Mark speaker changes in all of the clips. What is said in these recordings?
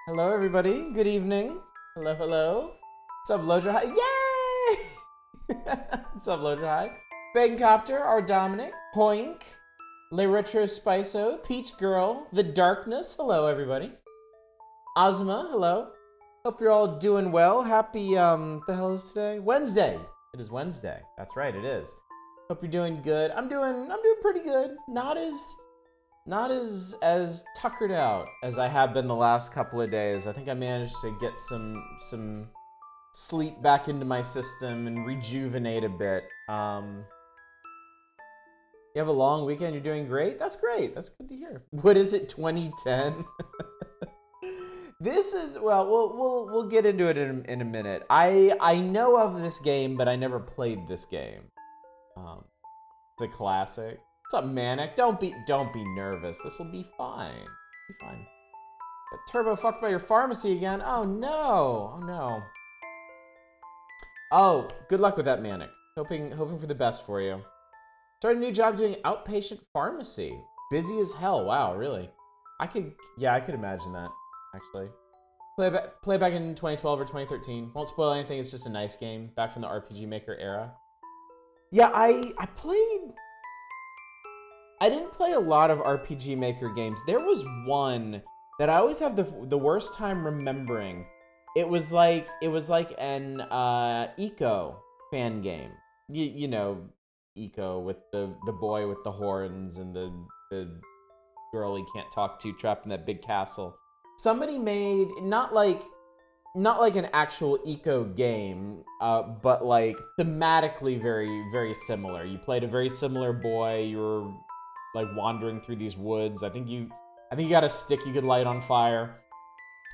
Speaker 1: Hello, everybody. Good evening. Hello, hello. What's up, Lodra High? Yay! What's up, Lodra High? Bagcopter, our Dominic, Poink, Le Retro Spiso, Peach Girl, The Darkness. Hello, everybody. Ozma, hello. Hope you're all doing well. Happy, the hell is today? Wednesday. It is Wednesday. That's right, it is. Hope you're doing good. I'm doing pretty good. Not as tuckered out as I have been the last couple of days. I think I managed to get some sleep back into my system and rejuvenate a bit. You have a long weekend. You're doing great. That's great. That's good to hear. What is it? 2010. This is we'll get into it in a minute. I know of this game, but I never played this game. It's a classic. What's up, Manic? Don't be nervous. This will be fine. Be fine. Got turbo fucked by your pharmacy again. Oh no. Oh no. Oh, good luck with that, Manic. Hoping for the best for you. Started a new job doing outpatient pharmacy. Busy as hell. Wow, really? I could imagine that, actually. Play back in 2012 or 2013. Won't spoil anything, it's just a nice game. Back from the RPG Maker era. Yeah, I didn't play a lot of RPG Maker games. There was one that I always have the worst time remembering. It was like an Eco fan game. You know, Eco with the boy with the horns and the girl he can't talk to trapped in that big castle. Somebody made not like an actual Eco game, but like thematically very, very similar. You played a very similar boy. You were like wandering through these woods. I think you got a stick you could light on fire.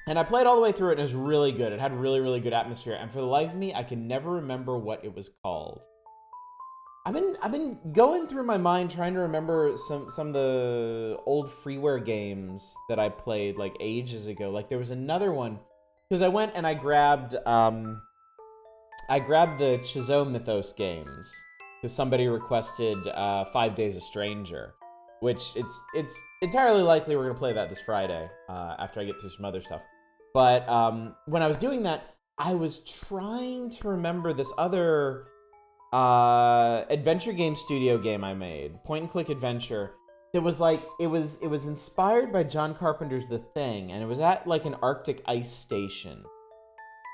Speaker 1: And I played all the way through it, and it was really good. It had really, really good atmosphere. And for the life of me, I can never remember what it was called. I've been going through my mind trying to remember some of the old freeware games that I played like ages ago. Like there was another one, because I went and I grabbed the Chizo Mythos games because somebody requested 5 Days a Stranger, which it's entirely likely we're gonna play that this Friday after I get through some other stuff. But when I was doing that, I was trying to remember this other adventure game studio game I made, point and click adventure. It was like it was inspired by John Carpenter's The Thing, and it was at like an Arctic ice station.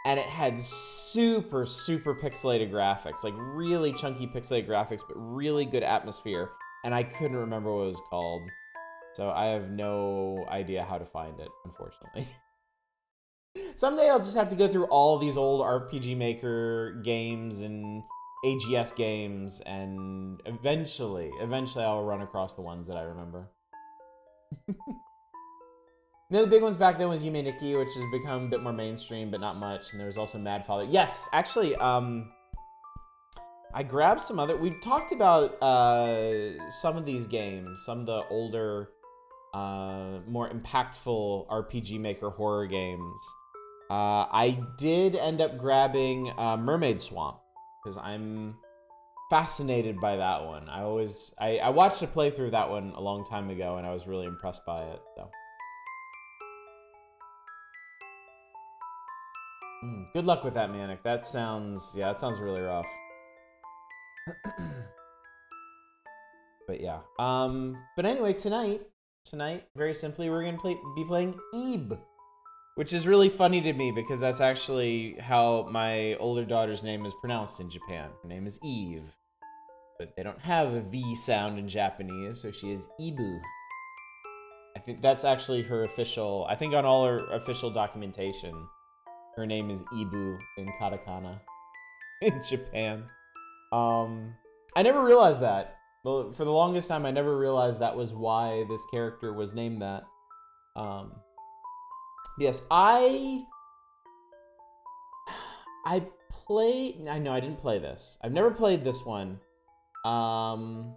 Speaker 1: And it had super, super pixelated graphics, like really chunky pixelated graphics, but really good atmosphere. And I couldn't remember what it was called. So I have no idea how to find it, unfortunately. Someday I'll just have to go through all these old RPG Maker games and AGS games, and eventually I'll run across the ones that I remember. You know, the big ones back then was Yume Nikki, which has become a bit more mainstream, but not much. And there was also Mad Father. Yes, actually, I grabbed some other... We've talked about some of these games, some of the older, more impactful RPG Maker horror games. I did end up grabbing Mermaid Swamp, because I'm fascinated by that one. I watched a playthrough of that one a long time ago, and I was really impressed by it, so... Good luck with that, Manic. That sounds really rough. But yeah. But anyway, tonight, very simply, we're gonna be playing Ib, which is really funny to me because that's actually how my older daughter's name is pronounced in Japan. Her name is Eve, but they don't have a V sound in Japanese, so she is Ibu. I think that's actually her official. I think on all her official documentation, her name is Ibu in katakana in Japan. I never realized that. Well, for the longest time, I never realized that was why this character was named that. Yes, I know I didn't play this. I've never played this one. Kind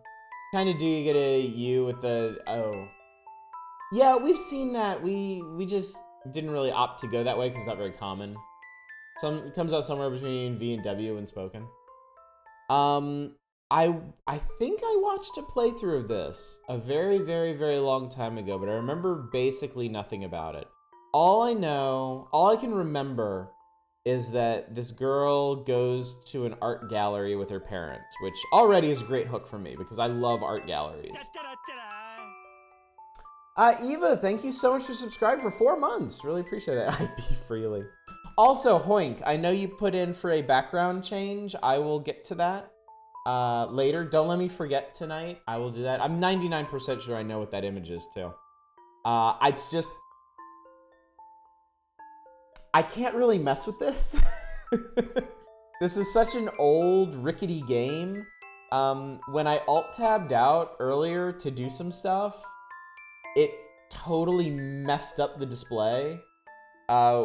Speaker 1: of do you get a U with the... Oh. Yeah, we've seen that. We just... didn't really opt to go that way because it's not very common. It comes out somewhere between V and W when spoken. I think I watched a playthrough of this a very, very, very long time ago, but I remember basically nothing about it. All I can remember is that this girl goes to an art gallery with her parents, which already is a great hook for me because I love art galleries. Eva, thank you so much for subscribing for 4 months. Really appreciate it. IP freely. Also, Hoink, I know you put in for a background change. I will get to that later. Don't let me forget tonight. I will do that. I'm 99% sure I know what that image is too. It's just, I can't really mess with this. This is such an old, rickety game. When I alt-tabbed out earlier to do some stuff, it totally messed up the display,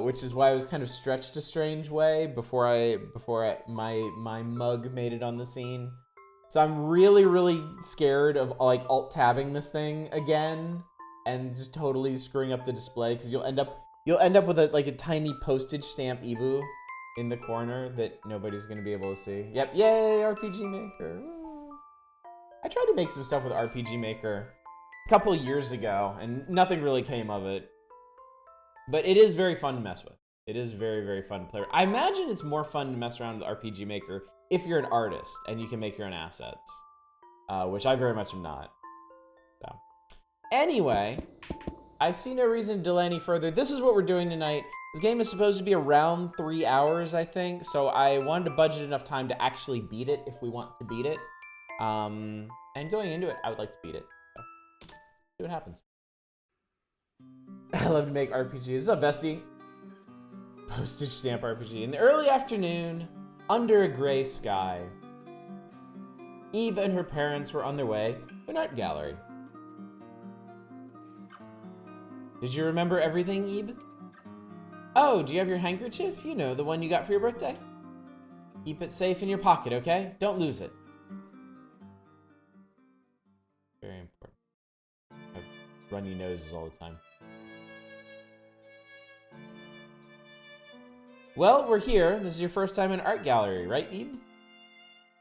Speaker 1: which is why I was kind of stretched a strange way before my mug made it on the scene. So I'm really, really scared of like alt-tabbing this thing again and just totally screwing up the display because you'll end up with a tiny postage stamp Ebu in the corner that nobody's gonna be able to see. Yep, yay, RPG Maker. Woo. I tried to make some stuff with RPG Maker a couple years ago, and nothing really came of it. But it is very fun to mess with. It is very, very fun to play. I imagine it's more fun to mess around with RPG Maker if you're an artist and you can make your own assets, which I very much am not. So, anyway, I see no reason to delay any further. This is what we're doing tonight. This game is supposed to be around 3 hours, I think, so I wanted to budget enough time to actually beat it if we want to beat it. And going into it, I would like to beat it. So, see what happens. I love to make RPGs. What's up, Vesty? Postage stamp RPG. In the early afternoon, under a gray sky, Ebe and her parents were on their way to an art gallery. Did you remember everything, Ebe? Oh, do you have your handkerchief? You know, the one you got for your birthday? Keep it safe in your pocket, okay? Don't lose it. Very important. I have runny noses all the time. Well, we're here. This is your first time in an art gallery, right, Ebe?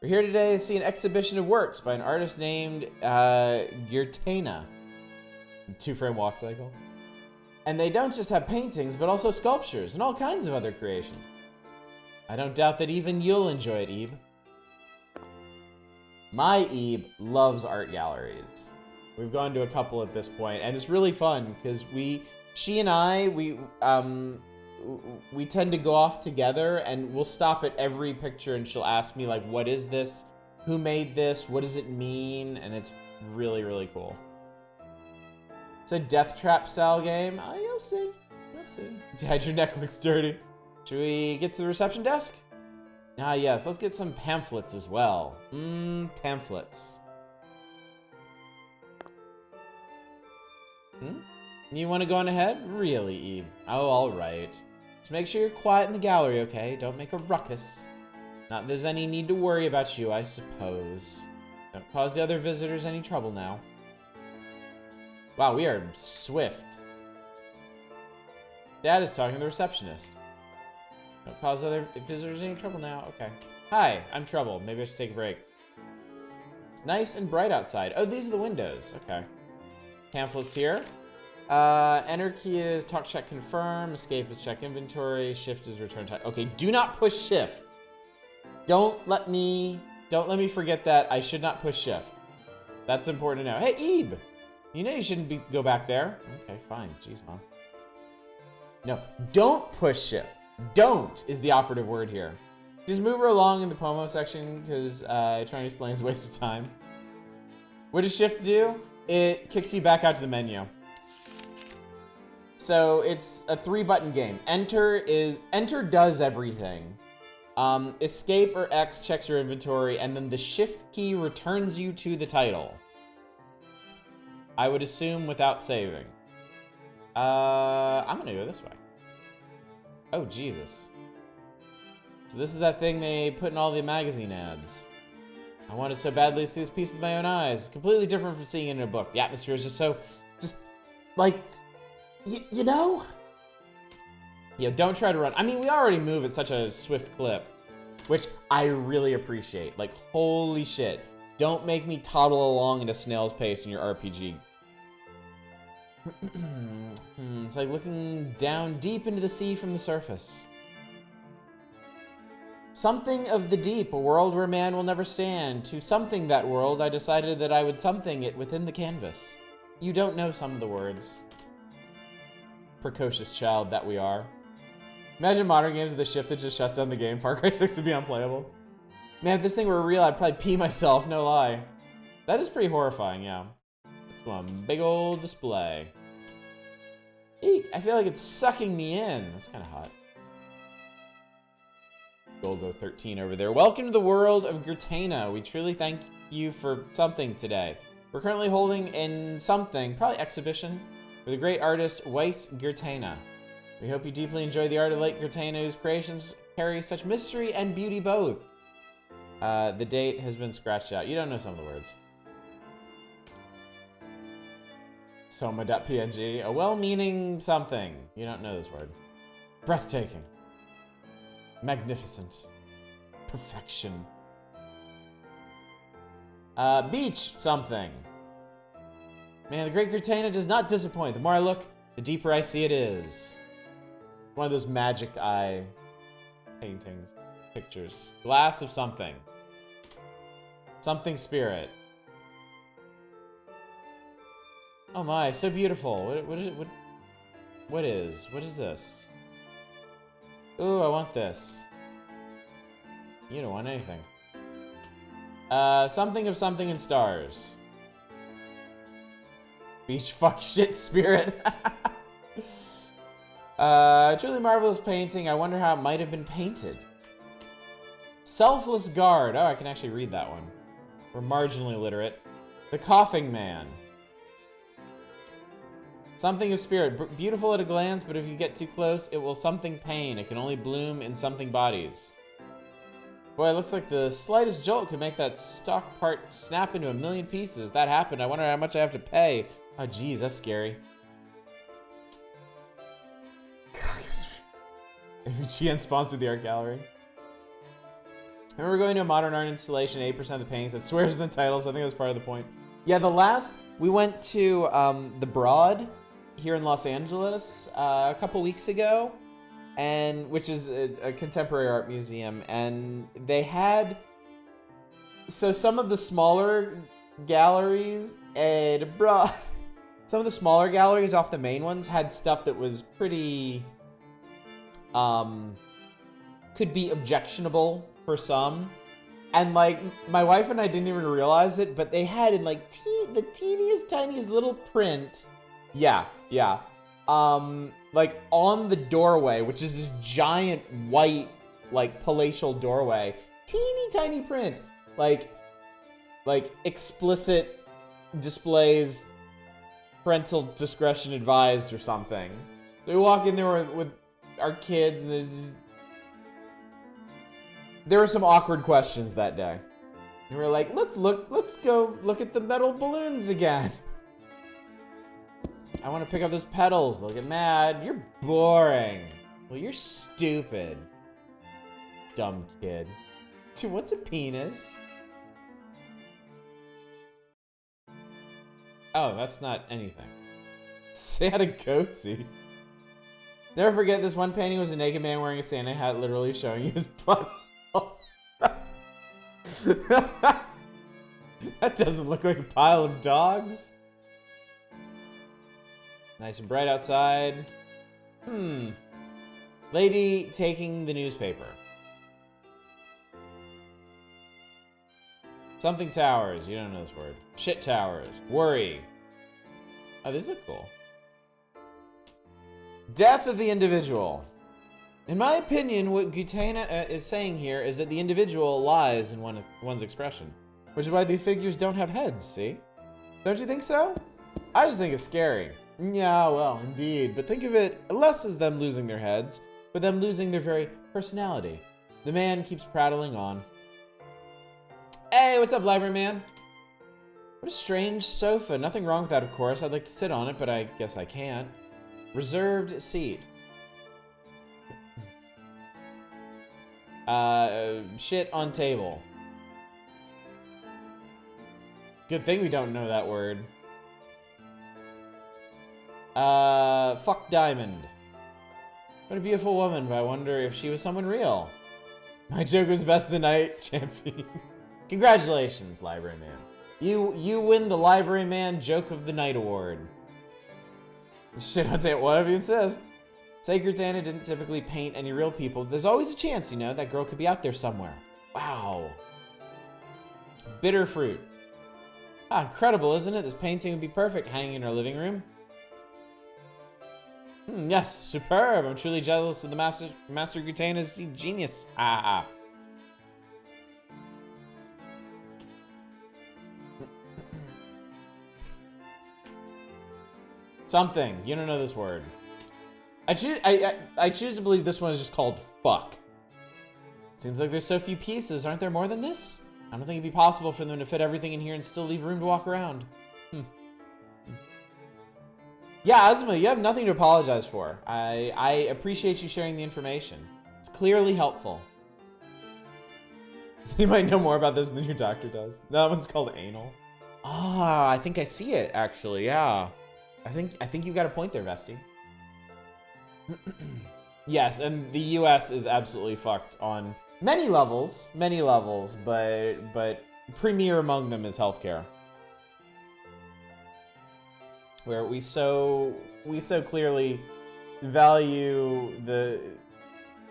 Speaker 1: We're here today to see an exhibition of works by an artist named Gyrtana. Two-frame walk cycle. And they don't just have paintings, but also sculptures and all kinds of other creations. I don't doubt that even you'll enjoy it, Ebe. My Ebe loves art galleries. We've gone to a couple at this point, and it's really fun because she and I tend to go off together, and we'll stop at every picture, and she'll ask me like, "What is this? Who made this? What does it mean?" And it's really, really cool. It's a death trap style game. Oh, you'll see. You'll see. Dad, your neck looks dirty. Should we get to the reception desk? Ah, yes. Let's get some pamphlets as well. Pamphlets. You want to go on ahead? Really, Ebe? Oh, all right. Just make sure you're quiet in the gallery, okay? Don't make a ruckus. Not that there's any need to worry about you, I suppose. Don't cause the other visitors any trouble now. Wow, we are swift. Dad is talking to the receptionist. Don't cause other visitors any trouble now. Okay. Hi, I'm Trouble. Maybe I should take a break. It's nice and bright outside. Oh, these are the windows. Okay. Pamphlets here. Enter key is talk, check, confirm. Escape is check inventory. Shift is return time. Okay, do not push shift. Don't let me forget that. I should not push shift. That's important to know. Hey, Ebe! You know you shouldn't go back there. Okay, fine. Jeez, Mom. No, don't push shift. Don't is the operative word here. Just move her along in the Pomo section because trying to explain is a waste of time. What does shift do? It kicks you back out to the menu. So it's a 3-button game. Enter does everything. Escape or X checks your inventory, and then the shift key returns you to the title. I would assume without saving. I'm gonna go this way. Oh, Jesus. So this is that thing they put in all the magazine ads. I wanted so badly to see this piece with my own eyes. Completely different from seeing it in a book. The atmosphere is just like, you know? Yeah, don't try to run. I mean, we already move at such a swift clip, which I really appreciate. Like, holy shit. Don't make me toddle along at a snail's pace in your RPG. It's like looking down deep into the sea from the surface. Something of the deep, a world where man will never stand. To something that world, I decided that I would something it within the canvas. You don't know some of the words. Precocious child that we are. Imagine modern games with a shift that just shuts down the game. Far Cry 6 would be unplayable. Man, if this thing were real, I'd probably pee myself, no lie. That is pretty horrifying, yeah. That's one big old display. Eek, I feel like it's sucking me in. That's kind of hot. Golgo 13 over there. Welcome to the world of Gurtana. We truly thank you for something today. We're currently holding in something, probably exhibition, for the great artist Weiss Gurtana. We hope you deeply enjoy the art of Lake Gurtana, whose creations carry such mystery and beauty both. The date has been scratched out. You don't know some of the words. Soma.png, a well-meaning something. You don't know this word. Breathtaking. Magnificent. Perfection. Beach something. Man, the Great Gurtana does not disappoint. The more I look, the deeper I see it is. One of those magic eye paintings, pictures. Glass of something. Something spirit. Oh my, so beautiful. What is this? Ooh, I want this. You don't want anything. Something of something in stars. Beach fuck shit spirit. Truly marvelous painting. I wonder how it might have been painted. Selfless guard. Oh, I can actually read that one. We're marginally literate. The coughing man. Something of spirit. Beautiful at a glance, but if you get too close, it will something pain. It can only bloom in something bodies. Boy, it looks like the slightest jolt could make that stock part snap into a million pieces. If that happened, I wonder how much I have to pay. Oh, geez, that's scary. AVGN sponsored the art gallery. I remember going to a modern art installation, 8% of the paintings. That swears in the titles. I think that's part of the point. Yeah, we went to the Broad here in Los Angeles a couple weeks ago, and which is a contemporary art museum, and they had some of the smaller galleries some of the smaller galleries off the main ones had stuff that was pretty could be objectionable for some. And like my wife and I didn't even realize it, but they had in like the teeniest tiniest little print. Yeah. Like on the doorway, which is this giant white like palatial doorway, teeny tiny print, like explicit displays, parental discretion advised or something. We walk in there with our kids, and there were some awkward questions that day. And we were like, let's go look at the metal balloons again. I want to pick up those pedals. Look at Mad. You're boring. Well, you're stupid. Dumb kid. Dude, what's a penis? Oh, that's not anything. Santa Goatsy. Never forget this one painting was a naked man wearing a Santa hat, literally showing you his butt. That doesn't look like a pile of dogs. Nice and bright outside. Lady taking the newspaper. Something towers. You don't know this word. Shit towers. Worry. Oh, this is cool. Death of the individual. In my opinion, what Gurtana is saying here is that the individual lies in one's expression. Which is why the figures don't have heads, see? Don't you think so? I just think it's scary. Yeah, well, indeed. But think of it less as them losing their heads, but them losing their very personality. The man keeps prattling on. Hey, what's up, library man? What a strange sofa. Nothing wrong with that, of course. I'd like to sit on it, but I guess I can't. Reserved seat. Shit on table. Good thing we don't know that word. Fuck Diamond. What a beautiful woman, but I wonder if she was someone real. My joke was best of the night, champion. Congratulations, Library Man. You win the Library Man Joke of the Night Award. Shit, I'll take whatever you insist. Say Cortana didn't typically paint any real people. There's always a chance, you know, that girl could be out there somewhere. Wow. Bitter fruit. Ah, incredible, isn't it? This painting would be perfect hanging in our living room. Yes, superb. I'm truly jealous of the Master Cortana's genius. Ah. Something. You don't know this word. I choose to believe this one is just called fuck. Seems like there's so few pieces. Aren't there more than this? I don't think it'd be possible for them to fit everything in here and still leave room to walk around. Yeah, Azuma, you have nothing to apologize for. I appreciate you sharing the information. It's clearly helpful. You might know more about this than your doctor does. That one's called anal. Ah, I think I see it, actually, yeah. I think you've got a point there, Vesti. Yes, and the US is absolutely fucked on many levels, but premier among them is healthcare. Where we so clearly value the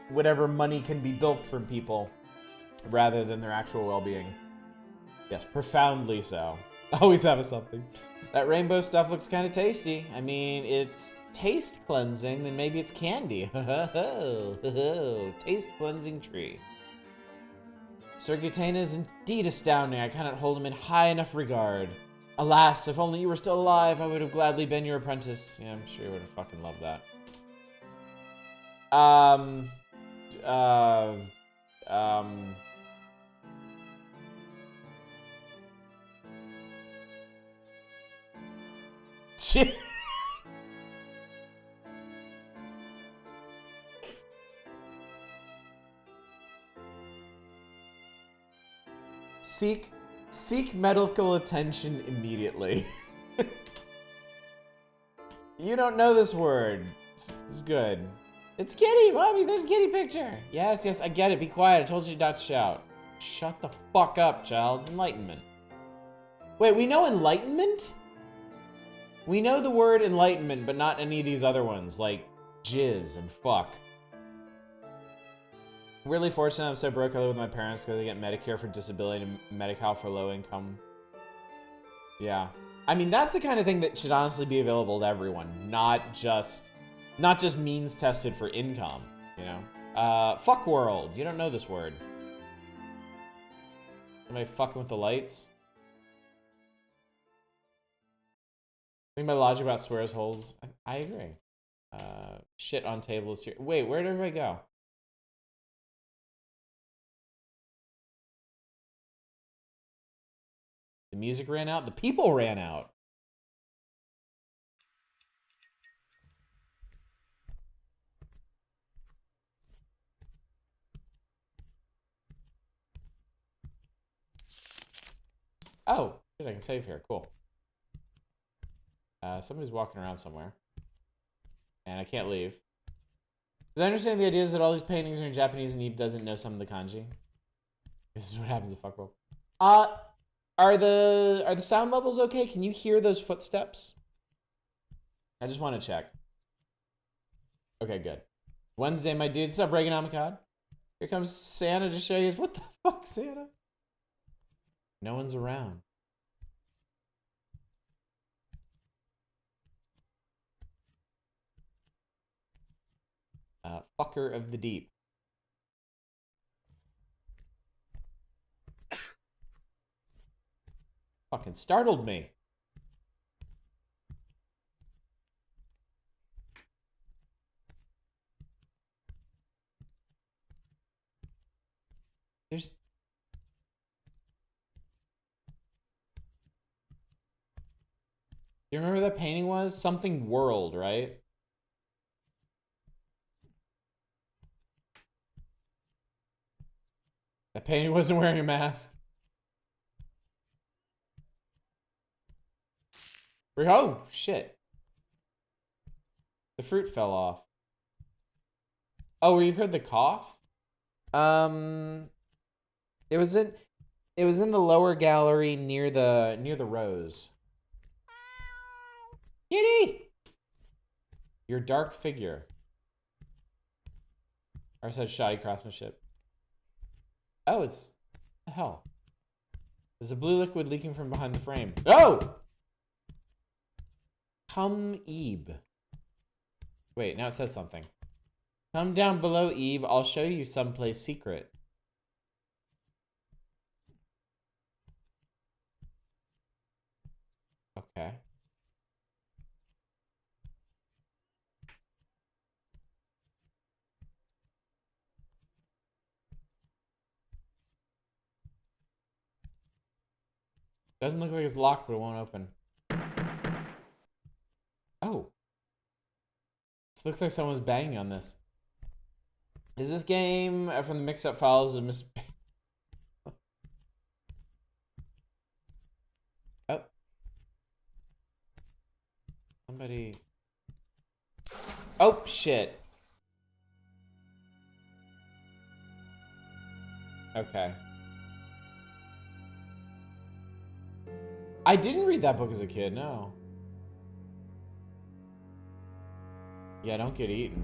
Speaker 1: whatever money can be built from people rather than their actual well-being. Yes, profoundly so. Always have a something. That rainbow stuff looks kind of tasty. I mean, it's taste cleansing, then maybe it's candy. Taste cleansing tree. Sir Cortana is indeed astounding. I cannot hold him in high enough regard. Alas, if only you were still alive, I would have gladly been your apprentice. Yeah, I'm sure you would have fucking loved that. Shit. Seek medical attention immediately. You don't know this word. It's good. It's Kitty, Mommy, there's a Kitty picture. Yes, I get it. Be quiet. I told you not to shout. Shut the fuck up, child. Enlightenment. Wait, we know enlightenment? We know the word enlightenment, but not any of these other ones, like jizz and fuck. Really fortunate I'm so broke I live with my parents because they get Medicare for disability and Medi-Cal for low income. Yeah. I mean, that's the kind of thing that should honestly be available to everyone, not just means tested for income, you know? Fuck world. You don't know this word. Somebody fucking with the lights? I think my logic about swears holds. I agree. Shit on table is here. Wait, where did everybody go? The music ran out. The people ran out. Oh, shit, I can save here. Cool. Somebody's walking around somewhere. And I can't leave. Does I understand the idea is that all these paintings are in Japanese and Eve doesn't know some of the kanji? This is what happens in fuck world. Are the sound levels okay? Can you hear those footsteps? I just want to check. Okay, good. Wednesday, my dudes. What's up, Reaganomic? Here comes Santa to show you. What the fuck, Santa? No one's around. Fucker of the deep. Fucking startled me. There's... Do you remember that painting was? Something World, right? That painting wasn't wearing a mask. Oh, shit. The fruit fell off. Oh, you heard the cough? It was in the lower gallery near the rose. Kitty! Your dark figure. Or said shoddy craftsmanship. Oh, it's the hell. There's a blue liquid leaking from behind the frame. Oh! Come Ebe. Wait, now it says something. Come down below, Ebe. I'll show you someplace secret. Okay. Doesn't look like it's locked, but it won't open. Oh. This looks like someone's banging on this. Is this game from the mix-up files of Miss... Oh. Somebody... Oh, shit. Okay. I didn't read that book as a kid, no. Yeah, don't get eaten.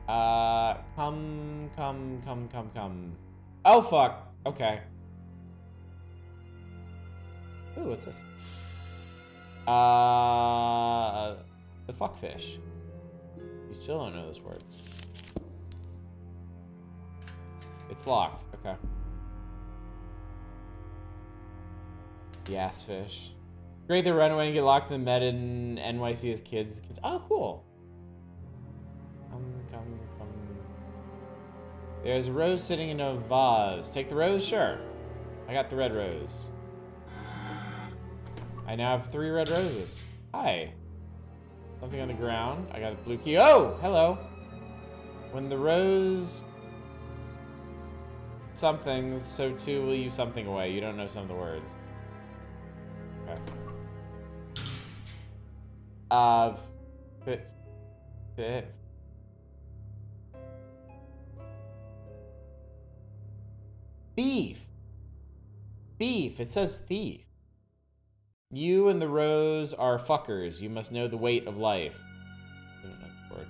Speaker 1: Come. Oh, fuck. Okay. Ooh, what's this? The fuckfish. You still don't know this word. It's locked. Okay. The ass fish. Great, they run away and get locked in the med in NYC as kids. Oh, cool. Come. There's a rose sitting in a vase. Take the rose? Sure. I got the red rose. I now have 3 red roses. Hi. Something on the ground. I got a blue key. Oh, hello. When the rose somethings, so too will you something away. You don't know some of the words. Okay. Fit. Thief. It says thief. You and the rose are fuckers. You must know the weight of life. I don't know the word.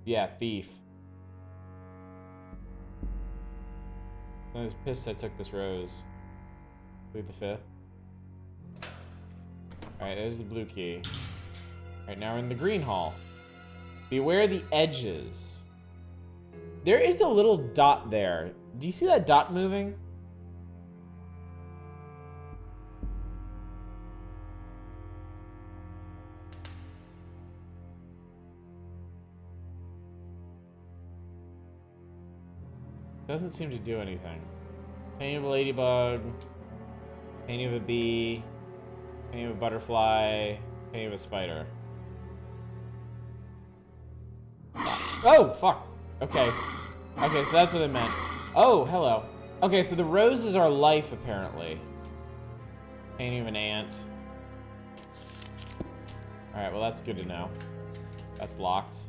Speaker 1: Yeah, thief. I was pissed I took this rose. Plead the 5th. Alright, there's the blue key. Alright, now we're in the green hall. Beware the edges. There is a little dot there. Do you see that dot moving? Doesn't seem to do anything. Painting of a ladybug. Painting of a bee. Painting of a butterfly. Painting of a spider. Oh, fuck. Okay. Okay, so that's what it meant. Oh, hello. Okay, so the rose is our life, apparently. Painting of an ant. Alright, well, that's good to know. That's locked.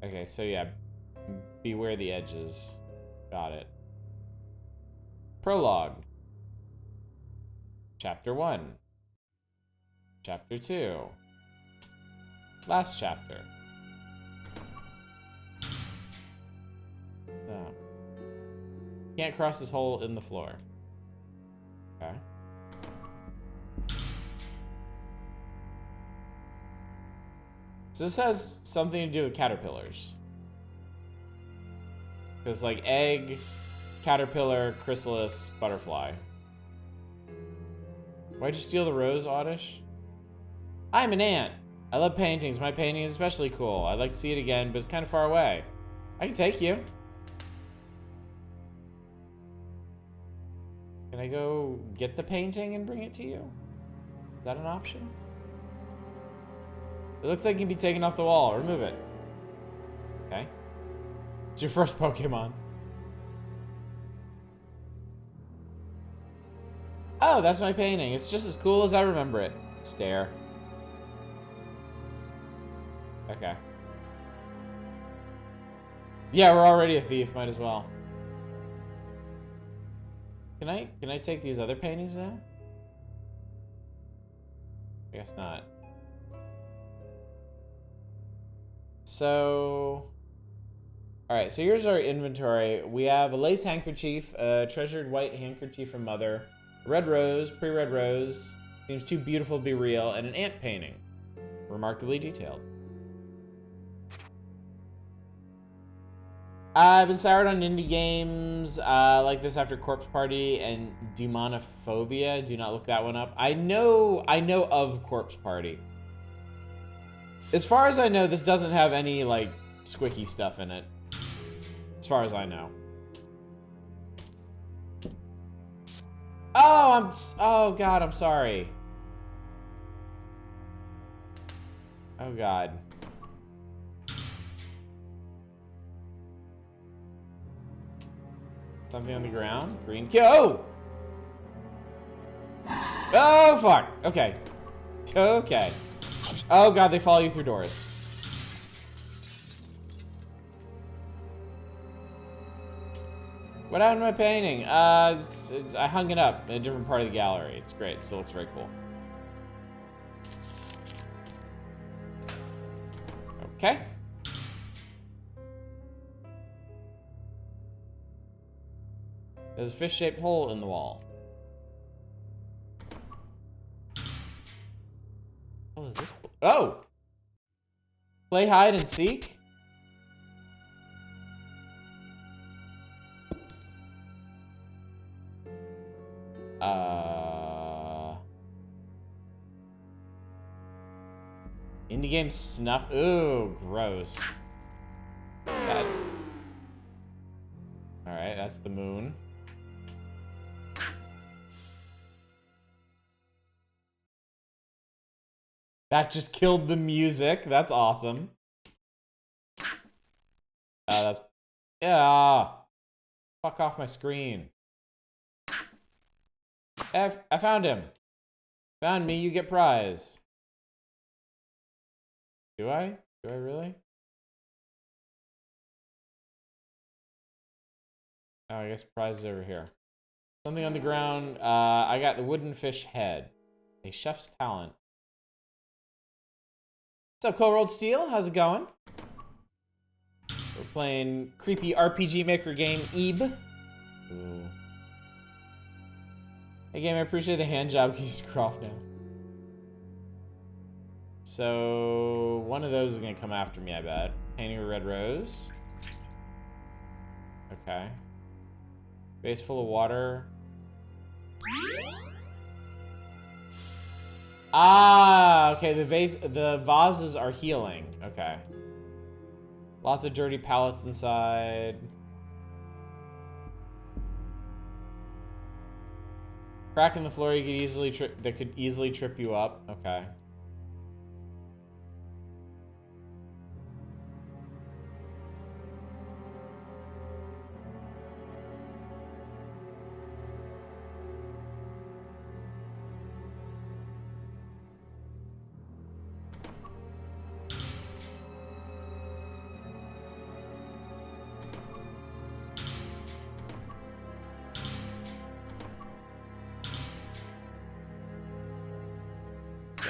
Speaker 1: Okay, so yeah. Beware the edges. Got it. Prologue. Chapter 1. Chapter 2. Last chapter. So. Can't cross this hole in the floor. Okay. So this has something to do with caterpillars. Because like egg, caterpillar, chrysalis, butterfly. Why'd you steal the rose, Oddish? I'm an ant. I love paintings. My painting is especially cool. I'd like to see it again, but it's kind of far away. I can take you. Can I go get the painting and bring it to you? Is that an option? It looks like it can be taken off the wall. Remove it. Okay. It's your first Pokemon. Oh, that's my painting. It's just as cool as I remember it. Stare. Okay. Yeah, we're already a thief. Might as well. Can I take these other paintings now? I guess not. So... Alright, so here's our inventory. We have a lace handkerchief, a treasured white handkerchief from Mother, a red rose, pre-red rose, seems too beautiful to be real, and an ant painting. Remarkably detailed. I've been soured on indie games like this after Corpse Party and Demonophobia. Do not look that one up. I know of Corpse Party. As far as I know, this doesn't have any like squicky stuff in it. As far as I know. Oh God, I'm sorry. Oh God. Something on the ground. Green key. Oh! Oh, fuck. Okay. Okay. Oh, God, they follow you through doors. What happened to my painting? I hung it up in a different part of the gallery. It's great. It still looks very cool. Okay. There's a fish-shaped hole in the wall. What is this? Oh! Play hide and seek? Indie game snuff. Ooh, gross. That. Alright, that's the moon. That just killed the music. That's awesome. That's... Yeah. Fuck off my screen. I found him. Found me, you get prize. Do I? Do I really? Oh, I guess prize is over here. Something on the ground. I got the wooden fish head. A chef's talent. What's up, Cold Steel? How's it going? We're playing creepy RPG Maker game, Ebe. Ooh. Hey, game, I appreciate the hand job. Can you screw off now? So, one of those is going to come after me, I bet. Painting a red rose. Okay. Vase full of water. Ah, okay, the vases are healing. Okay. Lots of dirty pallets inside. Crack in the floor you could easily trip you up. Okay.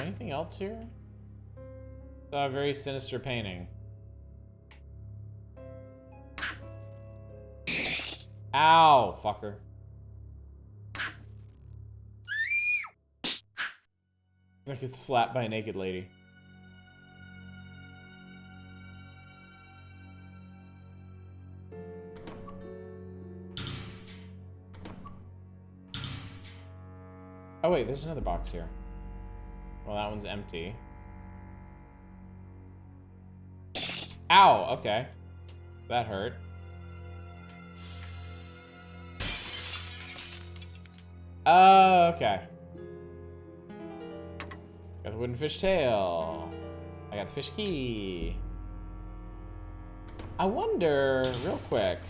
Speaker 1: Anything else here? Saw a very sinister painting. Ow, fucker. I get slapped by a naked lady. Oh wait, there's another box here. Well, that one's empty. Ow! Okay. That hurt. Okay. Got the wooden fish tail. I got the fish key. I wonder, real quick,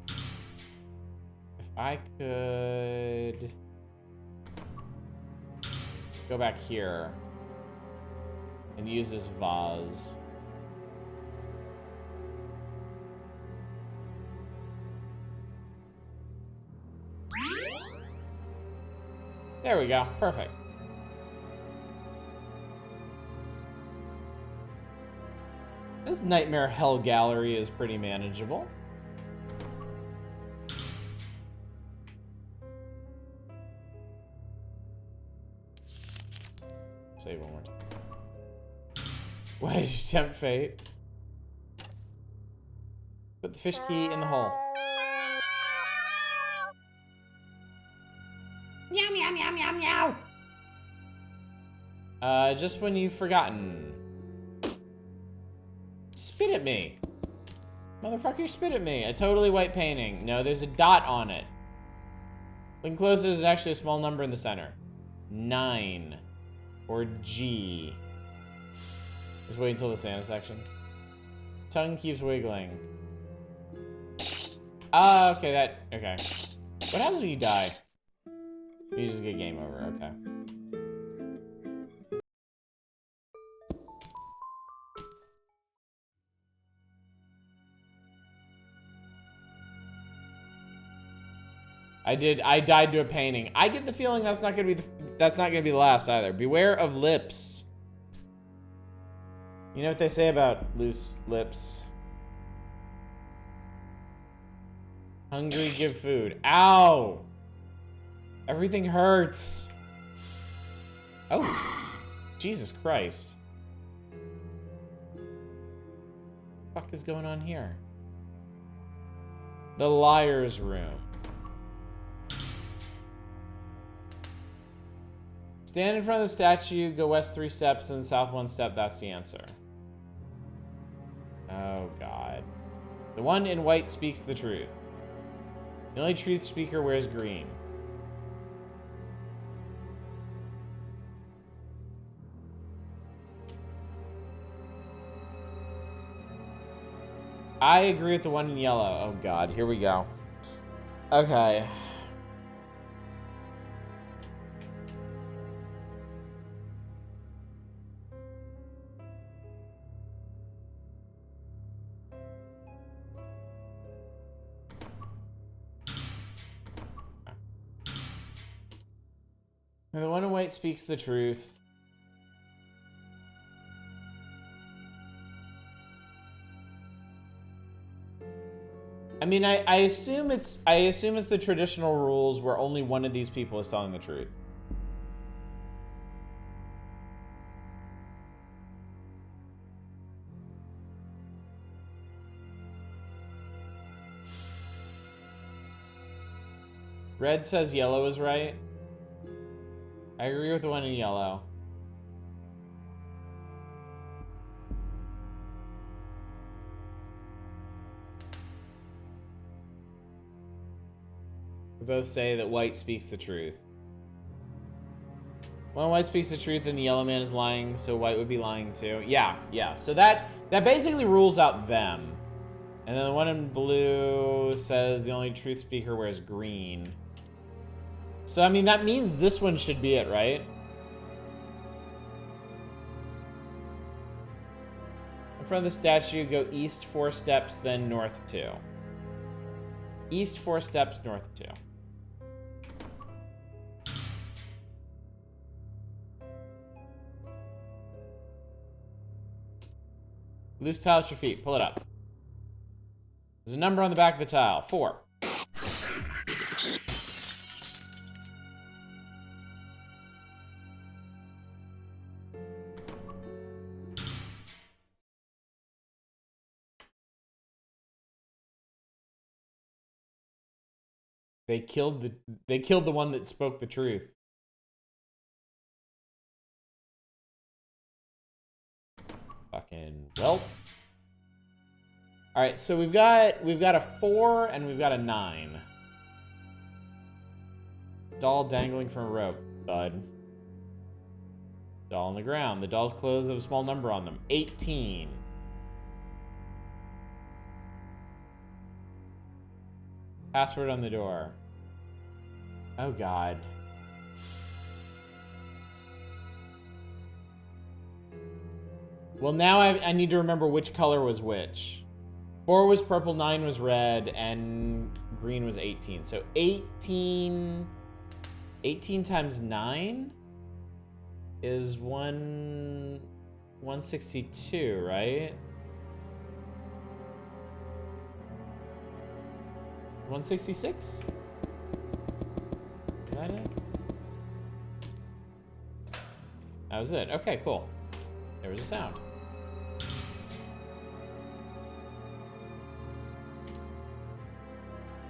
Speaker 1: if I could... go back here and use this vase. There we go. Perfect. This Nightmare Hell Gallery is pretty manageable. Save one more time. Why did you tempt fate? Put the fish key in the hole. Meow, meow, meow, meow, meow. Just when you've forgotten. Spit at me. Motherfucker, spit at me. A totally white painting. No, there's a dot on it. Looking closer, there's actually a small number in the center. 9. Or G. Just wait until the Santa section. Tongue keeps wiggling. Okay, okay. What happens when you die? You just get game over, okay. I died to a painting. I get the feeling that's not gonna be the last either. Beware of lips. You know what they say about loose lips? Hungry, give food. Ow! Everything hurts. Oh, Jesus Christ. What the fuck is going on here? The liar's room. Stand in front of the statue, go west 3 steps, and south 1 step. That's the answer. Oh, God. The one in white speaks the truth. The only truth speaker wears green. I agree with the one in yellow. Oh, God. Here we go. Okay. The one in white speaks the truth. I mean, I assume it's the traditional rules where only one of these people is telling the truth. Red says yellow is right. I agree with the one in yellow. We both say that white speaks the truth. When white speaks the truth, then the yellow man is lying, so white would be lying too. Yeah. So that basically rules out them. And then the one in blue says the only truth speaker wears green. So, I mean, that means this one should be it, right? In front of the statue, go east 4 steps, then north 2. East 4 steps, north 2. Loose tile at your feet. Pull it up. There's a number on the back of the tile. 4. They killed the one that spoke the truth. Fucking well. All right, so we've got a 4 and we've got a 9. Doll dangling from a rope. Bud. Doll on the ground. The doll's clothes have a small number on them. 18. Password on the door. Oh, God. Well, now I need to remember which color was which. 4 was purple, 9 was red, and green was 18. So 18 times 9 is 162, right? 166? Is that it? That was it. Okay, cool. There was a sound.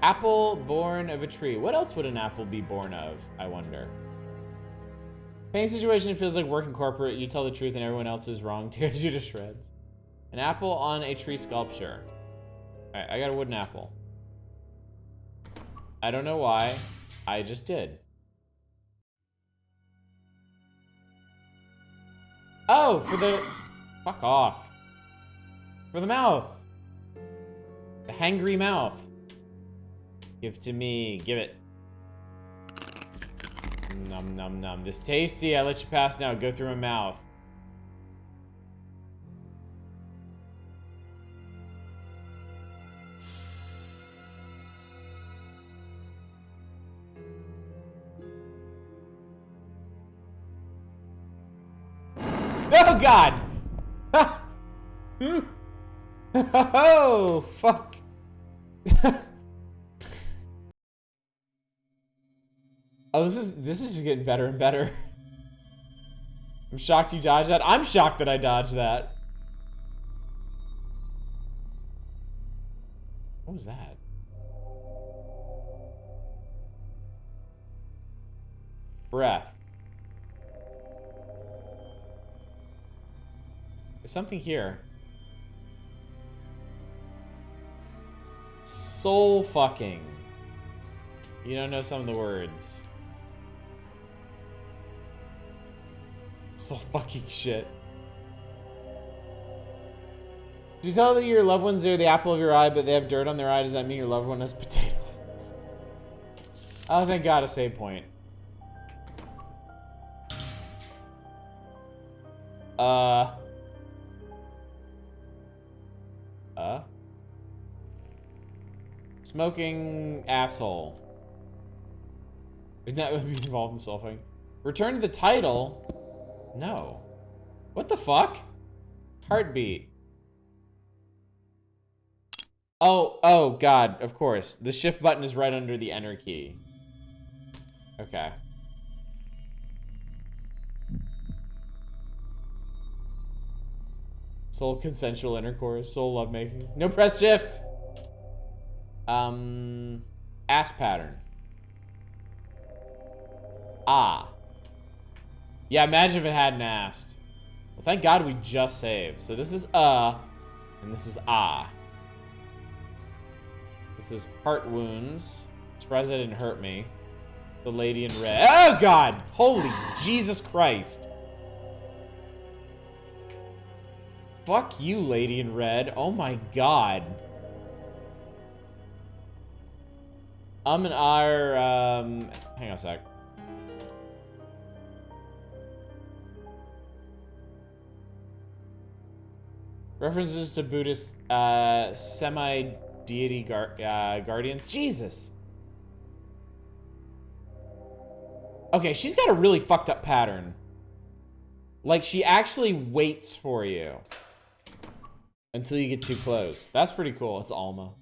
Speaker 1: Apple born of a tree. What else would an apple be born of, I wonder? Pain situation feels like working corporate. You tell the truth and everyone else is wrong. Tears you to shreds. An apple on a tree sculpture. Alright, I got a wooden apple. I don't know why. I just did. Oh, for the... Fuck off. For the mouth. The hangry mouth. Give to me. Give it. Num num num. This tasty. I let you pass now. Go through my mouth. Oh God! Oh fuck! Oh, this is just getting better and better. I'm shocked you dodged that. I'm shocked that I dodged that. What was that? Breath. There's something here. Soul fucking. You don't know some of the words. Soul fucking shit. Do you tell that your loved ones are the apple of your eye, but they have dirt on their eye? Does that mean your loved one has potatoes? Oh, thank God, a save point. Smoking asshole. Isn't that would be involved in solving? Return to the title? No. What the fuck? Heartbeat. Oh God, of course. The shift button is right under the enter key. Okay. Soul consensual intercourse, soul lovemaking. No press shift! Ass pattern. Ah. Yeah, imagine if it hadn't asked. Well, thank God we just saved. So this is and this is ah. This is heart wounds. Surprised that didn't hurt me. The lady in red. Oh God! Holy Jesus Christ. Fuck you, lady in red. Oh my God. And R, hang on a sec. References to Buddhist, semi-deity guardians. Jesus. Okay, she's got a really fucked up pattern. Like, she actually waits for you until you get too close. That's pretty cool. It's Alma.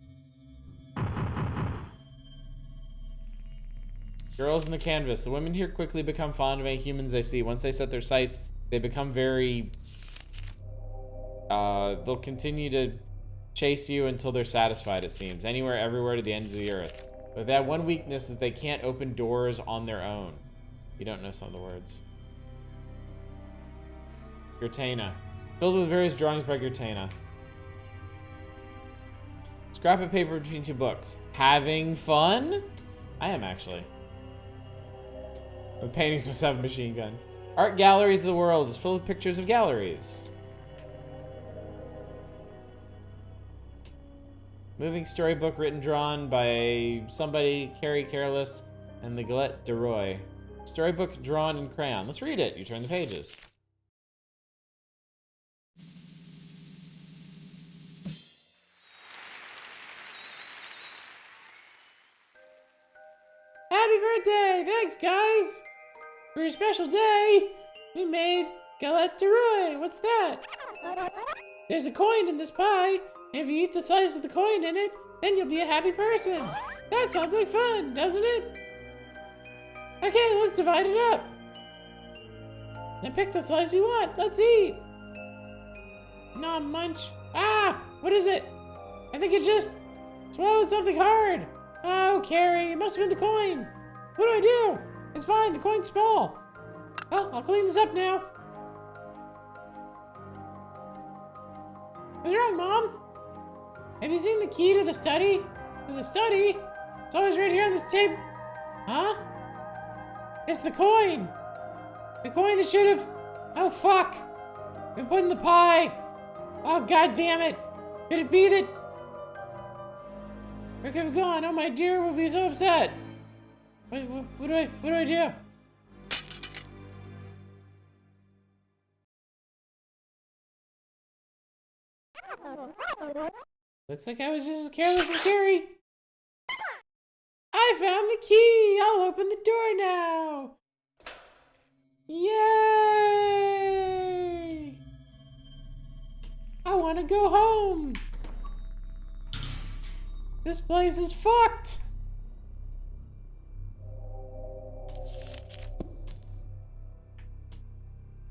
Speaker 1: Girls in the canvas. The women here quickly become fond of any humans they see. Once they set their sights, they become very... they'll continue to chase you until they're satisfied, it seems. Anywhere, everywhere, to the ends of the earth. But that one weakness is they can't open doors on their own. You don't know some of the words. Gertana. Filled with various drawings by Gertana. Scrap of paper between two books. Having fun? I am, actually. The paintings must have a machine gun. Art galleries of the world is full of pictures of galleries. Moving storybook written drawn by somebody, Carrie Careless, and the Galette de Roy. Storybook drawn in crayon. Let's read it. You turn the pages. Happy birthday! Thanks, guys! For your special day, we made galette de roi. What's that? There's a coin in this pie, and if you eat the slice with the coin in it, then you'll be a happy person. That sounds like fun, doesn't it? Okay, let's divide it up. Now pick the slice you want. Let's eat. Nom munch. Ah! What is it? I think it just swallowed something hard. Oh, Carrie, it must have been the coin. What do I do? It's fine, the coin's small. Well, I'll clean this up now. What's wrong, Mom? Have you seen the key to the study? To the study? It's always right here on this table. Huh? It's the coin. The coin that should have... Oh, fuck. Been put in the pie. Oh, god damn it. Could it be that... Where could it have gone? Oh, my dear will be so upset. What do I do? Looks like I was just as careless as Carrie. I found the key! I'll open the door now! Yay! I want to go home! This place is fucked!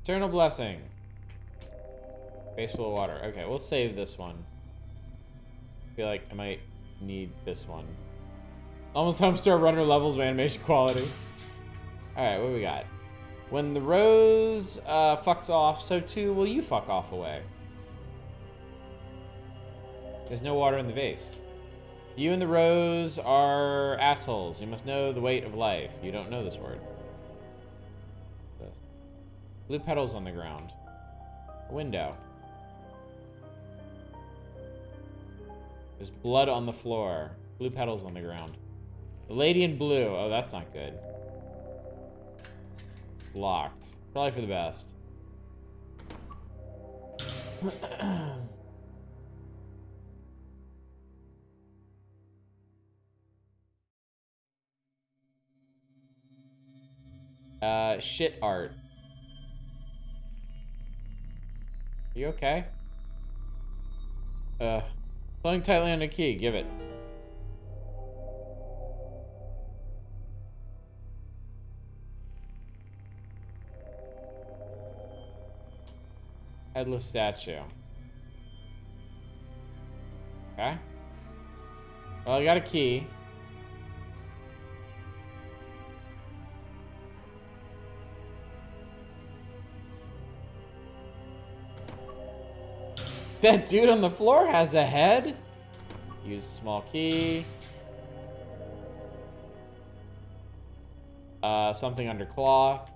Speaker 1: Eternal blessing. Base full of water. Okay, we'll save this one. I feel like I might need this one. Almost time to start runner levels of animation quality. Alright, what do we got? When the rose fucks off, so too will you fuck off away. There's no water in the vase. You and the rose are assholes. You must know the weight of life. You don't know this word. This. Blue petals on the ground. A window. There's blood on the floor. Blue petals on the ground. The lady in blue. Oh, that's not good. Locked. Probably for the best. Shit art. Are you okay? Pulling tightly on the key. Give it. Headless statue. Okay. Well, I got a key. That dude on the floor has a head. Use small key. Something under cloth.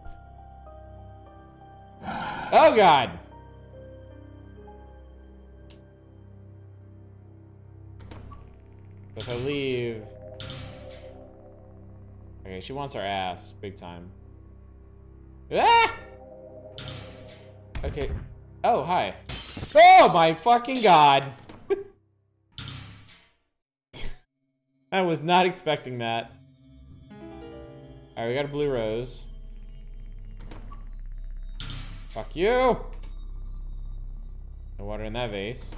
Speaker 1: Oh god. If I leave... Okay, she wants our ass. Big time. Ah! Okay. Oh, hi. Oh my fucking god. I was not expecting that. Alright, we got a blue rose. Fuck you! No water in that vase.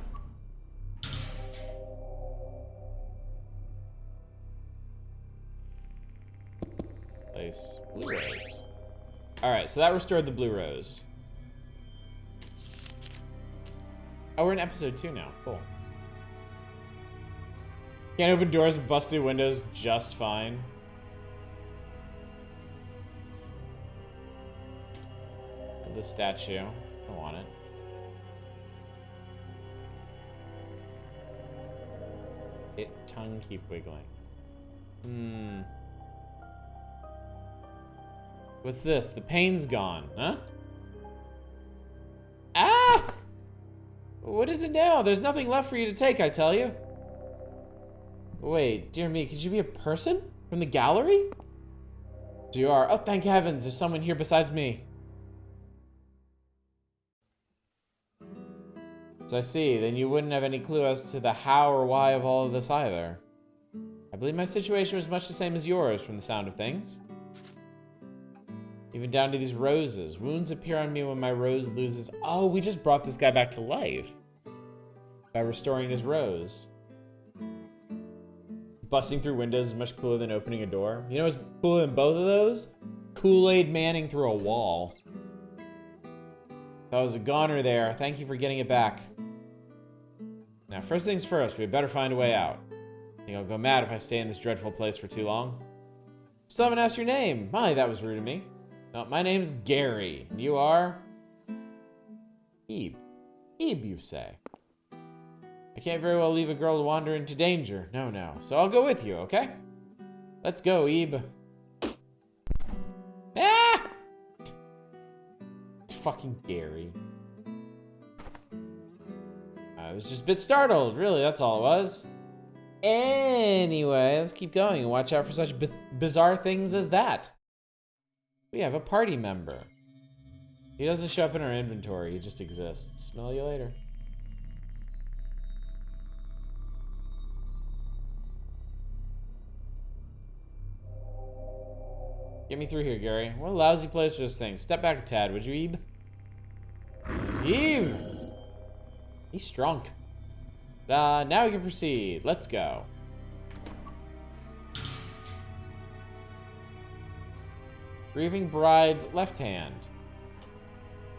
Speaker 1: Place blue rose. Alright, so that restored the blue rose. Oh, we're in episode 2 now. Cool. Can't open doors and bust through windows just fine. The statue. I want it. Tongue keep wiggling. What's this? The pain's gone, huh? Ah! What is it now? There's nothing left for you to take, I tell you. Wait, dear me, could you be a person? From the gallery? You are. Oh, thank heavens, there's someone here besides me. So I see, then you wouldn't have any clue as to the how or why of all of this either. I believe my situation was much the same as yours from the sound of things. Even down to these roses. Wounds appear on me when my rose loses... Oh, we just brought this guy back to life. By restoring his rose. Busting through windows is much cooler than opening a door. You know what's cooler than both of those? Kool-Aid Manning through a wall. That was a goner there. Thank you for getting it back. Now, first things first, we better find a way out. I think I'll go mad if I stay in this dreadful place for too long. Still haven't asked your name. My, that was rude of me. No, my name's Gary. And you are? Ebe. Ebe, you say? I can't very well leave a girl to wander into danger. No. So I'll go with you, okay? Let's go, Ebe. Ah! It's fucking Gary. I was just a bit startled. Really, that's all it was. Anyway, let's keep going and watch out for such bizarre things as that. We have a party member. He doesn't show up in our inventory. He just exists. Smell you later. Get me through here, Gary. What a lousy place for this thing. Step back a tad, would you, Ebe? Ebe! He's drunk. Now we can proceed. Let's go. Grieving bride's left hand.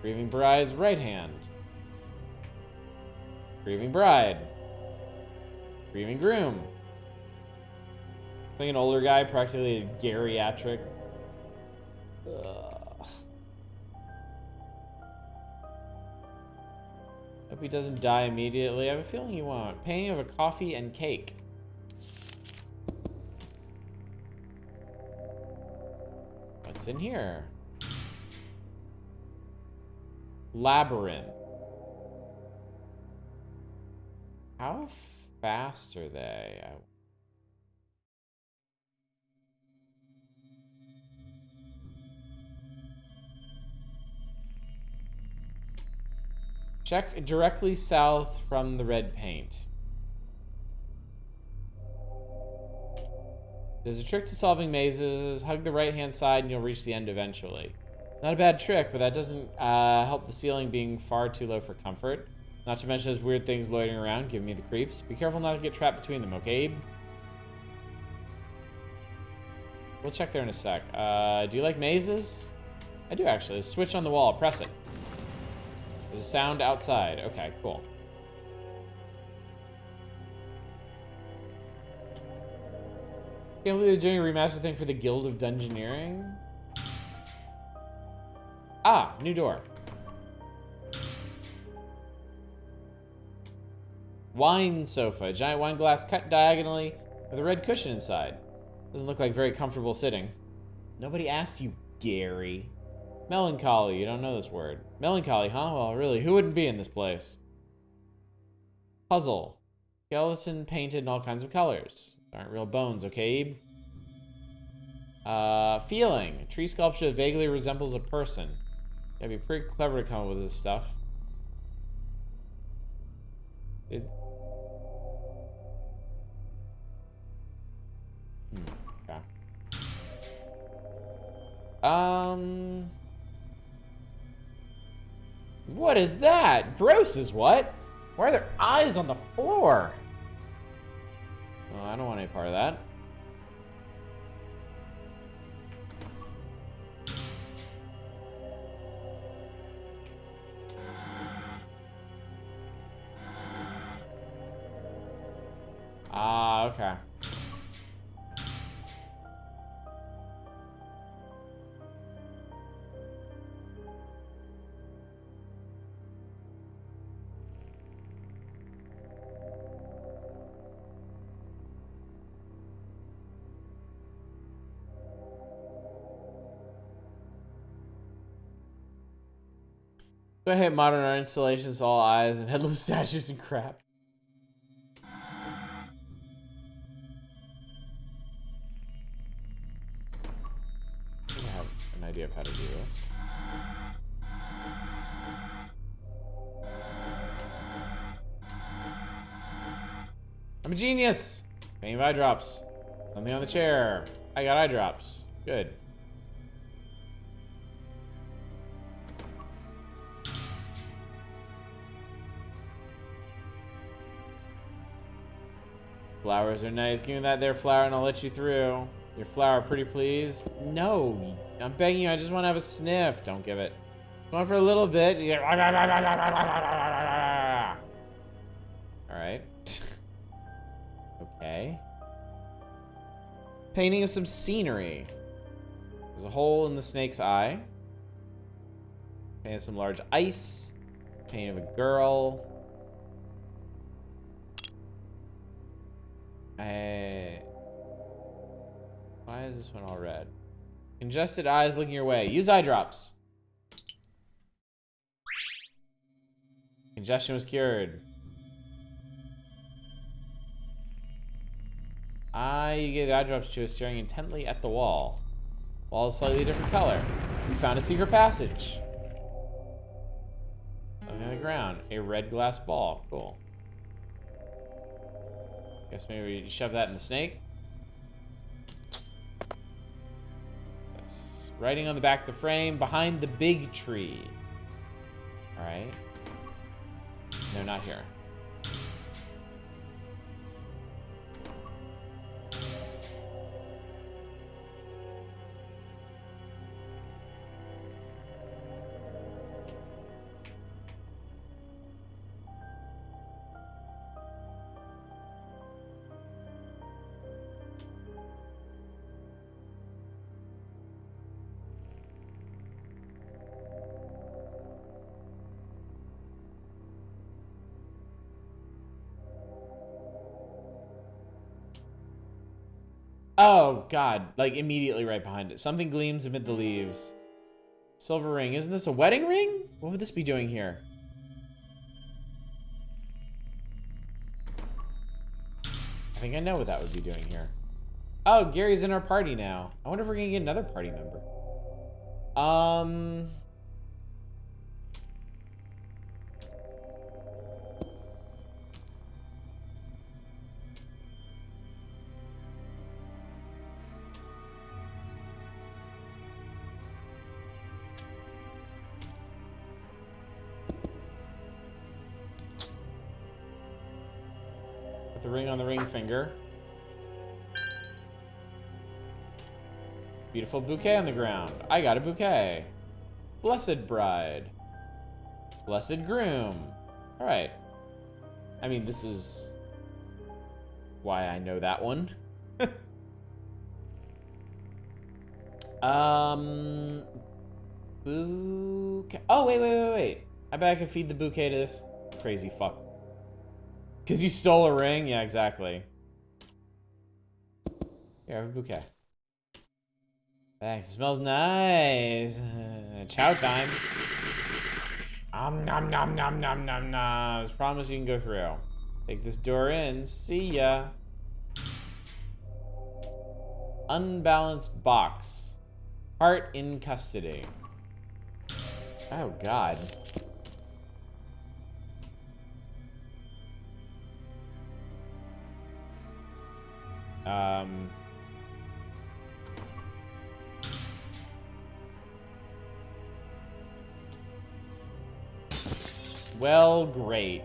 Speaker 1: Grieving bride's right hand. Grieving bride. Grieving groom. Like an older guy, practically geriatric. Ugh. Hope he doesn't die immediately. I have a feeling he won't. Painting of a coffee and cake. What's in here? Labyrinth. How fast are they? Check directly south from the red paint. There's a trick to solving mazes. Hug the right-hand side and you'll reach the end eventually. Not a bad trick, but that doesn't help the ceiling being far too low for comfort. Not to mention those weird things loitering around, giving me the creeps. Be careful not to get trapped between them, okay, Abe? We'll check there in a sec. Do you like mazes? I do, actually. Switch on the wall. Press it. There's a sound outside. Okay, cool. Can't believe they're doing a remaster thing for the Guild of Dungeoneering. Ah, new door. Wine sofa. Giant wine glass cut diagonally with a red cushion inside. Doesn't look like very comfortable sitting. Nobody asked you, Gary. Melancholy. You don't know this word. Melancholy, huh? Well, really, who wouldn't be in this place? Puzzle. Skeleton painted in all kinds of colors. Aren't real bones, okay, Abe? Feeling. A tree sculpture that vaguely resembles a person. Gotta be pretty clever to come up with this stuff. Okay. What is that? Gross is what? Why are there eyes on the floor? Well, I don't want any part of that. Ah, okay. Go ahead, modern art installations, all eyes and headless statues and crap. I have an idea of how to do this. I'm a genius! Painting eye drops. Something on the chair. I got eye drops. Good. Flowers are nice. Give me that there flower and I'll let you through. Your flower, pretty please. No, I'm begging you. I just want to have a sniff. Don't give it. Come on for a little bit. All right. Okay. Painting of some scenery. There's a hole in the snake's eye. Painting of some large ice. Painting of a girl. Why is this one all red? Congested eyes looking your way. Use eye drops. Congestion was cured. You gave eye drops to us, staring intently at the wall. Wall is slightly different color. You found a secret passage. Something on the ground. A red glass ball. Cool. Guess maybe we shove that in the snake. Yes. Writing on the back of the frame, behind the big tree. Alright. No, not here. Oh, God. Like, immediately right behind it. Something gleams amid the leaves. Silver ring. Isn't this a wedding ring? What would this be doing here? I think I know what that would be doing here. Oh, Gary's in our party now. I wonder if we're gonna get another party member. The ring on the ring finger. Beautiful bouquet on the ground. I got a bouquet. Blessed bride. Blessed groom. All right. I mean, this is why I know that one. Bouquet. Oh, wait. I bet I can feed the bouquet to this crazy fuck. Because you stole a ring? Yeah, exactly. Here, I have a bouquet. Thanks. It smells nice. Chow time. Nom nom nom nom nom nom. I promise you can go through. Take this door in. See ya. Unbalanced box. Heart in custody. Oh, God. Well, great.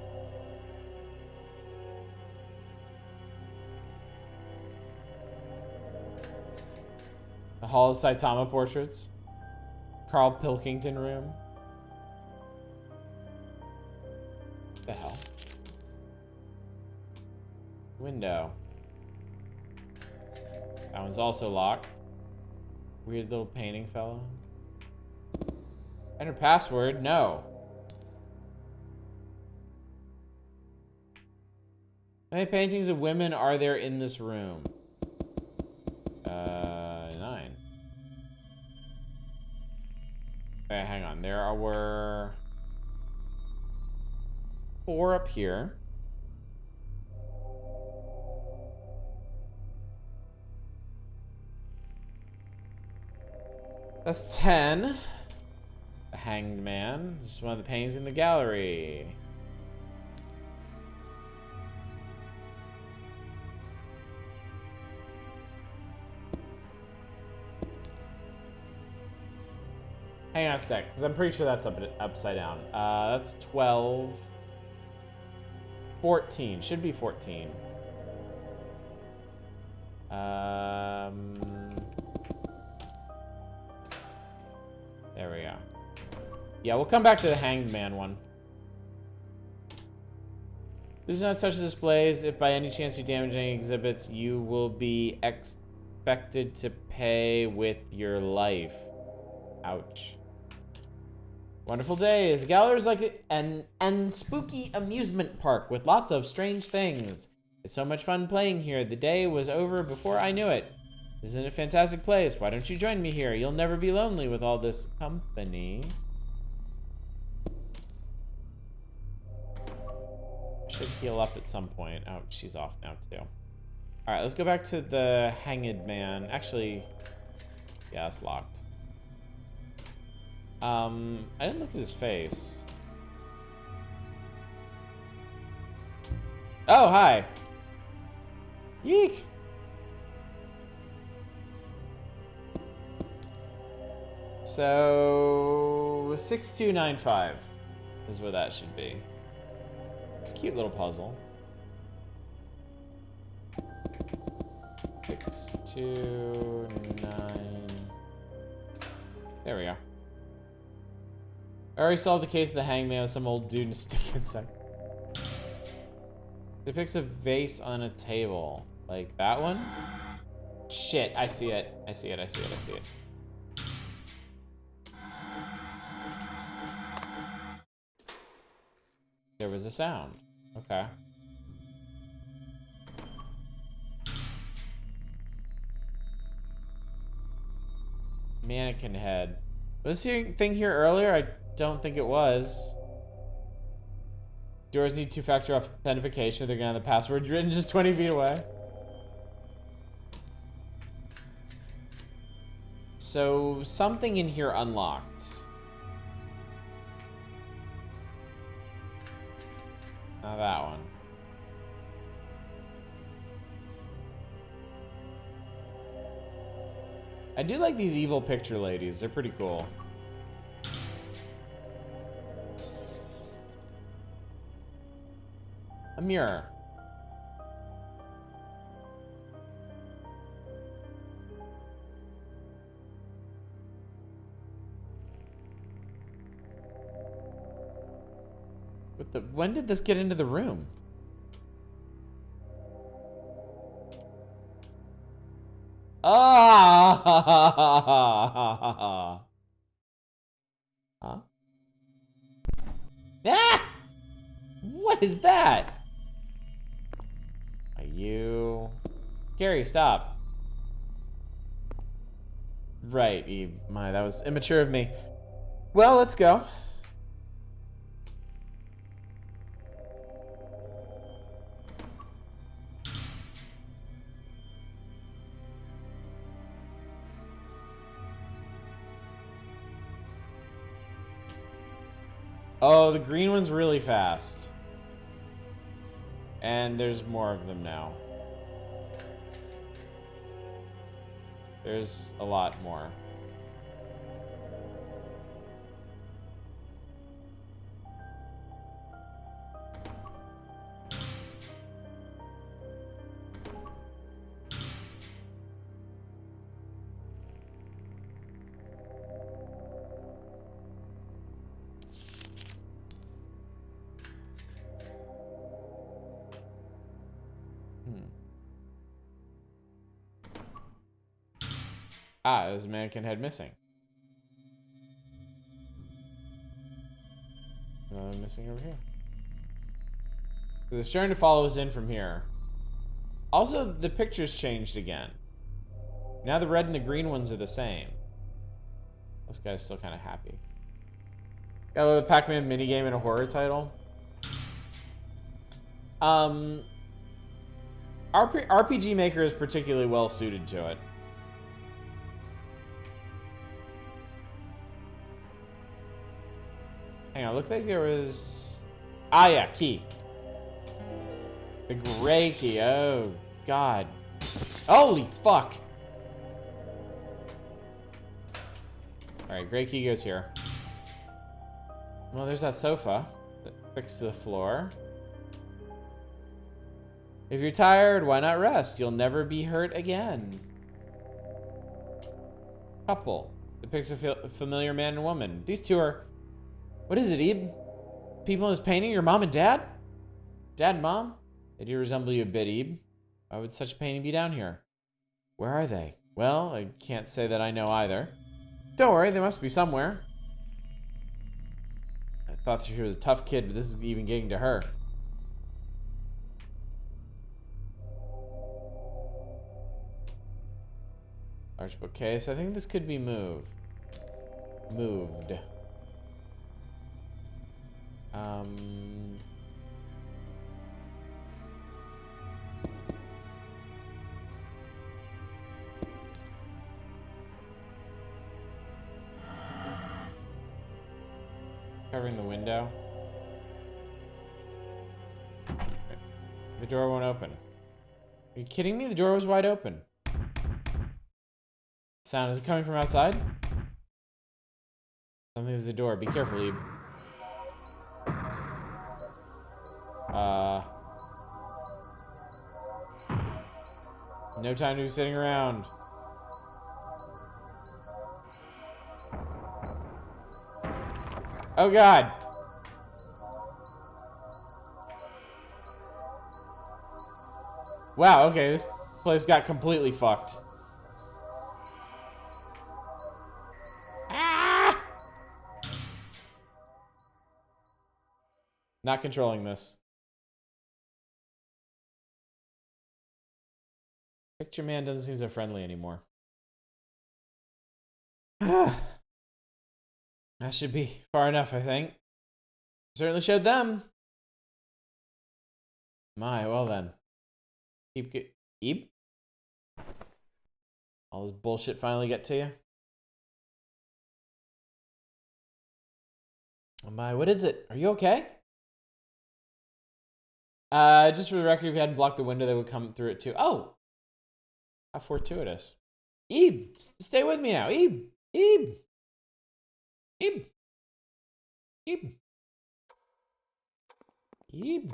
Speaker 1: The Hall of Saitama portraits. Carl Pilkington room. The hell? Window. That one's also locked. Weird little painting fellow. Enter password? No. How many paintings of women are there in this room? 9. Okay, hang on. There were 4 up here. That's 10. The Hanged Man. This is one of the paintings in the gallery. Hang on a sec, because I'm pretty sure that's upside down. That's 12. 14. Should be 14. There we go. Yeah, we'll come back to the Hanged Man one. Please do not touch the displays. If by any chance you damage any exhibits, you will be expected to pay with your life. Ouch. Wonderful days. Galar is like an spooky amusement park with lots of strange things. It's so much fun playing here. The day was over before I knew it. Isn't it a fantastic place? Why don't you join me here? You'll never be lonely with all this company. Should heal up at some point. Oh, she's off now too. All right, let's go back to the Hanged Man. Actually, yeah, it's locked. I didn't look at his face. Oh, hi. Yeek. So 6295 is what that should be. It's a cute little puzzle. 629. There we go. I already solved the case of the hangman with some old dude in a stick inside. Depicts a vase on a table. Like that one? Shit, I see it. I see it, I see it, I see it. There was a sound. Okay. Mannequin head. Was this thing here earlier? I don't think it was. Doors need two-factor authentication. They're gonna have the password written just 20 feet away. So something in here unlocked. Not that one. I do like these evil picture ladies. They're pretty cool. A mirror. When did this get into the room? Ah! Huh? Ah! What is that? Are you... Gary, stop. Right, Eve. My, that was immature of me. Well, let's go. Oh, the green one's really fast. And there's more of them now. There's a lot more. Ah, there's a mannequin head missing. Another missing over here. So they're starting to follow us in from here. Also, the pictures changed again. Now the red and the green ones are the same. This guy's still kind of happy. Got a little Pac-Man minigame in a horror title. RPG Maker is particularly well suited to it. Hang on, looked like there was... Ah, yeah, key. The gray key. Oh, God. Holy fuck. Alright, Grey Key goes here. Well, there's that sofa that fixed to the floor. If you're tired, why not rest? You'll never be hurt again. Couple. Depicts a familiar man and woman. These two are... What is it, Ebe? People in this painting? Your mom and dad? Dad and mom? They do resemble you a bit, Ebe. Why would such a painting be down here? Where are they? Well, I can't say that I know either. Don't worry, they must be somewhere. I thought she was a tough kid, but this is even getting to her. Large bookcase. I think this could be moved. Covering the window. The door won't open. Are you kidding me? The door was wide open. Sound, is it coming from outside? Something's at the door. Be careful, Ebe. No time to be sitting around. Oh God. Wow, okay, this place got completely fucked. Ah! Not controlling this. Picture man doesn't seem so friendly anymore. That should be far enough, I think. Certainly showed them. My, well then. Ebe? All this bullshit finally get to you? Oh my, what is it? Are you okay? Just for the record, if you hadn't blocked the window, they would come through it too. Oh! How fortuitous. Ebe! Stay with me now. Ebe! Ebe! Ebe! Ebe! Ebe!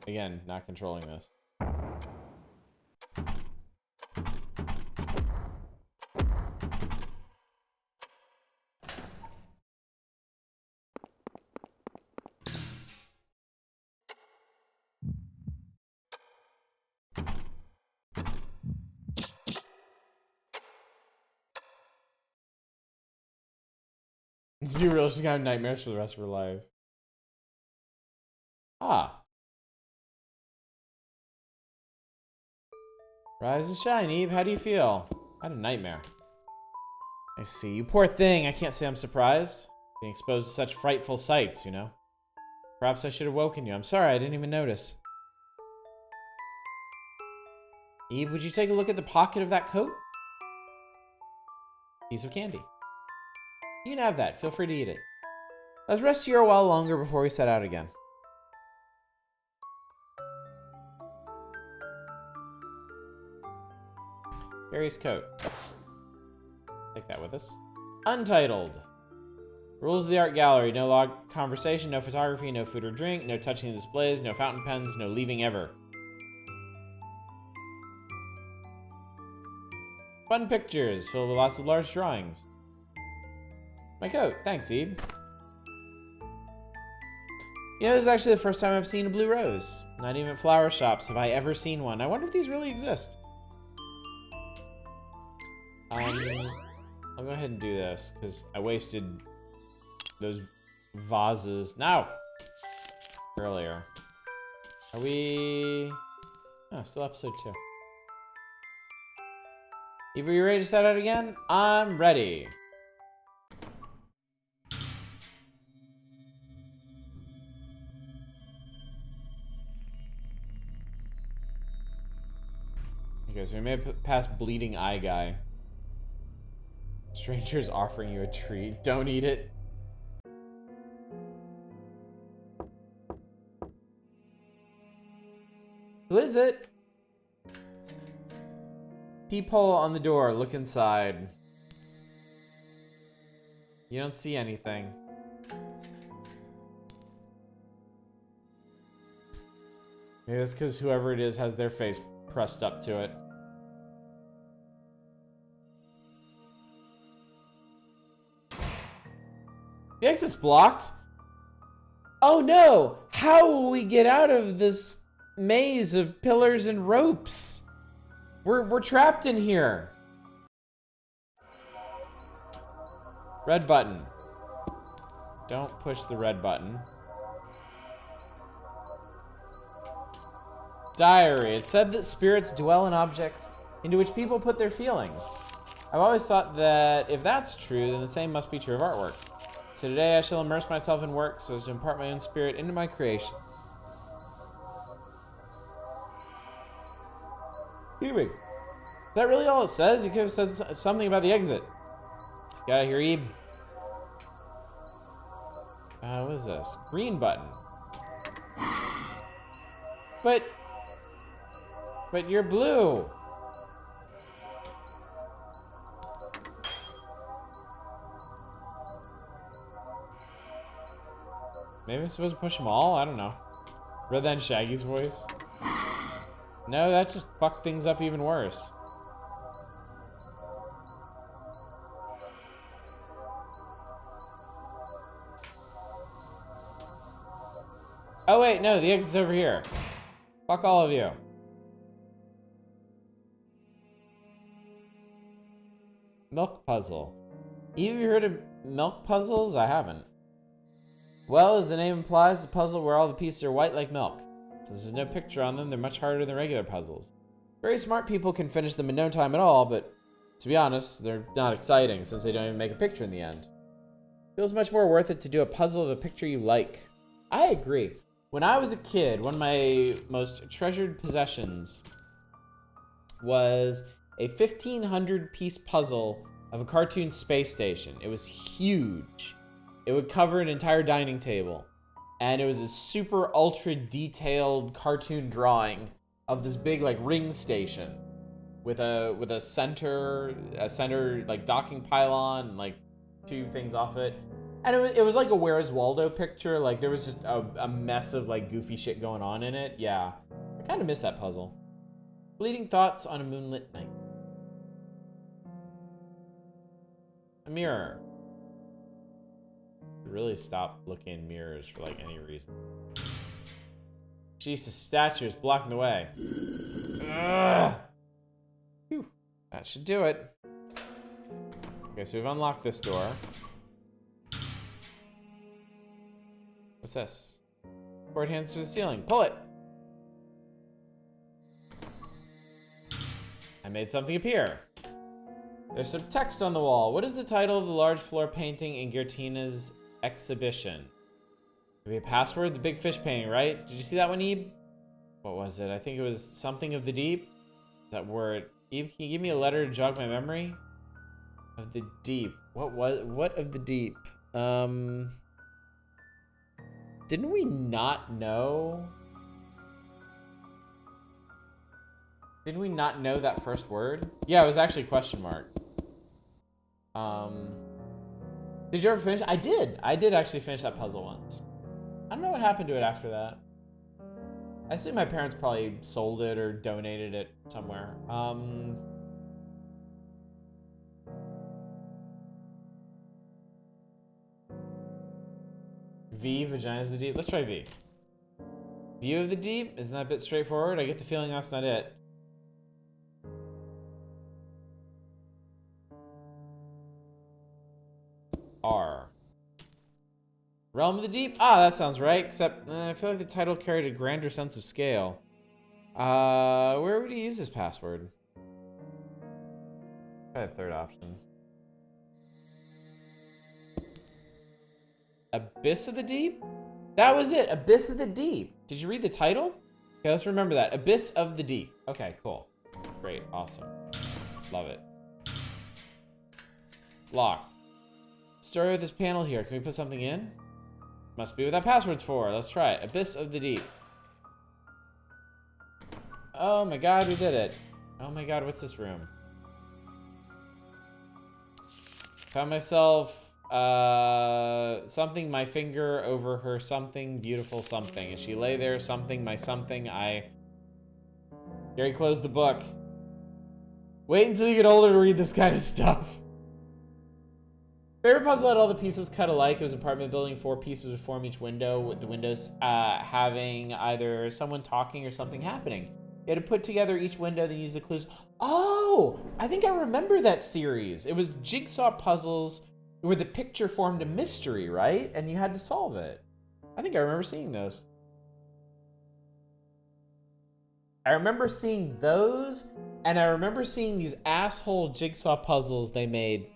Speaker 1: Again, not controlling this. Let's be real, she's gonna have nightmares for the rest of her life. Ah. Rise and shine, Ebe. How do you feel? I had a nightmare. I see. You poor thing. I can't say I'm surprised. Being exposed to such frightful sights, you know. Perhaps I should have woken you. I'm sorry, I didn't even notice. Ebe, would you take a look at the pocket of that coat? Piece of candy. You can have that. Feel free to eat it. Let's rest here a while longer before we set out again. Harry's coat. Take that with us. Untitled. Rules of the art gallery. No log conversation, no photography, no food or drink, no touching the displays, no fountain pens, no leaving ever. Fun pictures filled with lots of large drawings. My coat. Thanks, Ebe. You know, this is actually the first time I've seen a blue rose. Not even at flower shops have I ever seen one. I wonder if these really exist. I'll go ahead and do this, because I wasted those vases. No! Earlier. Are we... Oh, still episode 2. Ebe, are you ready to set out again? I'm ready. Okay, so we made it past Bleeding Eye Guy. Stranger's offering you a treat. Don't eat it. Who is it? Peephole on the door. Look inside. You don't see anything. Maybe it's because whoever it is has their face pressed up to it. The exit's blocked. Oh no! How will we get out of this maze of pillars and ropes? We're trapped in here. Red button. Don't push the red button. Diary. It said that spirits dwell in objects into which people put their feelings. I've always thought that if that's true, then the same must be true of artwork. So today I shall immerse myself in work so as to impart my own spirit into my creation. Is that really all it says? You could have said something about the exit. Let's get out of here, Ebe. What is this? Green button. But you're blue. Maybe I'm supposed to push them all? I don't know. Rather than Shaggy's voice. No, that just fucked things up even worse. Oh wait, no, the exit's over here. Fuck all of you. Milk puzzle. Eve, have you heard of milk puzzles? I haven't. Well, as the name implies, it's a puzzle where all the pieces are white like milk. Since there's no picture on them, they're much harder than regular puzzles. Very smart people can finish them in no time at all, but to be honest, they're not exciting since they don't even make a picture in the end. Feels much more worth it to do a puzzle of a picture you like. I agree. When I was a kid, one of my most treasured possessions was a 1,500-piece puzzle of a cartoon space station. It was huge. It would cover an entire dining table. And it was a super ultra detailed cartoon drawing of this big like ring station with a center like docking pylon and like two things off it. And it was like a Where's Waldo picture. Like there was just a mess of like goofy shit going on in it. Yeah, I kind of miss that puzzle. Fleeting thoughts on a moonlit night. A mirror. Really stop looking in mirrors for like any reason. Jesus, statue is blocking the way. Ugh. Phew. That should do it. Okay, so we've unlocked this door. What's this? Cord hands to the ceiling. Pull it. I made something appear. There's some text on the wall. What is the title of the large floor painting in Gertina's exhibition? Could be a password. The big fish painting, right? Did you see that one, Ebe? What was it? I think it was something of the deep. That word. Ebe, can you give me a letter to jog my memory? Of the deep. What of the deep? Didn't we not know? Didn't we not know that first word? Yeah, it was actually a question mark. Did you ever finish? I did. I did actually finish that puzzle once. I don't know what happened to it after that. I assume my parents probably sold it or donated it somewhere. V, vagina's the deep. Let's try V. View of the deep? Isn't that a bit straightforward? I get the feeling that's not it. R. Realm of the Deep? Ah, that sounds right. Except, I feel like the title carried a grander sense of scale. Where would he use this password? Try the third option. Abyss of the Deep? That was it. Abyss of the Deep. Did you read the title? Okay, let's remember that. Abyss of the Deep. Okay, cool. Great. Awesome. Love it. It's locked. Story of this panel here. Can we put something in? Must be what that password's for. Let's try it. Abyss of the Deep. Oh my god, we did it. Oh my god, what's this room? Found myself, something my finger over her something beautiful something. As she lay there, something my something, Gary closed the book. Wait until you get older to read this kind of stuff. Favorite puzzle had all the pieces cut alike. It was an apartment building, 4 pieces would form each window, with the windows having either someone talking or something happening. You had to put together each window, then use the clues. Oh, I think I remember that series. It was jigsaw puzzles where the picture formed a mystery, right? And you had to solve it. I think I remember seeing those. I remember seeing those, and I remember seeing these asshole jigsaw puzzles they made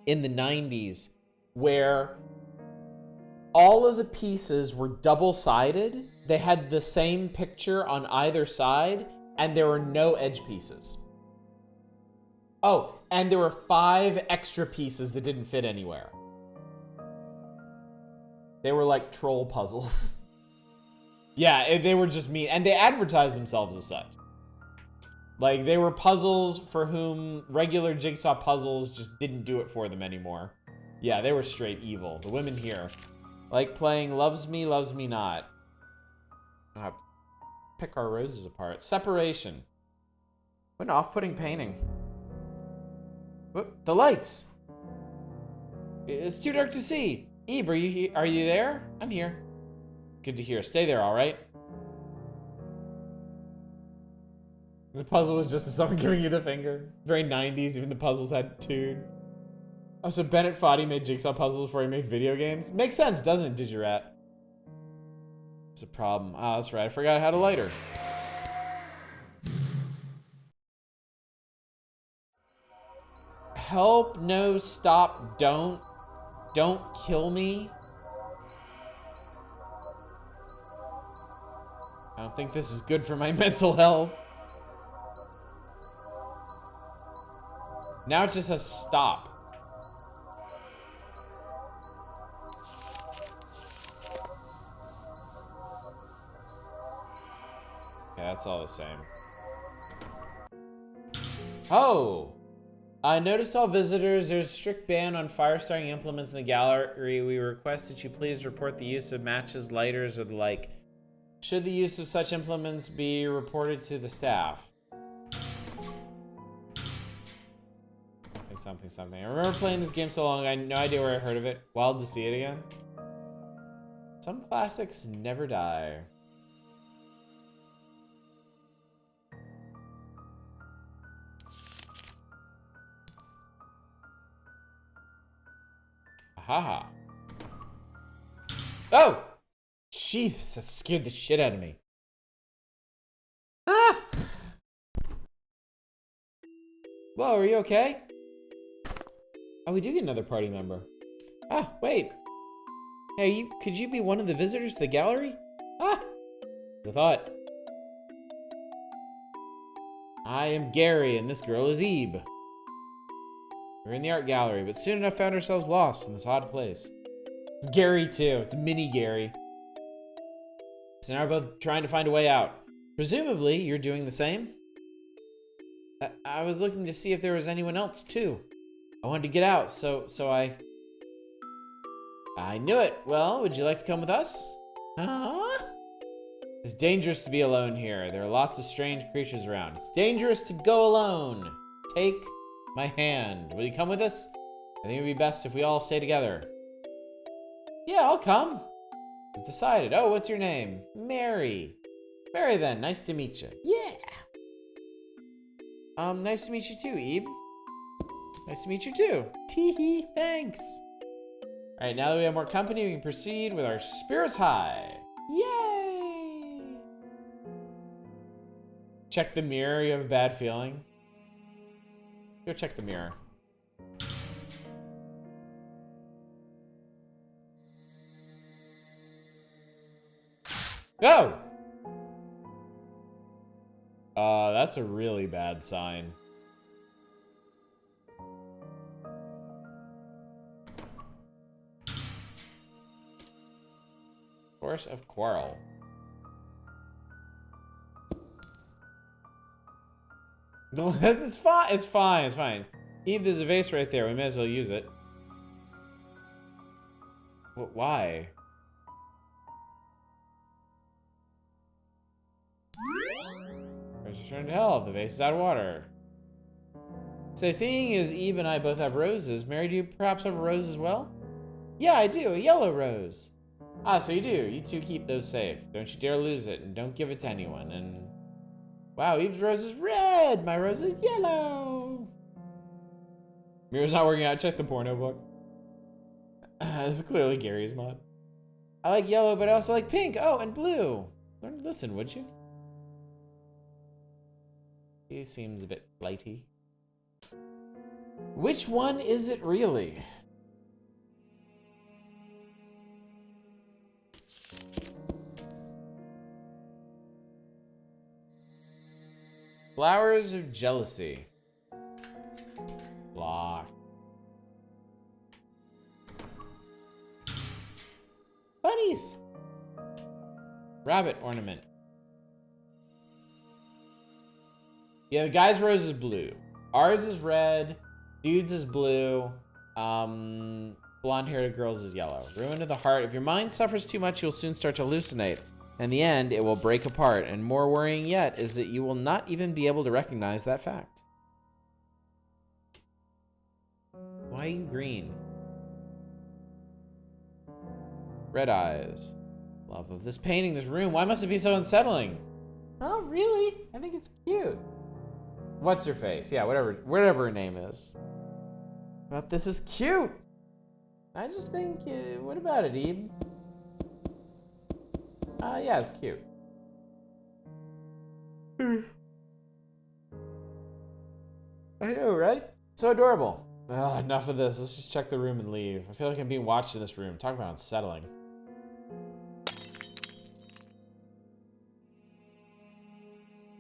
Speaker 1: in the 90s where all of the pieces were double-sided. They had the same picture on either side, and there were no edge pieces. Oh, and there were 5 extra pieces that didn't fit anywhere. They were like troll puzzles. Yeah, they were just mean, and they advertised themselves as such. Like, they were puzzles for whom regular jigsaw puzzles just didn't do it for them anymore. Yeah, they were straight evil. The women here. Like playing Loves Me Not. Pick our roses apart. Separation. What an off-putting painting. Whoop, the lights! It's too dark to see. Ebe, are you there? I'm here. Good to hear. Stay there, all right? The puzzle was just someone giving you the finger. Very 90s, even the puzzles had tune. Oh, so Bennett Foddy made jigsaw puzzles before he made video games? Makes sense, doesn't it, Digirat? It's a problem. Ah, that's right. I forgot how to light her. Help, no, stop, don't. Don't kill me. I don't think this is good for my mental health. Now it just says stop. Okay, that's all the same. Oh! I noticed all visitors, there's a strict ban on fire-starting implements in the gallery. We request that you please report the use of matches, lighters, or the like. Should the use of such implements be reported to the staff? Something. I remember playing this game so long, I had no idea where I heard of it. Wild to see it again. Some classics never die. Haha. Oh! Jesus, that scared the shit out of me. Ah! Whoa, are you okay? Oh, we do get another party member. Ah, wait. Hey, could you be one of the visitors to the gallery? Ah! I thought. I am Gary, and this girl is Ebe. We're in the art gallery, but soon enough found ourselves lost in this odd place. It's Gary, too. It's mini Gary. So now we're both trying to find a way out. Presumably, you're doing the same? I was looking to see if there was anyone else, too. I wanted to get out, so I knew it. Well, would you like to come with us? Huh? It's dangerous to be alone here. There are lots of strange creatures around. It's dangerous to go alone. Take my hand. Will you come with us? I think it would be best if we all stay together. Yeah, I'll come. It's decided. Oh, what's your name? Mary. Mary then, nice to meet you. Yeah. Nice to meet you too, Ebe. Nice to meet you too. Teehee, thanks. All right, now that we have more company, we can proceed with our spirits high. Yay! Check the mirror, you have a bad feeling. Go check the mirror. Go! That's a really bad sign. Force of Quarrel. It's fine. It's fine. It's fine. Eve, there's a vase right there. We may as well use it. Why? Let's return to hell. The vase is out of water. So seeing as Eve and I both have roses, Mary, do you perhaps have a rose as well? Yeah, I do. A yellow rose. Ah, so you do. You two keep those safe. Don't you dare lose it, and don't give it to anyone. And wow, Eve's rose is red. My rose is yellow. Mirror's not working out. Check the porno book. This is clearly Gary's mod. I like yellow, but I also like pink. Oh, and blue. Learn to listen, would you? He seems a bit flighty. Which one is it really? Flowers of jealousy. Block. Bunnies. Rabbit ornament. Yeah, the guy's rose is blue. Ours is red. Dude's is blue. Blonde-haired girl's is yellow. Ruin of the heart. If your mind suffers too much, you'll soon start to hallucinate. In the end, it will break apart. And more worrying yet is that you will not even be able to recognize that fact. Why are you green? Red eyes. Love of this painting, this room. Why must it be so unsettling? Oh, really? I think it's cute. What's her face? Yeah, whatever her name is. But this is cute. I just think, what about it, Ebe? Yeah, it's cute. I know, right? So adorable. Ugh, enough of this. Let's just check the room and leave. I feel like I'm being watched in this room. Talk about unsettling.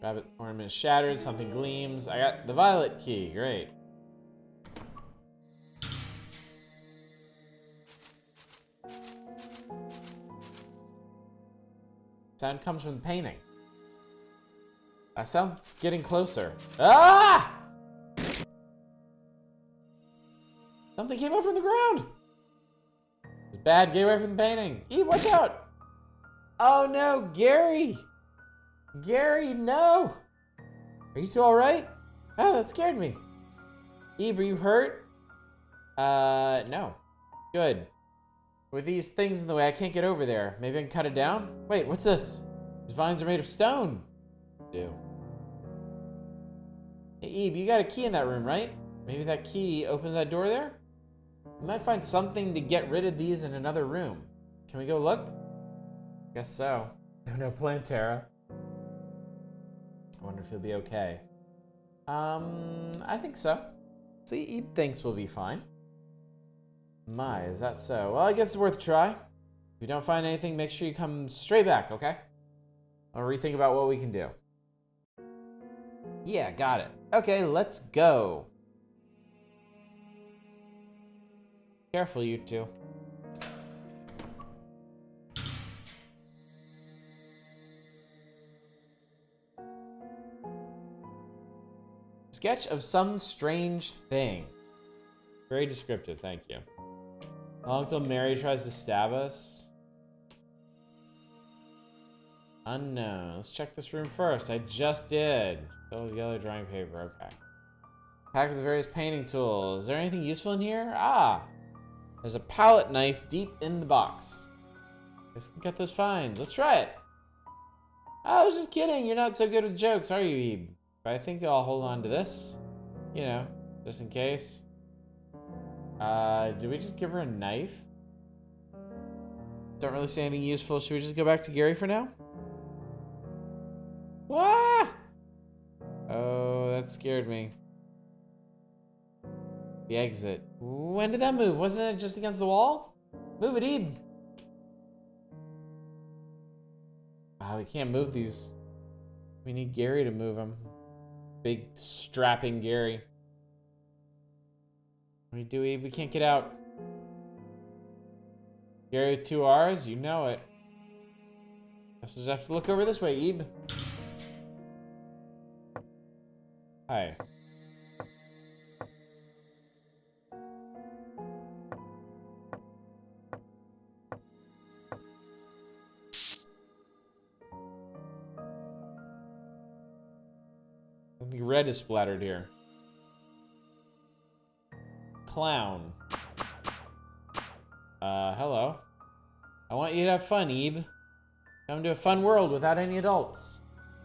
Speaker 1: Rabbit ornament is shattered. Something gleams. I got the violet key. Great. Sound comes from the painting. That sound's getting closer. Ah! Something came up from the ground. It's bad. Get away from the painting. Eve, watch out. Oh no, Gary. Gary, no. Are you two all right? Oh, that scared me. Eve, are you hurt? No. Good. With these things in the way, I can't get over there. Maybe I can cut it down? Wait, what's this? These vines are made of stone. Ew. Hey, Eve, you got a key in that room, right? Maybe that key opens that door there? We might find something to get rid of these in another room. Can we go look? Guess so. No plan, Tara. I wonder if he'll be okay. I think so. See, Eve thinks we'll be fine. My, is that so? Well, I guess it's worth a try. If you don't find anything, make sure you come straight back, okay? I'll rethink about what we can do. Yeah, got it. Okay, let's go. Careful, you two. Sketch of some strange thing. Very descriptive, thank you. How long till Mary tries to stab us? Unknown. Let's check this room first. I just did. Filled with yellow drawing paper. Okay. Packed with various painting tools. Is there anything useful in here? Ah! There's a palette knife deep in the box. Guess we can cut those fines. Let's try it. Oh, I was just kidding. You're not so good with jokes, are you, Ebe? But I think I'll hold on to this. You know, just in case. Did we just give her a knife? Don't really see anything useful. Should we just go back to Gary for now? Wah! Oh, that scared me. The exit. When did that move? Wasn't it just against the wall? Move it, Ebe. Wow, we can't move these. We need Gary to move them. Big strapping Gary. What do we do, Ebe? We can't get out. Gary with 2 R's? You know it. I just have to look over this way, Ebe. Hi. Something red is splattered here. Clown. Hello. I want you to have fun, Ebe. Come to a fun world without any adults.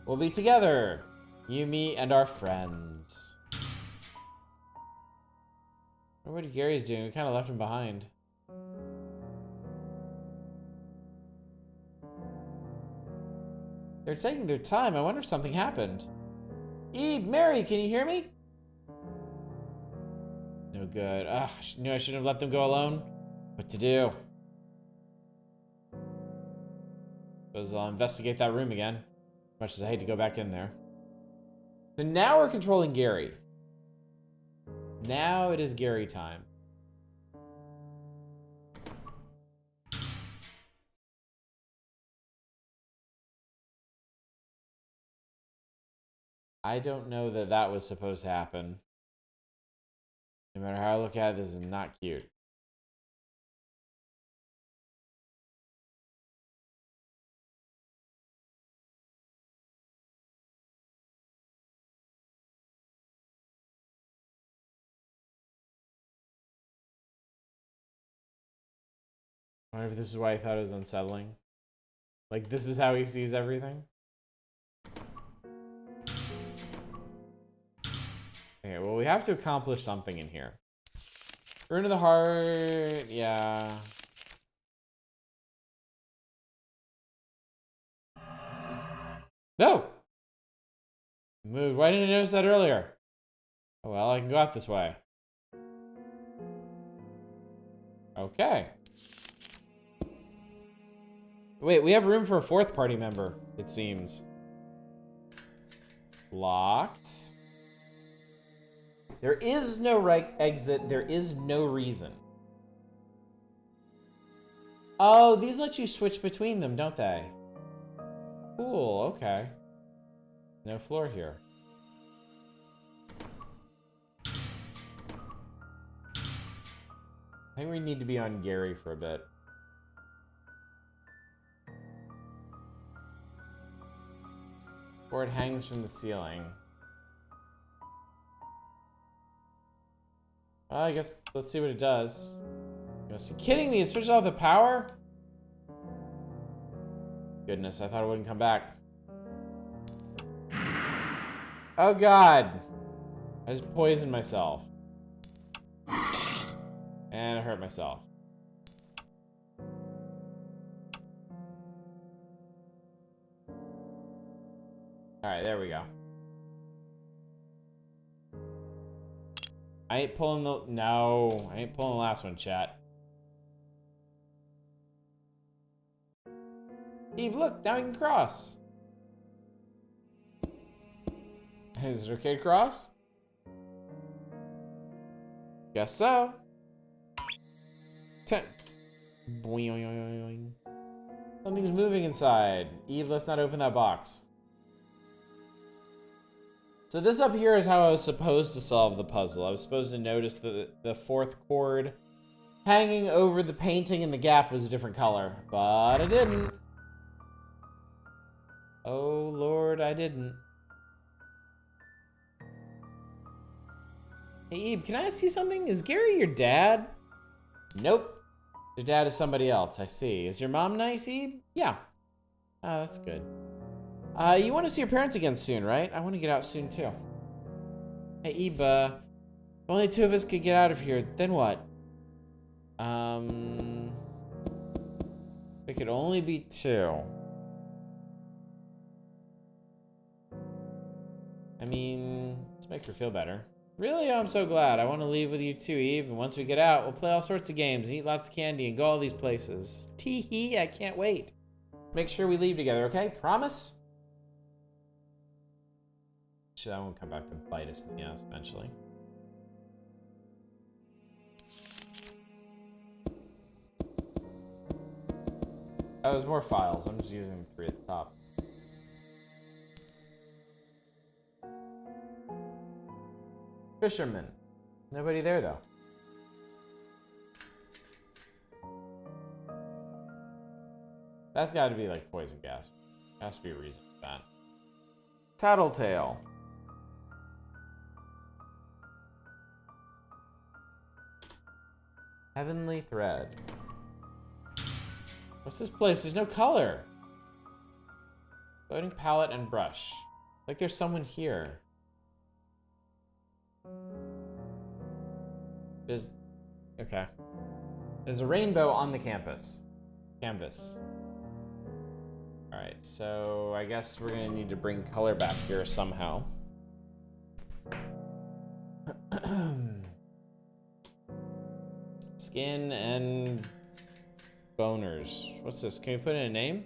Speaker 1: We'll be together. You, me, and our friends. I wonder what Gary's doing. We kind of left him behind. They're taking their time. I wonder if something happened. Ebe, Mary, can you hear me? No good. Ugh, knew I shouldn't have let them go alone. What to do? Suppose I'll investigate that room again. Much as I hate to go back in there. So now we're controlling Gary. Now it is Gary time. I don't know that that was supposed to happen. No matter how I look at it, this is not cute. I wonder if this is why he thought it was unsettling. Like, this is how he sees everything? Okay, well, we have to accomplish something in here. Rune of the Heart, yeah. No! Moved. Why didn't I notice that earlier? Oh, well, I can go out this way. Okay. Wait, we have room for a fourth party member, it seems. Locked. There is no right exit. There is no reason. Oh, these let you switch between them, don't they? Cool, okay. No floor here. I think we need to be on Gary for a bit. Or it hangs from the ceiling. Well, I guess let's see what it does. You must be kidding me, it switched off the power? Goodness, I thought it wouldn't come back. Oh god! I just poisoned myself. And I hurt myself. Alright, there we go. I ain't pulling the... No, I ain't pulling the last one, chat. Eve, look, now I can cross. Is it okay to cross? Guess so. Boing. Something's moving inside. Eve, let's not open that box. So this up here is how I was supposed to solve the puzzle. I was supposed to notice that the fourth cord hanging over the painting in the gap was a different color, but I didn't. Oh Lord, I didn't. Hey Eve, can I ask you something? Is Gary your dad? Nope. Your dad is somebody else, I see. Is your mom nice, Eve? Yeah. Oh, that's good. You want to see your parents again soon, right? I want to get out soon, too. Hey, Eve, if only two of us could get out of here, then what? It could only be two. I mean, let's make her feel better. Really? Oh, I'm so glad. I want to leave with you too, Eve. And once we get out, we'll play all sorts of games, eat lots of candy, and go all these places. Tee-hee, I can't wait. Make sure we leave together, okay? Promise? Sure, that won't come back to bite us in the ass eventually. Oh, there's more files. I'm just using 3 at the top. Fisherman. Nobody there, though. That's got to be like poison gas. Has to be a reason for that. Tattletale. Heavenly Thread. What's this place? There's no color. Floating palette and brush. Like there's someone here. Okay. There's a rainbow on the canvas. Alright, so I guess we're gonna need to bring color back here somehow. Skin and boners. What's this? Can we put in a name?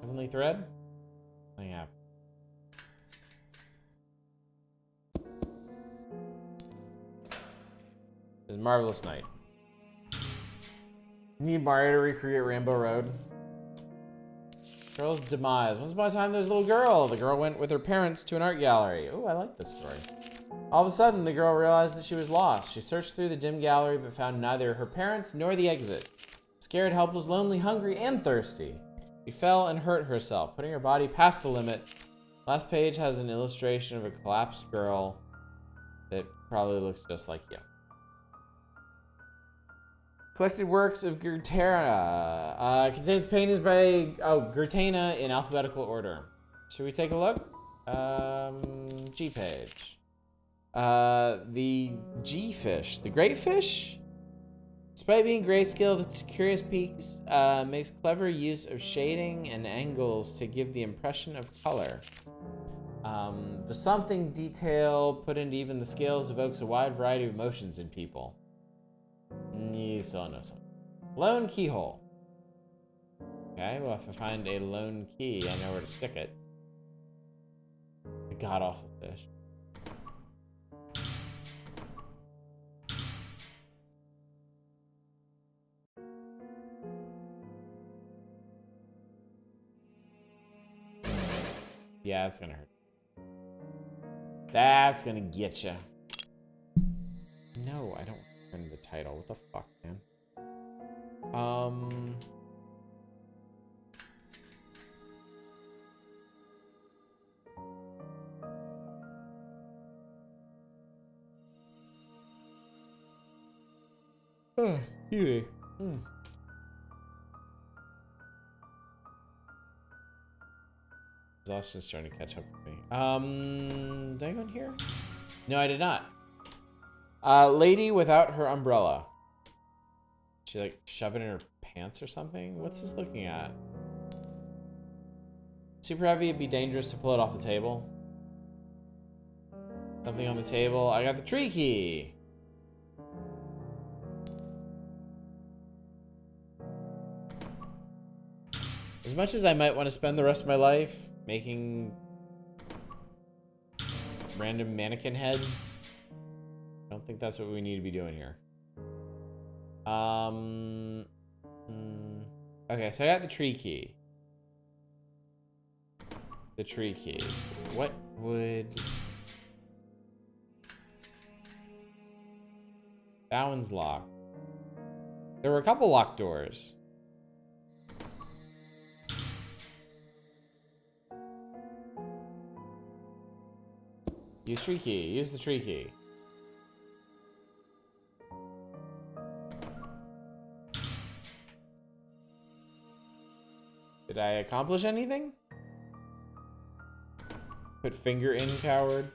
Speaker 1: Heavenly Thread? Nothing happened. It's a marvelous night. Need Mario to recreate Rainbow Road. Girl's demise. Once upon a time, there was a little girl. The girl went with her parents to an art gallery. Oh, I like this story. All of a sudden, the girl realized that she was lost. She searched through the dim gallery, but found neither her parents nor the exit. Scared, helpless, lonely, hungry, and thirsty. She fell and hurt herself, putting her body past the limit. Last page has an illustration of a collapsed girl that probably looks just like you. Collected works of Gurtera. Contains paintings by Gurtana in alphabetical order. Should we take a look? G page. The G fish. The great fish? Despite being grayscale, the Curious Peaks makes clever use of shading and angles to give the impression of color. The something detail put into even the scales evokes a wide variety of emotions in people. You still know something. Lone keyhole. Okay, well, if I find a lone key, I know where to stick it. The god-awful fish. Yeah, that's gonna hurt. That's gonna get you. No, I don't turn the title. What the fuck, man? Excuse me. Exhaustion's starting to catch up with me. Did I go in here? No, I did not. Lady without her umbrella. She like shove it in her pants or something? What's this looking at? Super heavy, it'd be dangerous to pull it off the table. Something on the table. I got the tree key. As much as I might want to spend the rest of my life making random mannequin heads, I don't think that's what we need to be doing here. Okay, so I got the tree key. The tree key. What would... That one's locked. There were a couple locked doors. Use tree key. Use the tree key. Did I accomplish anything? Put finger in, coward.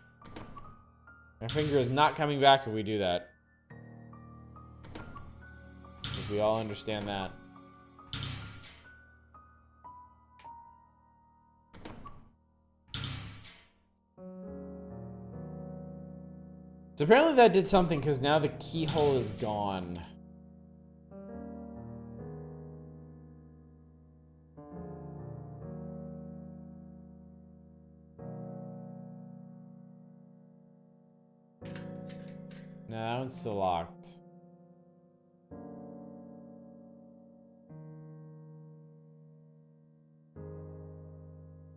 Speaker 1: My finger is not coming back if we do that. If we all understand that. So apparently that did something because now the keyhole is gone. No, that one's still locked.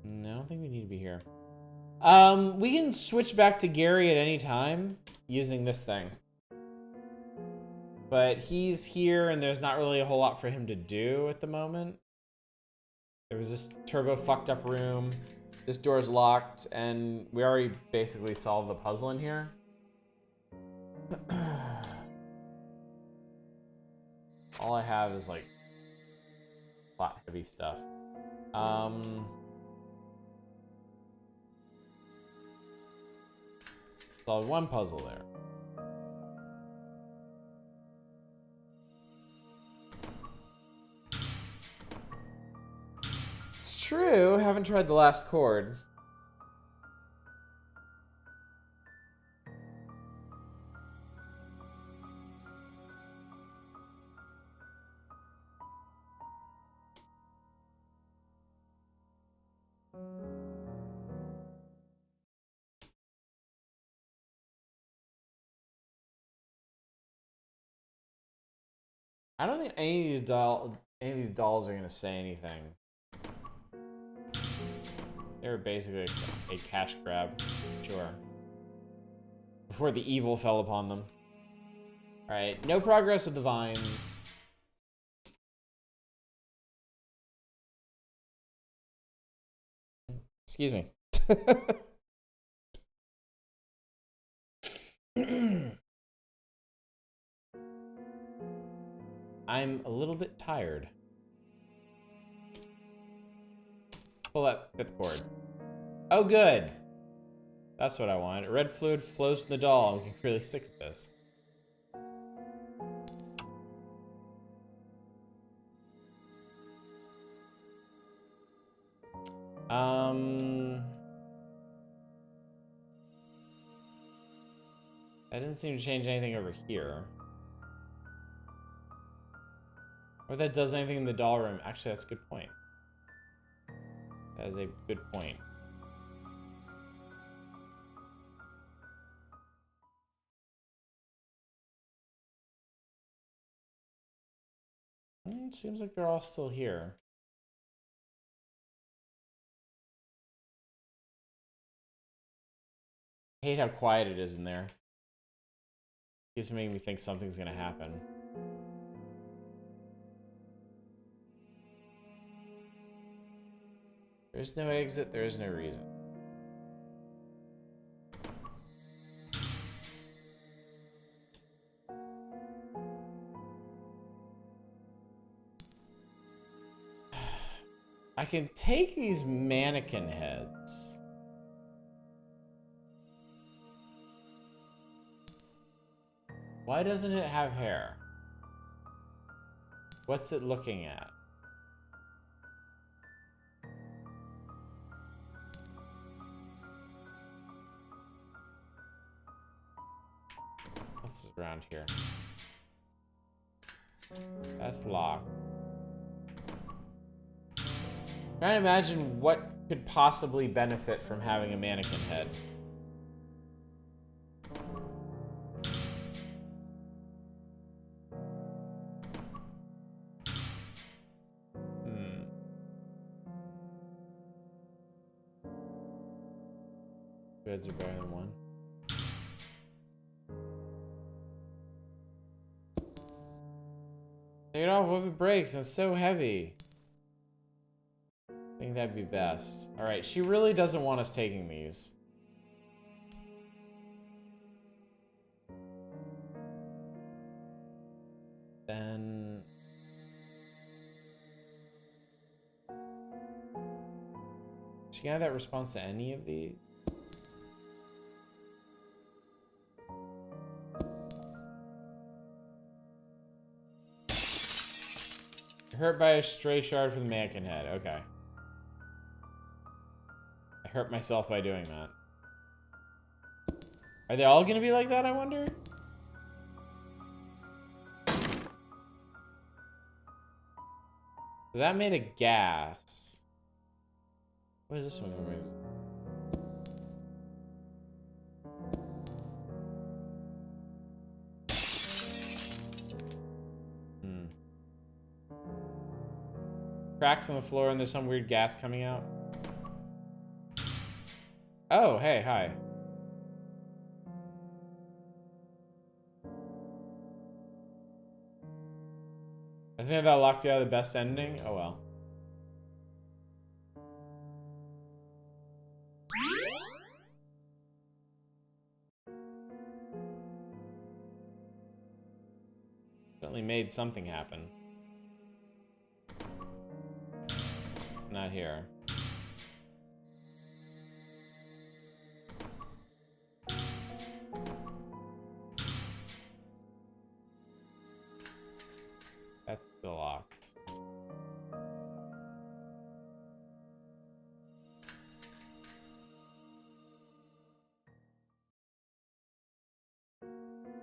Speaker 1: No, don't think we need to be here. We can switch back to Gary at any time using this thing. But he's here and there's not really a whole lot for him to do at the moment. There was this turbo fucked up room. This door's locked and we already basically solved the puzzle in here. All I have is like plot heavy stuff. Solved one puzzle there. It's true, haven't tried the last chord. I don't think any of these dolls are gonna say anything. They were basically a cash grab, sure. Before the evil fell upon them. Alright, no progress with the vines. Excuse me. I'm a little bit tired. Pull that fifth cord. Oh, good. That's what I wanted. Red fluid flows from the doll. I'm getting really sick of this. That didn't seem to change anything over here. Or that does anything in the doll room. Actually, that's a good point. That is a good point. It seems like they're all still here. I hate how quiet it is in there. Keeps making me think something's gonna happen. There's no exit, there is no reason. I can take these mannequin heads. Why doesn't it have hair? What's it looking at? What's around here? That's locked. Trying to imagine what could possibly benefit from having a mannequin head. Two heads are better than one. Take it off if it breaks, it's so heavy. I think that'd be best. Alright, she really doesn't want us taking these. Then... She can have that response to any of these? Hurt by a stray shard from the mannequin head. Okay. I hurt myself by doing that. Are they all gonna be like that, I wonder? So that made a gas. What is this one? Cracks on the floor and there's some weird gas coming out. Oh, hey, hi. I think that locked you out of the best ending. Oh well. Certainly made something happen. Not here. That's still locked.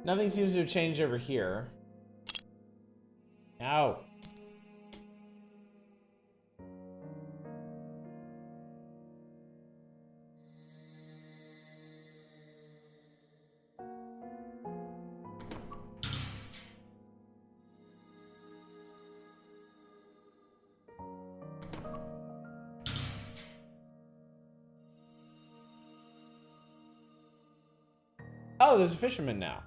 Speaker 1: Nothing seems to have changed over here. Ow. Oh, there's a fisherman now.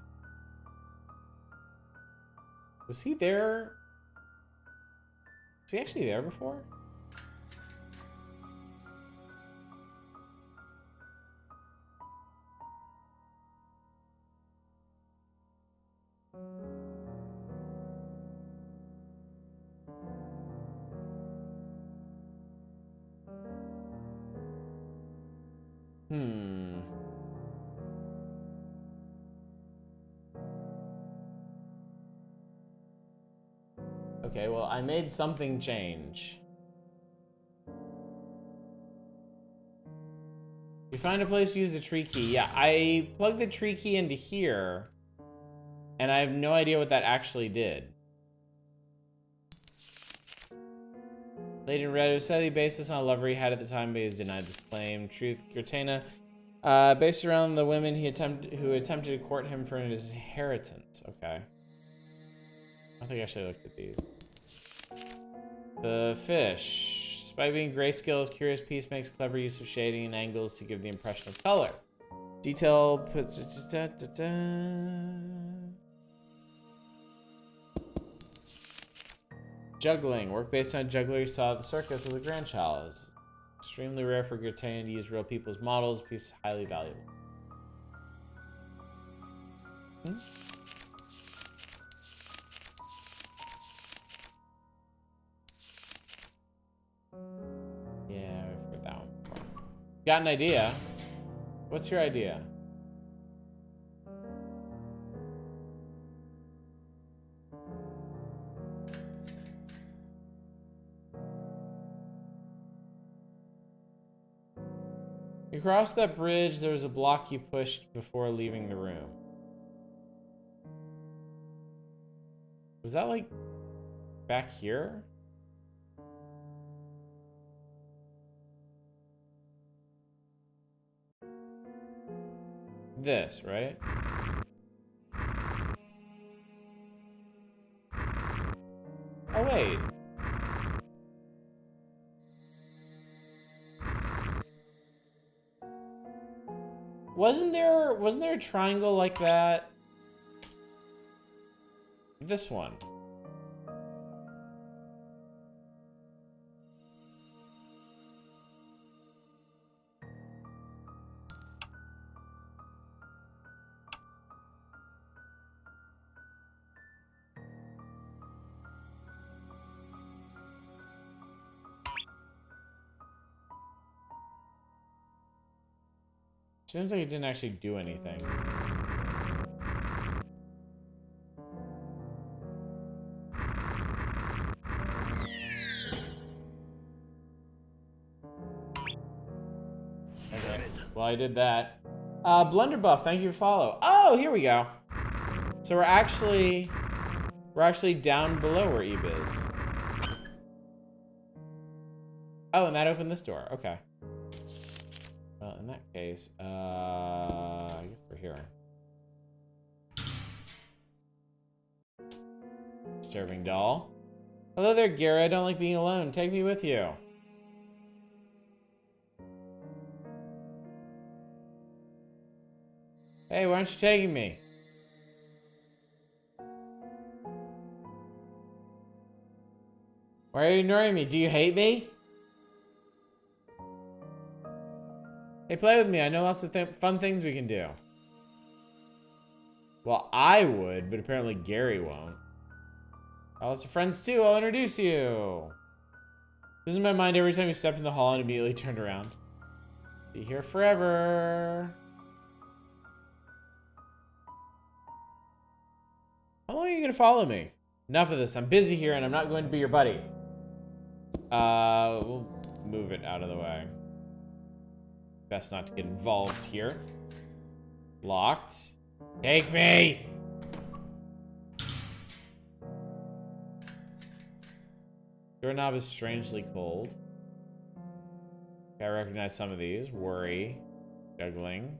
Speaker 1: Was he there? Was he actually there before? Hmm. Okay, well, I made something change. You find a place to use the tree key. Yeah, I plugged the tree key into here, and I have no idea what that actually did. Lady in Red, it was sadly based this on a lover he had at the time, but he's denied this claim. Truth, Gratena, based around the women who attempted to court him for his inheritance. Okay. I don't think I actually looked at these. The fish. Despite being grayscale, his curious piece makes clever use of shading and angles to give the impression of color. Detail puts... Juggling. Work based on juggler you saw at the circus with a grandchild. It's extremely rare for Gratena to use real people's models. Piece is highly valuable. Hmm? Yeah, I've heard that one before. Got an idea? What's your idea? You crossed that bridge, there was a block you pushed before leaving the room. Was that like back here? This, right? Oh wait. Wasn't there a triangle like that? This one. Seems like it didn't actually do anything. Okay. Well, I did that. Blunderbuff, thank you for follow. Oh, here we go. So we're actually down below where Eve is. Oh, and that opened this door. Okay. Well, in that case, I guess we're here. Disturbing doll. Hello there, Gary. I don't like being alone. Take me with you. Hey, why aren't you taking me? Why are you ignoring me? Do you hate me? Hey, play with me. I know lots of fun things we can do. Well, I would, but apparently Gary won't. Oh, lots of friends too. I'll introduce you. This is my mind every time you step in the hall and immediately turned around. Be here forever. How long are you gonna follow me? Enough of this. I'm busy here and I'm not going to be your buddy. We'll move it out of the way. Best not to get involved here. Locked. Take me! Doorknob is strangely cold. Okay, I recognize some of these. Worry. Juggling.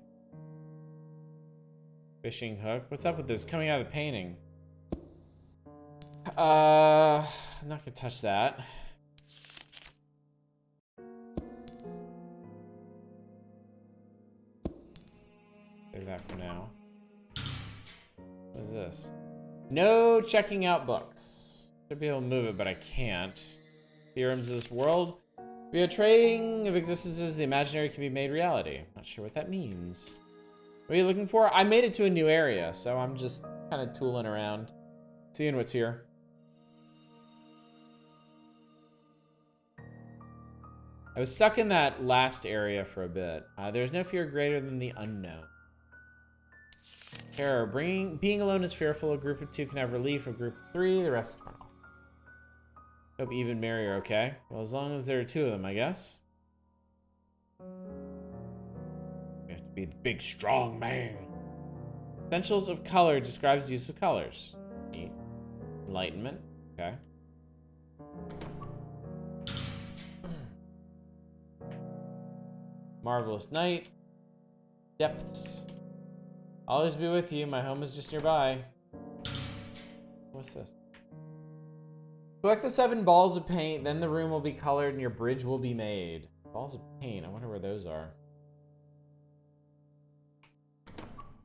Speaker 1: Fishing hook. What's up with this? Coming out of the painting. I'm not gonna touch that. Save that for now. What is this? No checking out books. Should be able to move it, but I can't. Theorems of this world. Via trading of existences, the imaginary can be made reality. Not sure what that means. What are you looking for? I made it to a new area, so I'm just kind of tooling around, seeing what's here. I was stuck in that last area for a bit. There's no fear greater than the unknown. Terror. Being alone is fearful. A group of two can have relief. A group of three, the rest turn off. Hope Eve and Mary are okay. Well, as long as there are two of them, I guess. We have to be the big, strong man. Essentials of color describes use of colors. Neat. Enlightenment. Okay. Marvelous night. Depths. Always be with you. My home is just nearby. What's this? Collect the 7 balls of paint, then the room will be colored and your bridge will be made. Balls of paint. I wonder where those are.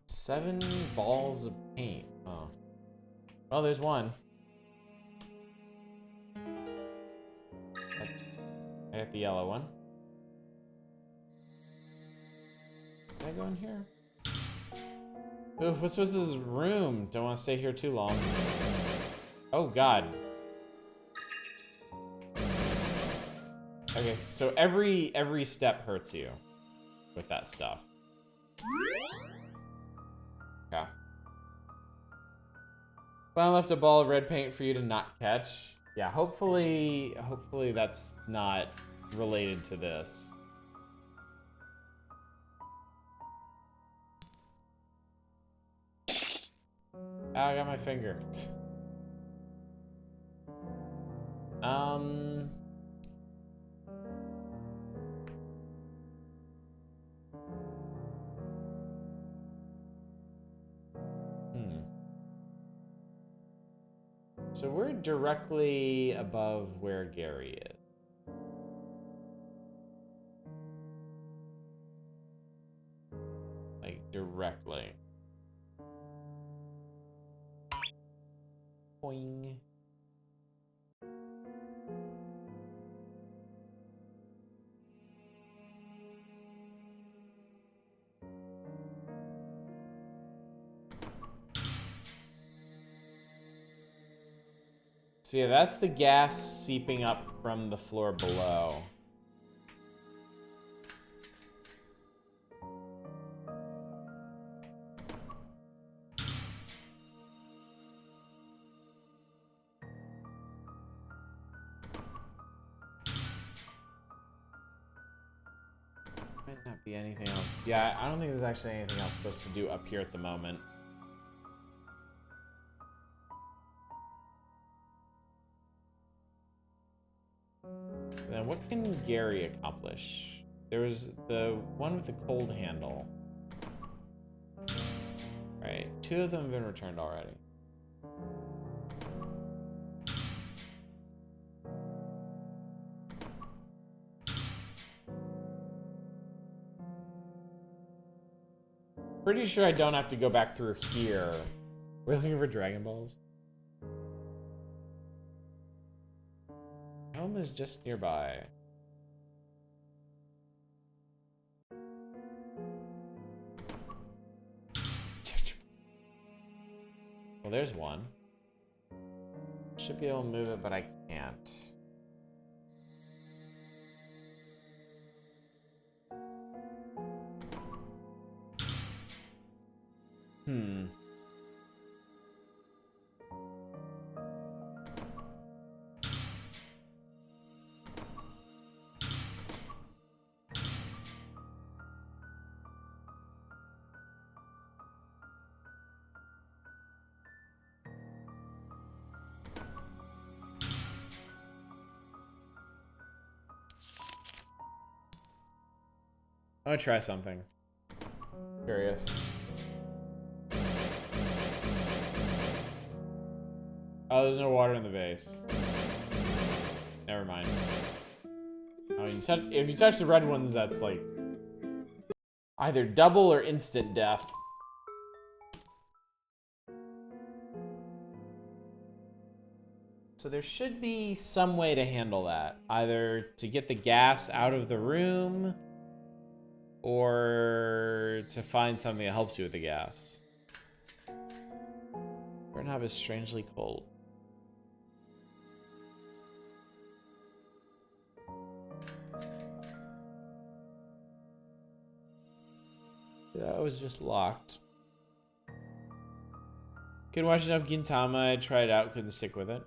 Speaker 1: 7 balls of paint. Oh. Oh, there's one. I got the yellow one. Can I go in here? Ooh, what's with this room? Don't want to stay here too long. Oh, God. Okay, so every step hurts you with that stuff. Okay. Well, I left a ball of red paint for you to not catch. Yeah, hopefully that's not related to this. Oh, I got my finger. So we're directly above where Gary is. Like, directly. Boing. So yeah, that's the gas seeping up from the floor below. Might not be anything else. Yeah, I don't think there's actually anything else supposed to do up here at the moment. Then what can Gary accomplish? There was the one with the cold handle. Right, 2 of them have been returned already. Pretty sure I don't have to go back through here. We're looking for Dragon Balls. Home is just nearby. Well, there's one. Should be able to move it, but I can't. I'm gonna try something. Curious. Oh, there's no water in the vase. Never mind. Oh, if you touch the red ones, that's like either double or instant death. So there should be some way to handle that. Either to get the gas out of the room, or to find something that helps you with the gas. Doorknob is strangely cold. That was just locked. Couldn't watch enough Gintama. I tried it out, couldn't stick with it.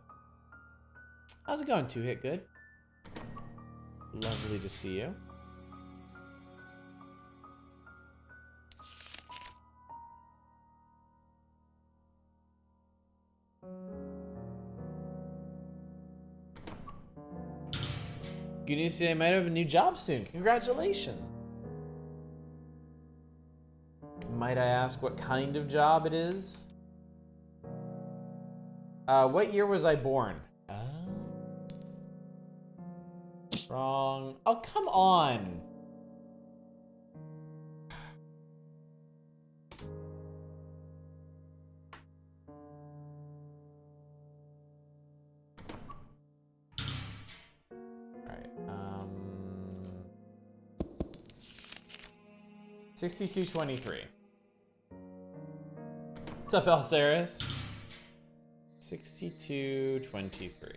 Speaker 1: How's it going? 2-hit good. Lovely to see you. Good news today, I might have a new job soon. Congratulations. Might I ask what kind of job it is? What year was I born? Wrong. Oh, come on. Alright, 6223. What's up, Elsaris? 6223.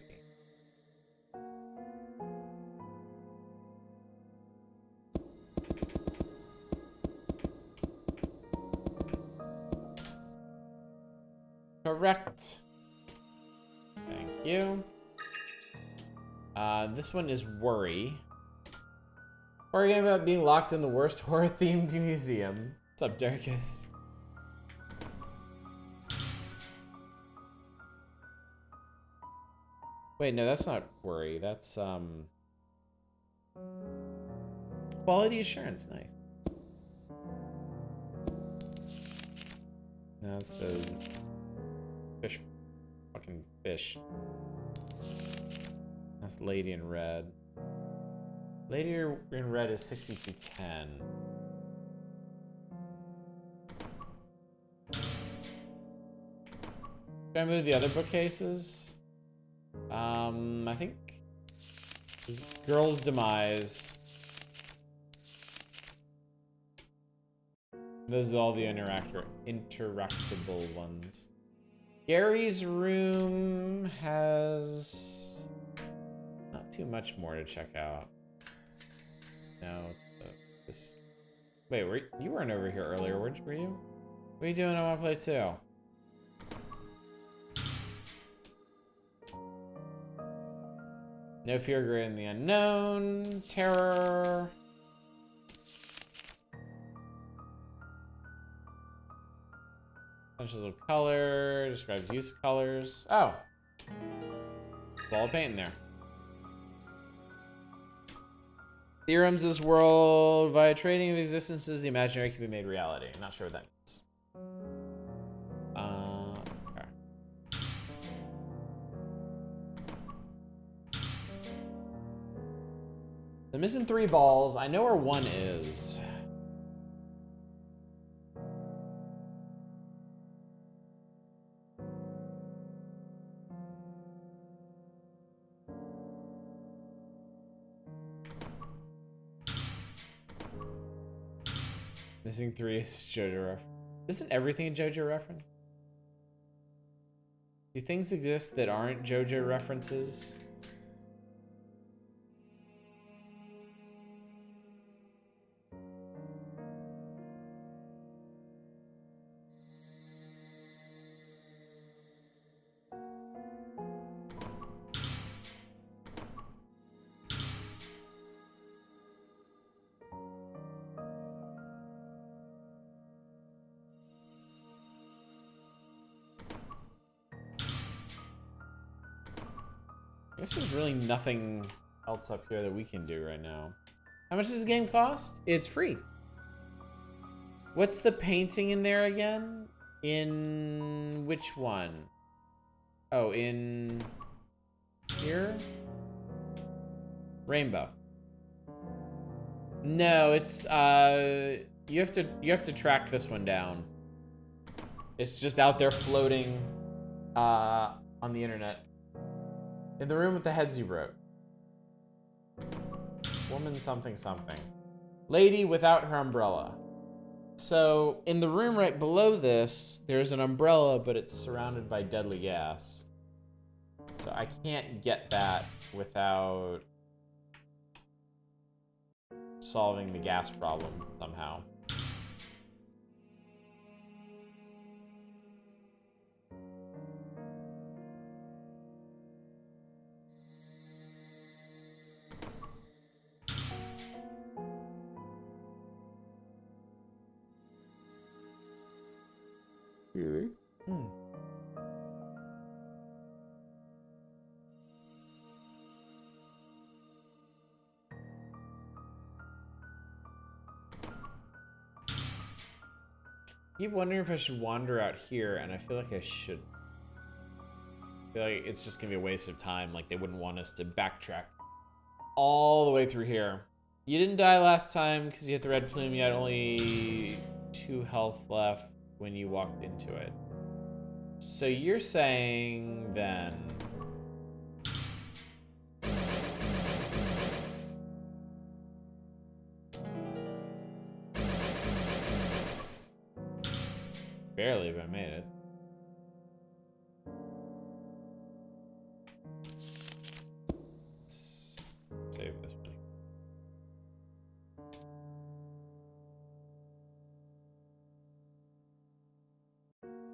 Speaker 1: Correct. Thank you. This one is Worry. Horror game about being locked in the worst horror-themed museum. What's up, Darkus? Wait, no, that's not Worry. That's, Quality assurance, nice. No, that's the fish. Fucking fish. That's Lady in Red. Lady in Red is 6210. Should I move the other bookcases? I think Girl's Demise. Those are all the interactable ones. Gary's room has not too much more to check out. No, it's this. Wait, you weren't over here earlier, were you? What are you doing? I want to play too. No Fear Greater than the Unknown. Terror. Essentials of color. Describes use of colors. Oh. Ball of paint in there. Theorems of this world. Via trading of existences, the imaginary can be made reality. I'm not sure what that means. Okay. I'm missing 3 balls. I know where one is. Missing 3 is JoJo reference. Isn't everything a JoJo reference? Do things exist that aren't JoJo references? I guess there's really nothing else up here that we can do right now. How much does this game cost? It's free. What's the painting in there again? In which one? Oh, in here? Rainbow. No, it's you have to track this one down. It's just out there floating on the internet. In the room with the heads you wrote. Woman something something. Lady without her umbrella. So, in the room right below this, there's an umbrella, but it's surrounded by deadly gas. So I can't get that without solving the gas problem somehow. Really? I keep wondering if I should wander out here, and I feel like I should. I feel like it's just gonna be a waste of time. Like, they wouldn't want us to backtrack all the way through here. You didn't die last time because you hit the red plume. You had only 2 health left when you walked into it. So you're saying then... Barely, but I made it. Let's save this one.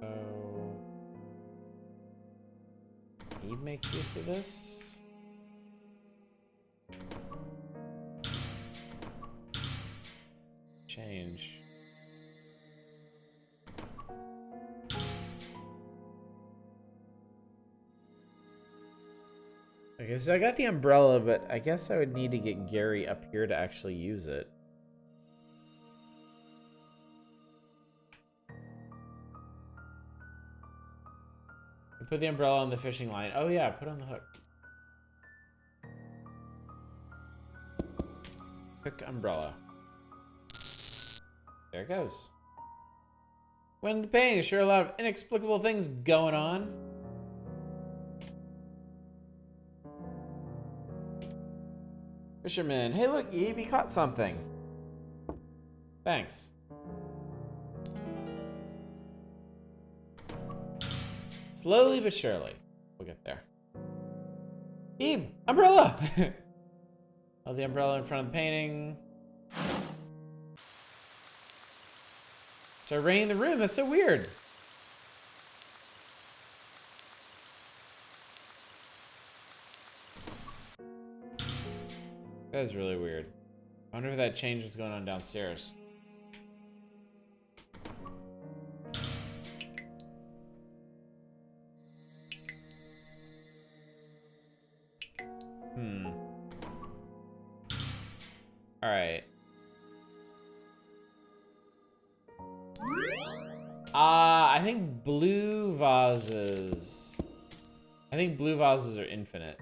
Speaker 1: So... you make use of this? Change. Okay, so I got the umbrella, but I guess I would need to get Gary up here to actually use it. You put the umbrella on the fishing line. Oh yeah, put it on the hook. Hook umbrella. There it goes. When the pain, there's sure a lot of inexplicable things going on. Fisherman, hey look, Eve, you caught something. Thanks. Slowly but surely, we'll get there. Eve, umbrella! Hold the umbrella in front of the painting. Start raining in the room, that's so weird. That is really weird. I wonder if that change was going on downstairs. Alright. I think blue vases. I think blue vases are infinite.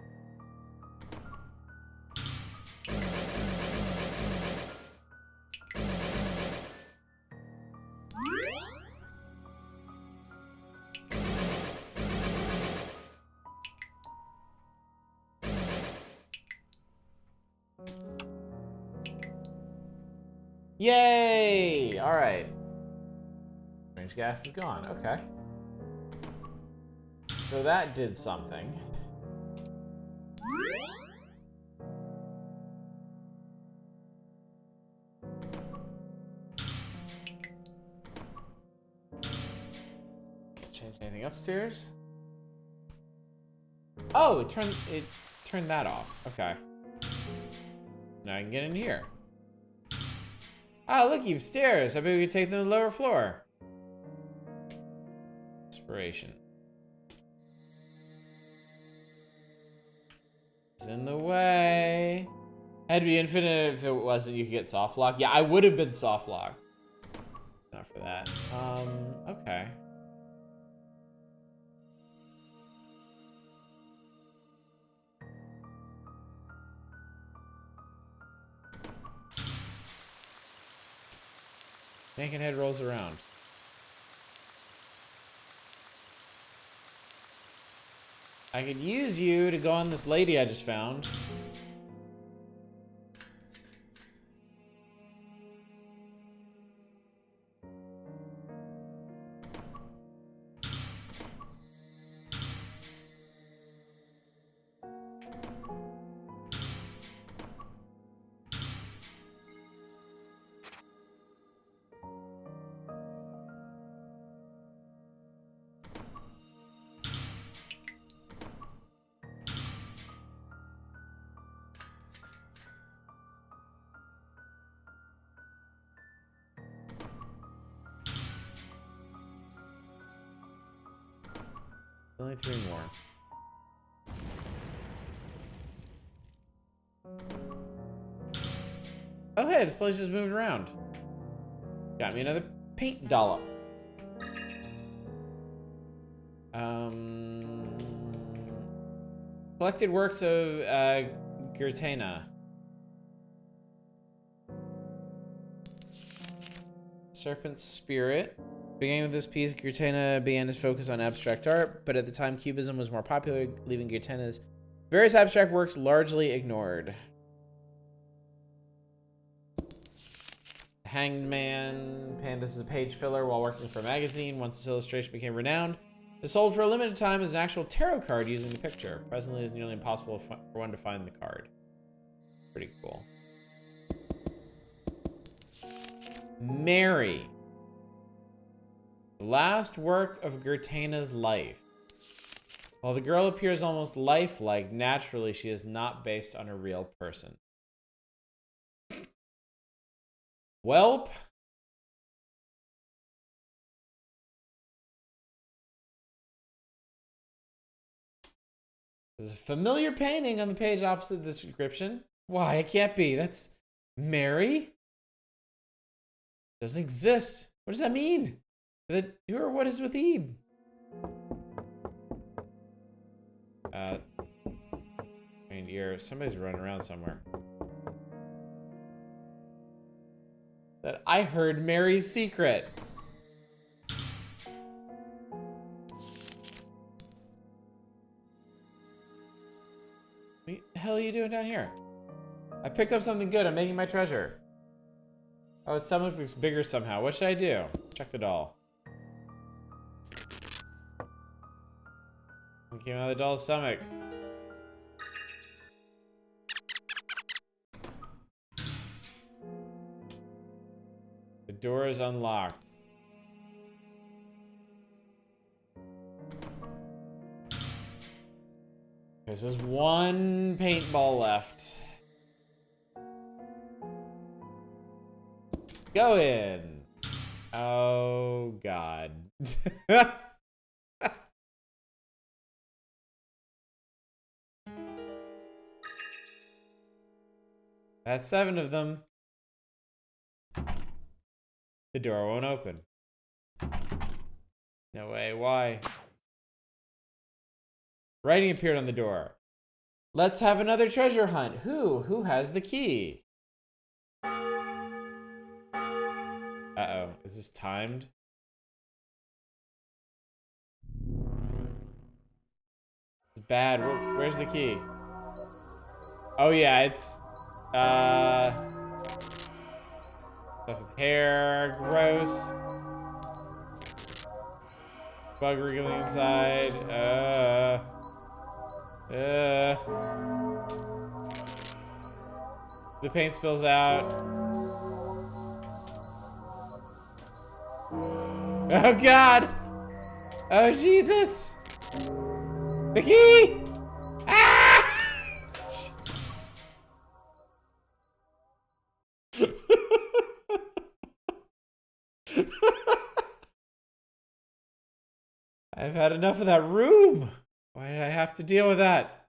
Speaker 1: Yay! All right. Strange gas is gone. Okay. So that did something. Change anything upstairs? Oh, it turned that off. Okay. Now I can get in here. Ah, look, you have stairs. I bet we could take them to the lower floor. Inspiration. It's in the way. Had to be infinite if it wasn't. You could get soft lock. Yeah, I would have been soft lock. Not for that. Okay. Naked head rolls around. I could use you to go on this lady I just found. Only 3 more. Oh hey, the place just moved around. Got me another paint dollop. Collected works of Gürtner. Serpent's Spirit. Beginning with this piece, Gürtner began his focus on abstract art, but at the time Cubism was more popular, leaving Gürtner's various abstract works largely ignored. Hanged Man. This is a page filler while working for a magazine. Once this illustration became renowned, it sold for a limited time as an actual tarot card using the picture. Presently, it's nearly impossible for one to find the card. Pretty cool. Mary. The last work of Gürtner's life. While the girl appears almost lifelike, naturally she is not based on a real person. Welp. There's a familiar painting on the page opposite this description. Why, it can't be. That's Mary? Doesn't exist. What does that mean? What is with Ebe? Somebody's running around somewhere. That I heard Mary's secret. What the hell are you doing down here? I picked up something good. I'm making my treasure. Oh, his stomach looks bigger somehow. What should I do? Check the doll. It came out of the doll's stomach. The door is unlocked. There's just one paintball left. Go in. Oh, God. That's 7 of them. The door won't open. No way, why? Writing appeared on the door. Let's have another treasure hunt. Who has the key? Uh-oh, is this timed? It's bad. Where's the key? Oh yeah, it's Stuff with hair. Gross. Bug wriggling inside. The paint spills out. Oh God! Oh Jesus! The key! Ah! I've had enough of that room. Why did I have to deal with that?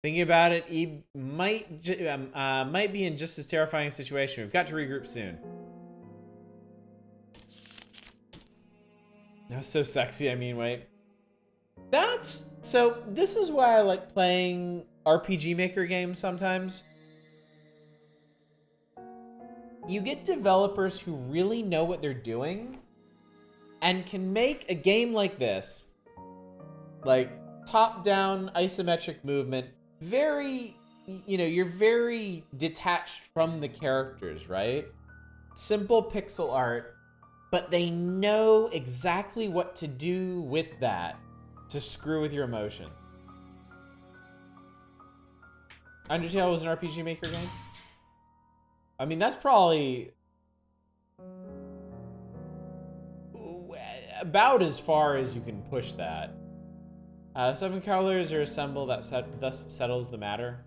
Speaker 1: Thinking about it, Eve might be in just as terrifying a situation. We've got to regroup soon. That was so sexy. I mean, wait. This is why I like playing RPG Maker games sometimes. You get developers who really know what they're doing and can make a game like this, like top-down isometric movement, very, you know, you're very detached from the characters, right? Simple pixel art, but they know exactly what to do with that to screw with your emotion. Undertale was an RPG Maker game? I mean, that's probably about as far as you can push that. 7 colors are assembled that thus settles the matter.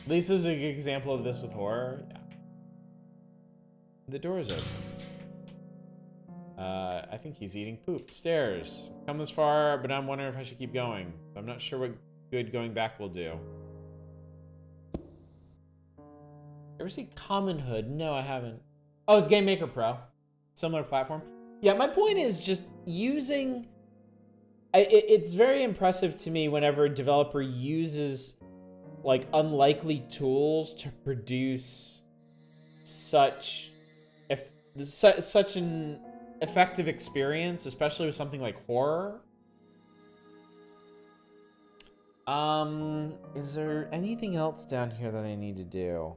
Speaker 1: Lisa's a good example of this with horror. Yeah. The door is open. I think he's eating poop. Stairs. Come this far, but I'm wondering if I should keep going. I'm not sure what good going back will do. Ever see Commonhood? No, I haven't. Oh, it's Game Maker Pro. Similar platform. Yeah, my point is just using... it's very impressive to me whenever a developer uses like unlikely tools to produce such an effective experience, especially with something like horror. Is there anything else down here that I need to do?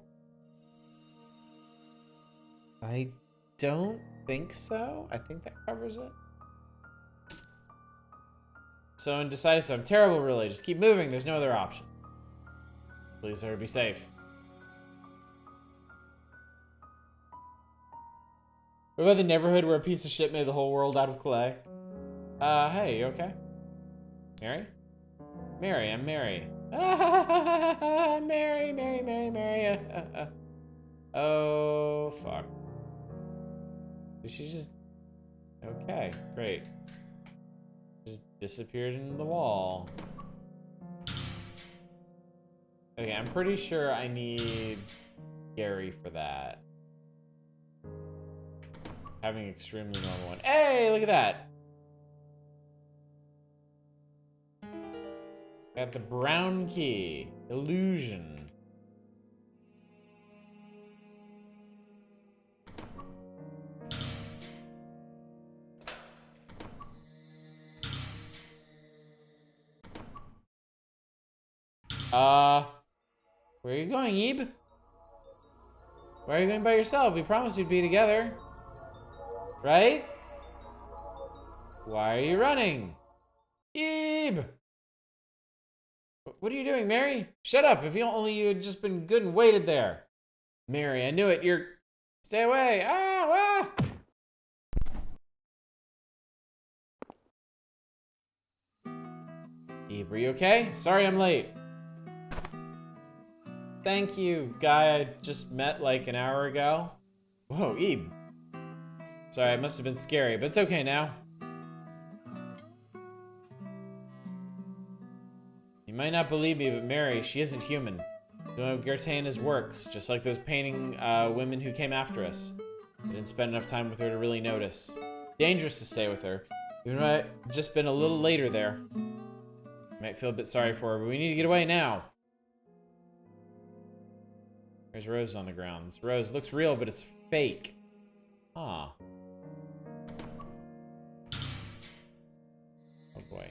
Speaker 1: I don't think so. I think that covers it. So indecisive. I'm terrible, really. Just keep moving. There's no other option. Please, sir, be safe. What about the neighborhood where a piece of shit made the whole world out of clay? Hey, you okay? Mary? Mary, I'm Mary. Mary. Oh, fuck. Did she just... Okay, great. Just disappeared into the wall. Okay, I'm pretty sure I need Gary for that. Having extremely normal one. Hey, look at that. Got the brown key. Illusion. Where are you going, Ebe? Why are you going by yourself? We promised we'd be together. Right? Why are you running? Ebe! What are you doing, Mary? Shut up! If you had just been good and waited there. Mary, I knew it. You're... Stay away! Ah! Ebe, are you okay? Sorry I'm late. Thank you, guy I just met like an hour ago. Whoa, Ebe. Sorry, it must have been scary, but it's okay now. You might not believe me, but Mary, she isn't human. So Gertana's works, just like those painting women who came after us. I didn't spend enough time with her to really notice. Dangerous to stay with her. Even though I've just been a little later there. You might feel a bit sorry for her, but we need to get away now. There's Rose on the ground. This Rose looks real, but it's fake. Huh. Oh boy.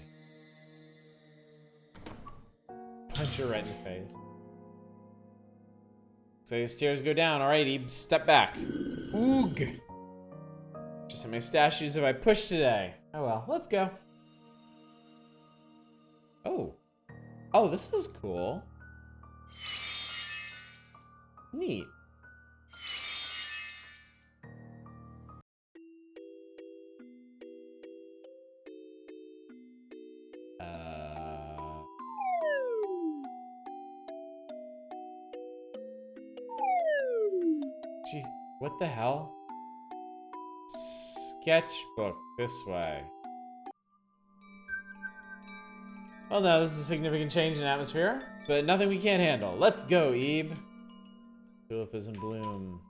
Speaker 1: Punch her right in the face. So the stairs go down. Alrighty, step back. Oog. Just how many statues have I pushed today? Oh well, let's go. Oh. Oh, this is cool. Neat. Jeez, what the hell? Sketchbook this way. Well, no, this is a significant change in atmosphere, but nothing we can't handle. Let's go, Ebe. Tulip is in bloom.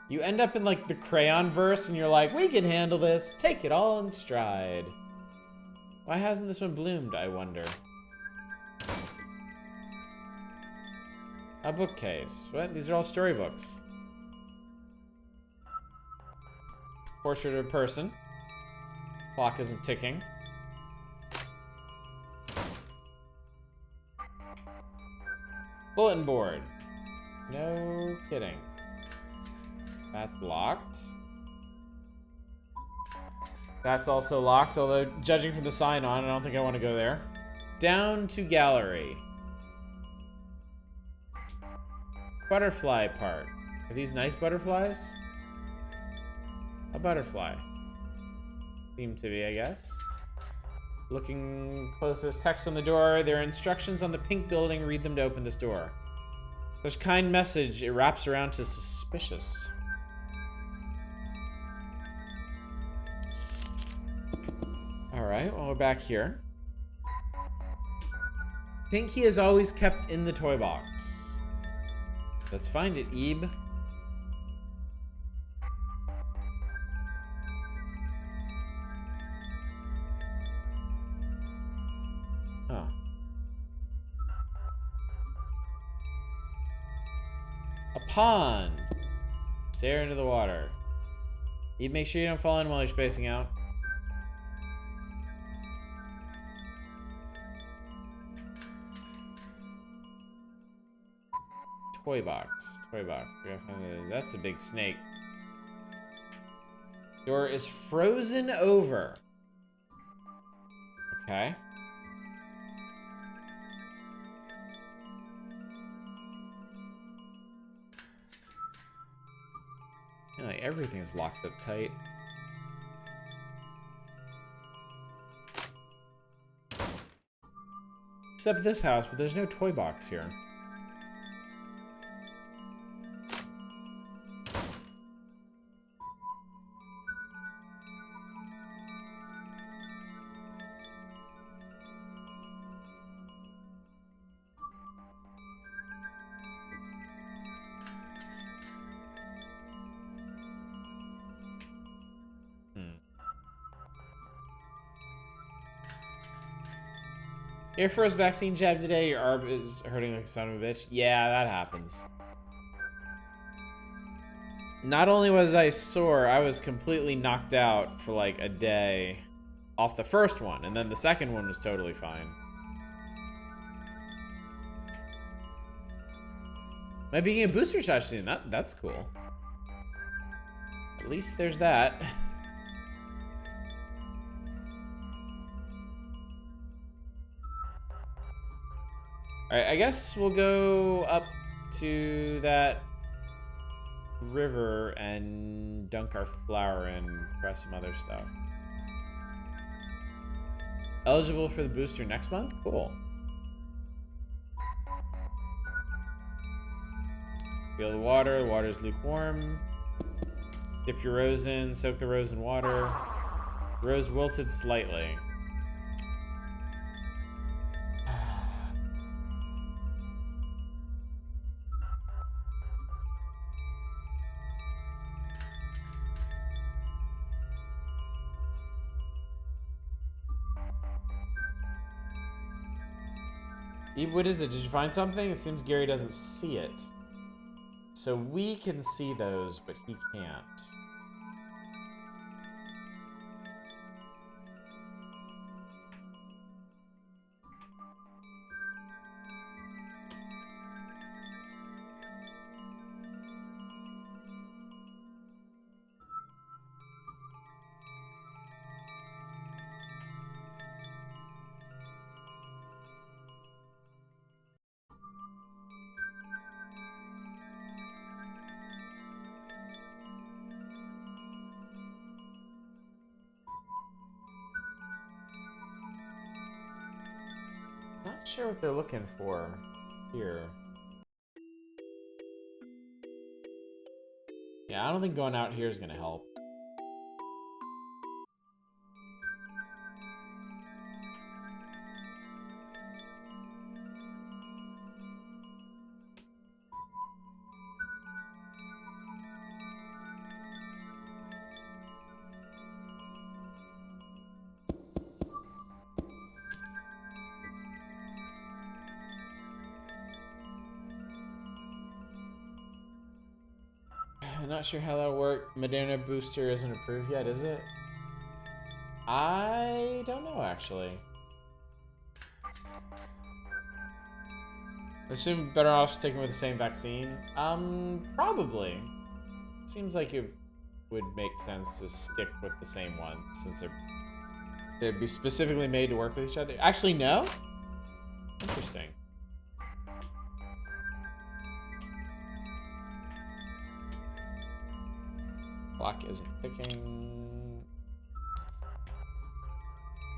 Speaker 1: You end up in like the crayon verse and you're like, we can handle this. Take it all in stride. Why hasn't this one bloomed, I wonder? A bookcase. What? These are all storybooks. Portrait of a person. Clock isn't ticking. Bulletin board. No kidding. That's locked. That's also locked, although judging from the sign on, I don't think I want to go there. Down to gallery. Butterfly part. Are these nice butterflies? A butterfly. Seem to be, I guess. Looking closest, text on the door. There are instructions on the pink building. Read them to open this door. There's kind message. It wraps around to suspicious. Alright, well, we're back here. Pink key is always kept in the toy box. Let's find it, Ebe. Oh. A pond. Stare into the water. Ebe, make sure you don't fall in while you're spacing out. Toy box. Toy box. That's a big snake. Door is frozen over. Okay. Yeah, like everything's locked up tight. Except this house, but there's no toy box here. Your first vaccine jab today, your arm is hurting like a son of a bitch. Yeah, that happens. Not only was I sore, I was completely knocked out for like a day off the first one, and then the second one was totally fine. Might be getting a booster shot soon. That's cool. At least there's that. Alright, I guess we'll go up to that river and dunk our flower and try some other stuff. Eligible for the booster next month? Cool. Feel the water's lukewarm. Dip your rose in, soak the rose in water. Rose wilted slightly. Ebe, what is it? Did you find something? It seems Gary doesn't see it. So we can see those, but he can't. Not sure what they're looking for here. Yeah, I don't think going out here is gonna help. I'm not sure how that'll work. Moderna booster isn't approved yet, is it? I don't know, actually. I assume better off sticking with the same vaccine. Probably. Seems like it would make sense to stick with the same one since they'd be specifically made to work with each other. Actually, no? Interesting. Clock isn't ticking.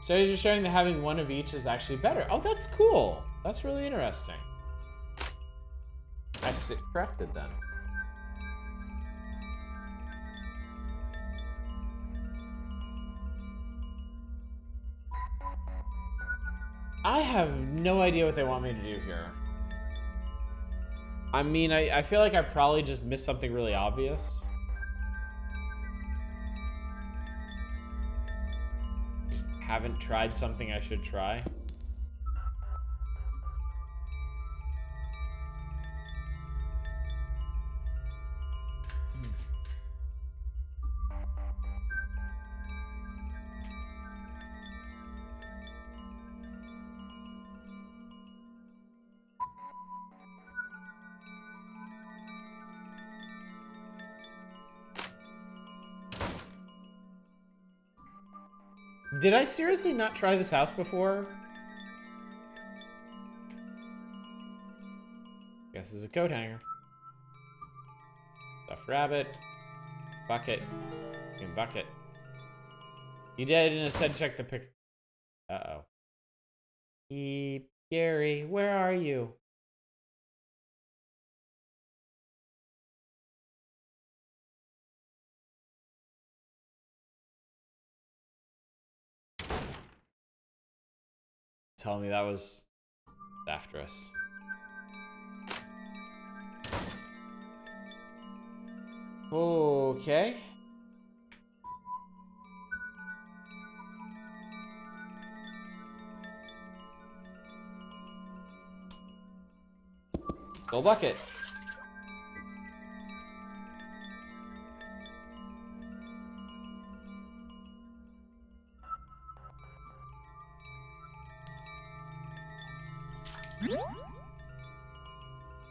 Speaker 1: Studies are showing that having one of each is actually better. Oh, that's cool. That's really interesting. I sit corrected then. I have no idea what they want me to do here. I mean, I feel like I probably just missed something really obvious. Just haven't tried something I should try. Did I seriously not try this house before? Guess it's a coat hanger. Stuffed rabbit. Bucket. And bucket. You did instead check the pic. Uh-oh. Gary, where are you? Tell me that was after us. Okay. Go bucket.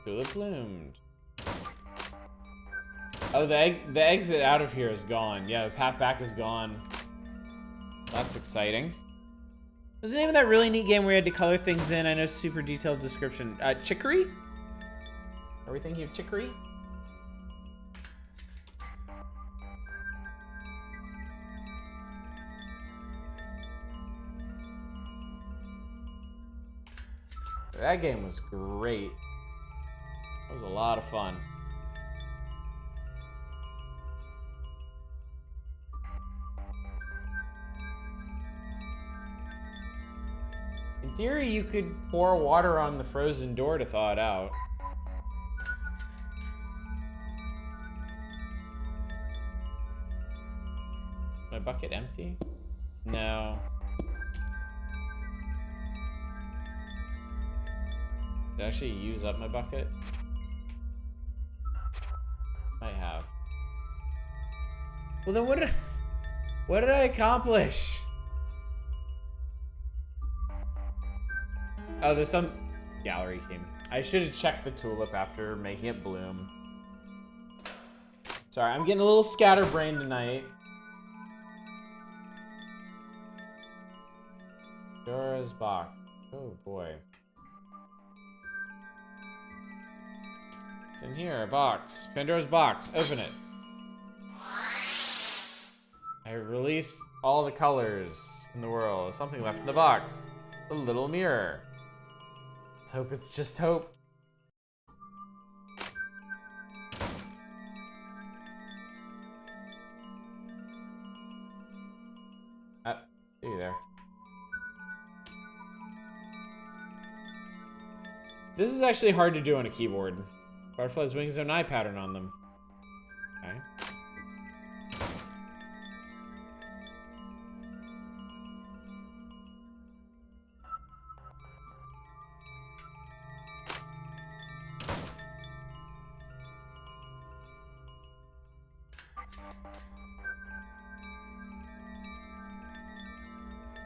Speaker 1: Tulip bloomed. Oh, the exit out of here is gone. Yeah, the path back is gone. That's exciting. What's the name of that really neat game where you had to color things in? I know super detailed description. Chicory? Are we thinking of Chicory? That game was great. That was a lot of fun. In theory, you could pour water on the frozen door to thaw it out. My bucket empty? No. Did I actually use up my bucket? I have. Well then what did I accomplish? Oh, there's some gallery theme. I should have checked the tulip after making it bloom. Sorry, I'm getting a little scatterbrained tonight. Dora's box. Oh boy. It's in here, a box. Pandora's box. Open it. I released all the colors in the world. There's something left in the box. A little mirror. Let's hope it's just hope. See you there. This is actually hard to do on a keyboard. Butterfly's wings have an eye pattern on them. Okay.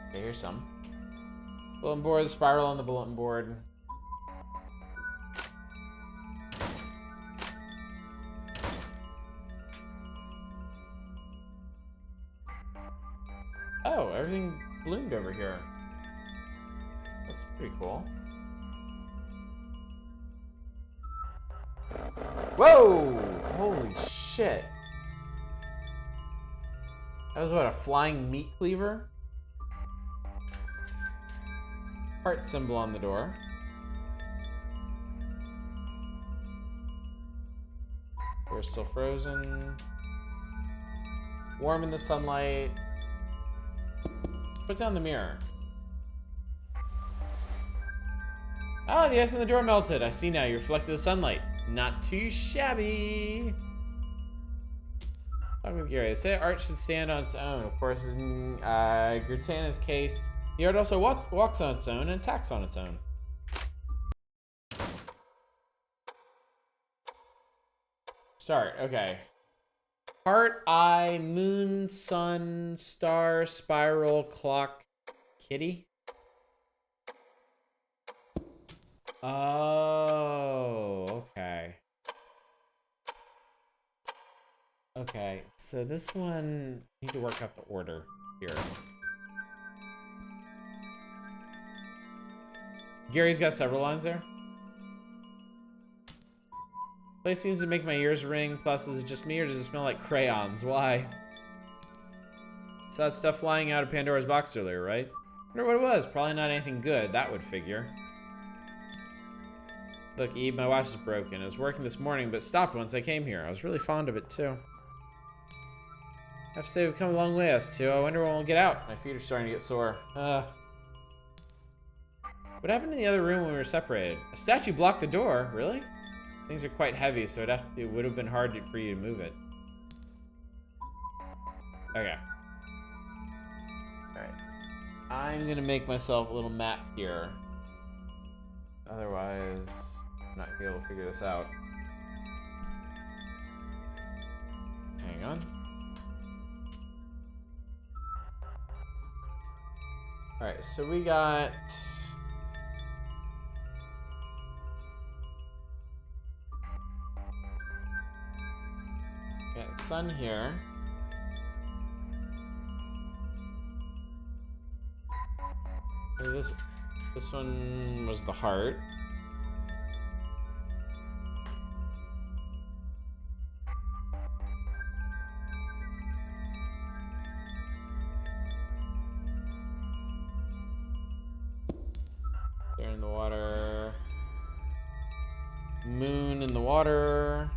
Speaker 1: Okay, here's some. Bulletin board, spiral on the bulletin board. Oh, everything bloomed over here. That's pretty cool. Whoa! Holy shit. That was what, a flying meat cleaver? Heart symbol on the door. We're still frozen. Warm in the sunlight. Put down the mirror. Oh, the ice on the door melted. I see now. You reflected the sunlight. Not too shabby. Talk with Gary. They say art should stand on its own. Of course, in Gurtana's case, the art also walks on its own and attacks on its own. Start. Okay. Heart, eye, moon, sun, star, spiral, clock, kitty. Oh, okay. Okay, so this one, I need to work out the order here. Gary's got several lines there. Place seems to make my ears ring. Plus, is it just me or does it smell like crayons? Why? Saw that stuff flying out of Pandora's box earlier, right? Wonder what it was. Probably not anything good. That would figure. Look, Eve, my watch is broken. It was working this morning, but stopped once I came here. I was really fond of it, too. I have to say, we've come a long way, us two. I wonder when we'll get out. My feet are starting to get sore. What happened in the other room when we were separated? A statue blocked the door. Really? Things are quite heavy, so it would have been hard for you to move it. Okay. Alright. I'm gonna make myself a little map here. Otherwise, I'm not gonna be able to figure this out. Hang on. Alright, so we got... got sun here. So this one was the heart. They're in the water. Moon in the water.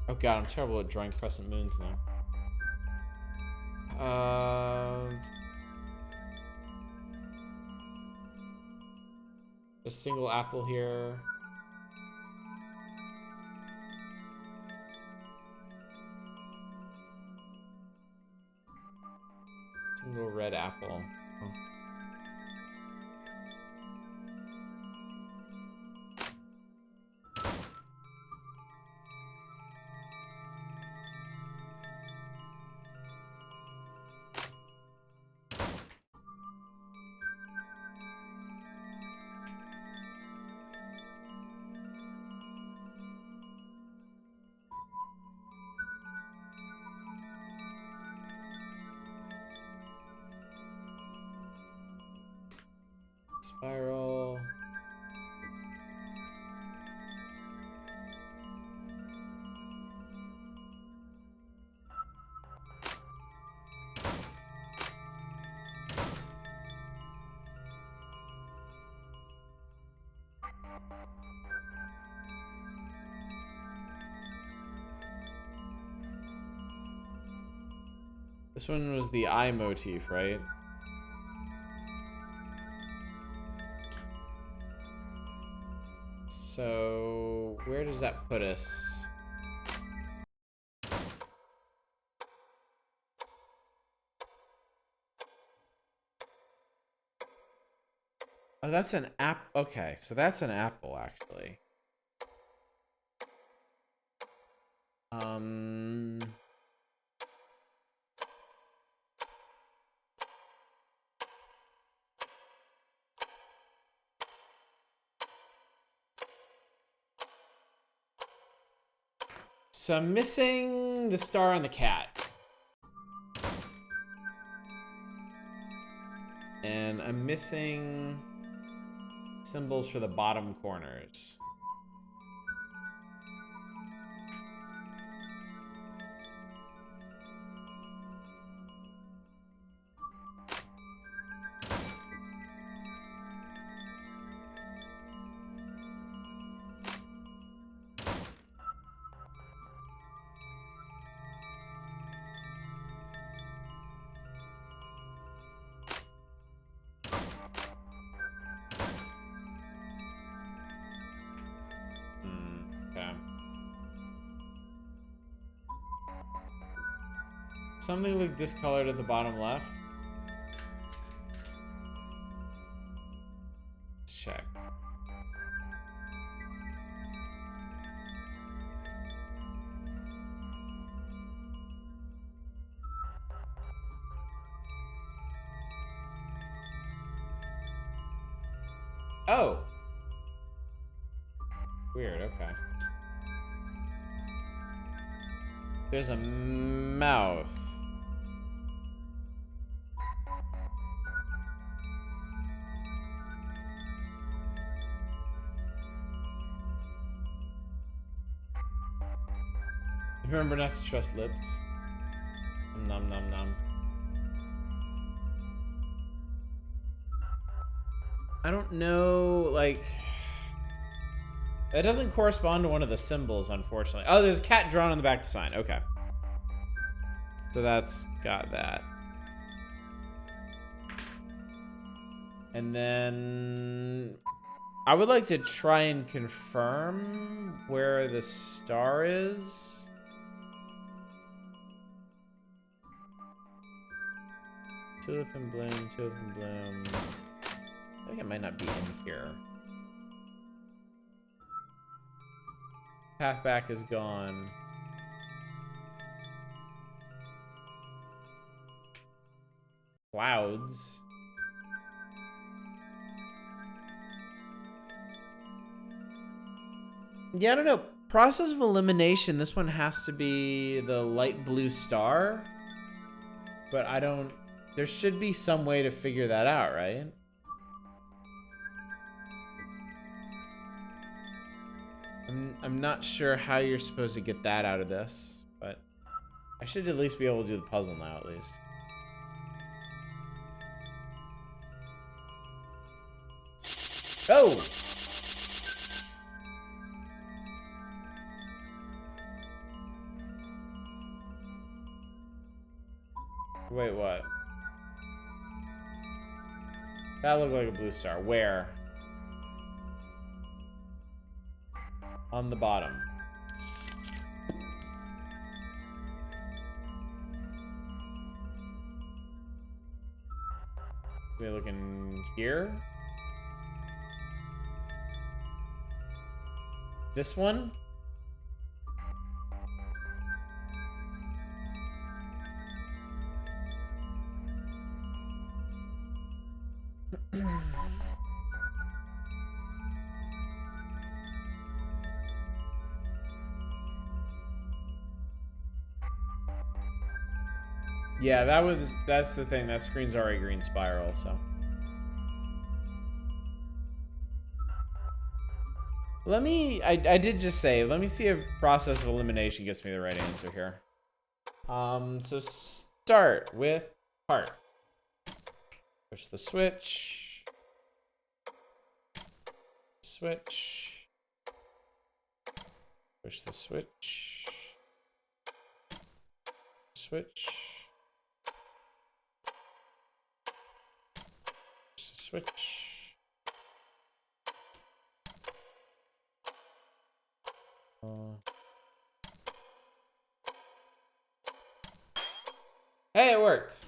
Speaker 1: Oh god, I'm terrible at drawing crescent moons now. A single apple here. Single red apple. Oh. Spiral. This one was the eye motif, right? So, where does that put us? Oh, that's an app. Okay, so that's an apple, actually. So I'm missing the star on the cat. And I'm missing symbols for the bottom corners. Okay. Something looked discolored at the bottom left. Let's check. Oh! Weird, okay. There's a mouth. Remember not to trust lips. Nom nom nom. I don't know, like... That doesn't correspond to one of the symbols, unfortunately. Oh, there's a cat drawn on the back of the sign. Okay. So that's got that. And then... I would like to try and confirm where the star is. Tulip and bloom, tulip and bloom. I think it might not be in here. Path back is gone. Clouds. Yeah, I don't know. Process of elimination, this one has to be the light blue star. But I don't... There should be some way to figure that out, right? I'm not sure how you're supposed to get that out of this, but I should at least be able to do the puzzle now, at least. Oh! Wait, what? That looked like a blue star. Where? On the bottom. We looking here? This one? Yeah, that's the thing. That screen's already green spiral, so. I did just say, let me see if process of elimination gets me the right answer here. So start with heart. Push the switch. Switch. Push the switch. Switch. switch. Hey, it worked.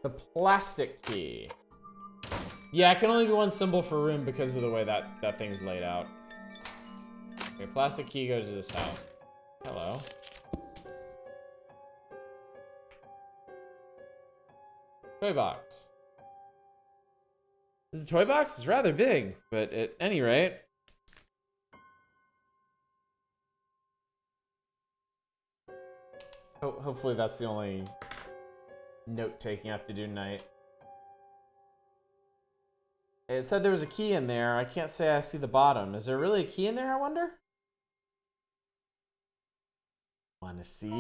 Speaker 1: The plastic key. Yeah, it can only be one symbol for room because of the way that thing's laid out. Okay, plastic key goes to this house. Hello. Toy box. The toy box is rather big, but at any rate. Hopefully that's the only note-taking I have to do tonight. It said there was a key in there. I can't say I see the bottom. Is there really a key in there, I wonder? Wanna see?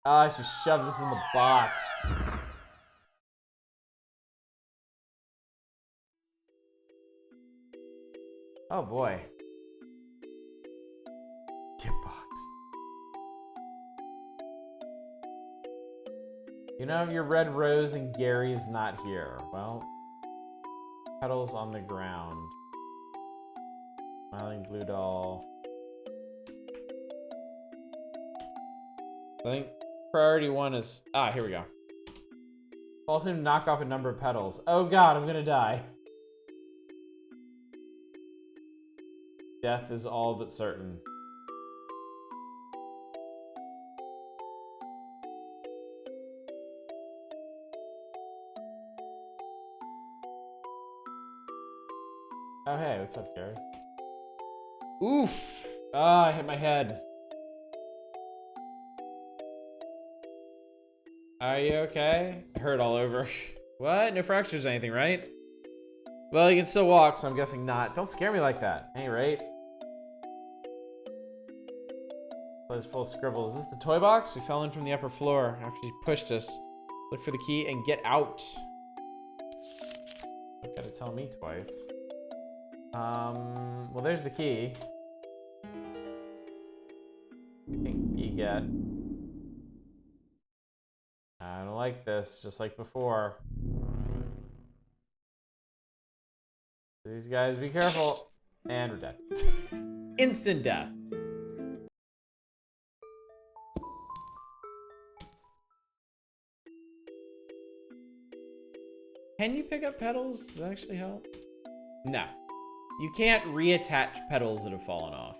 Speaker 1: Ah, she shoved us in the box. Oh boy. Get boxed. You know, your red rose and Gary's not here. Well, petals on the ground. Smiling blue doll. I think priority one is... Ah, here we go. Also knock off a number of petals. Oh god, I'm gonna die. Death is all but certain. Oh hey, what's up, Gary? Oof! Ah, I hit my head. Are you okay? I hurt all over. What? No fractures or anything, right? Well, you can still walk, so I'm guessing not. Don't scare me like that. At any rate. Place full of scribbles. Is this the toy box? We fell in from the upper floor after she pushed us. Look for the key and get out. You gotta tell me twice. Well, there's the key. Pink key get. I don't like this, just like before. These guys, be careful. And we're dead. Instant death. Can you pick up petals? Does that actually help? No. You can't reattach petals that have fallen off.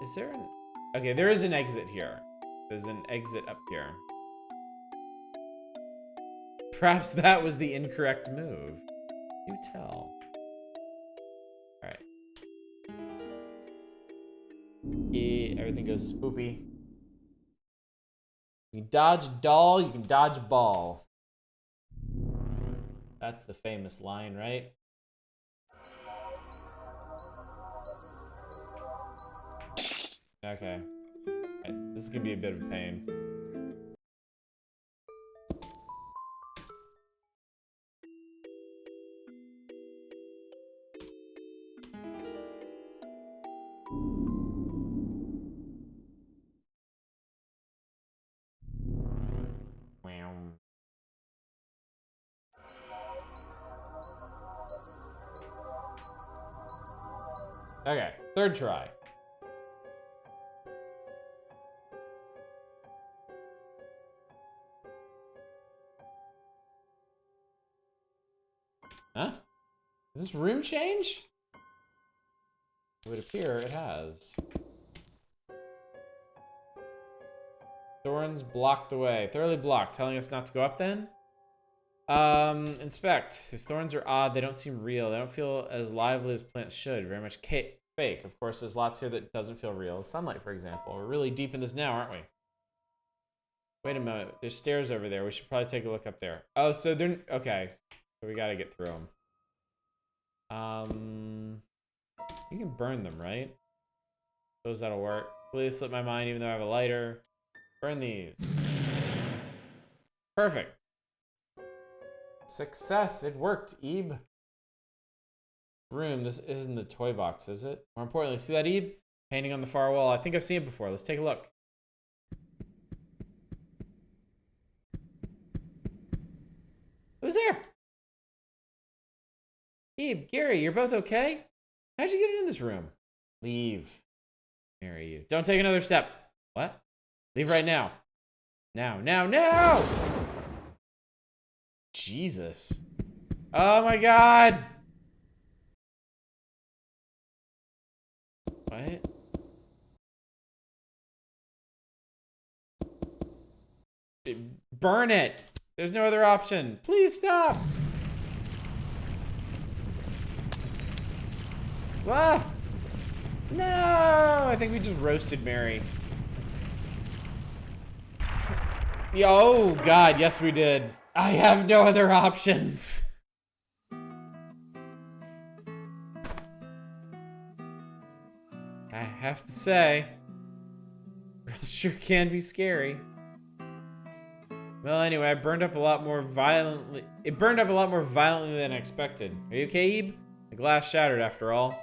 Speaker 1: Is there an... Okay, there is an exit here. There's an exit up here. Perhaps that was the incorrect move. You tell. Alright. Everything goes spoopy. You can dodge doll, you can dodge ball. That's the famous line, right? Okay. Right, this is gonna be a bit of a pain. Okay, third try. Huh? Did this room change? It would appear it has. Thorns block the way. Thoroughly blocked, telling us not to go up then? Inspect. These thorns are odd. They don't seem real. They don't feel as lively as plants should. Very much fake. Of course, there's lots here that doesn't feel real. Sunlight, for example. We're really deep in this now, aren't we? Wait a moment. There's stairs over there. We should probably take a look up there. Oh, so they're... Okay. So we gotta get through them. You can burn them, right? Suppose that'll work. Please slip my mind even though I have a lighter. Burn these. Perfect. Success. It worked, Ebe. Room. This isn't the toy box, is it? More importantly, see that, Ebe? Painting on the far wall. I think I've seen it before. Let's take a look. was there? Ebe, Gary, you're both okay? How'd you get in this room? Leave. Marry you. Don't take another step. What? Leave right now. Now, now, now! Jesus. Oh my god! What? Burn it! There's no other option. Please stop! Ah! No! I think we just roasted Mary. Oh god, yes we did. I have no other options. I have to say, girls sure can be scary. Well, anyway, I burned up a lot more violently. It burned up a lot more violently than expected. Are you okay, Ebe? The glass shattered after all.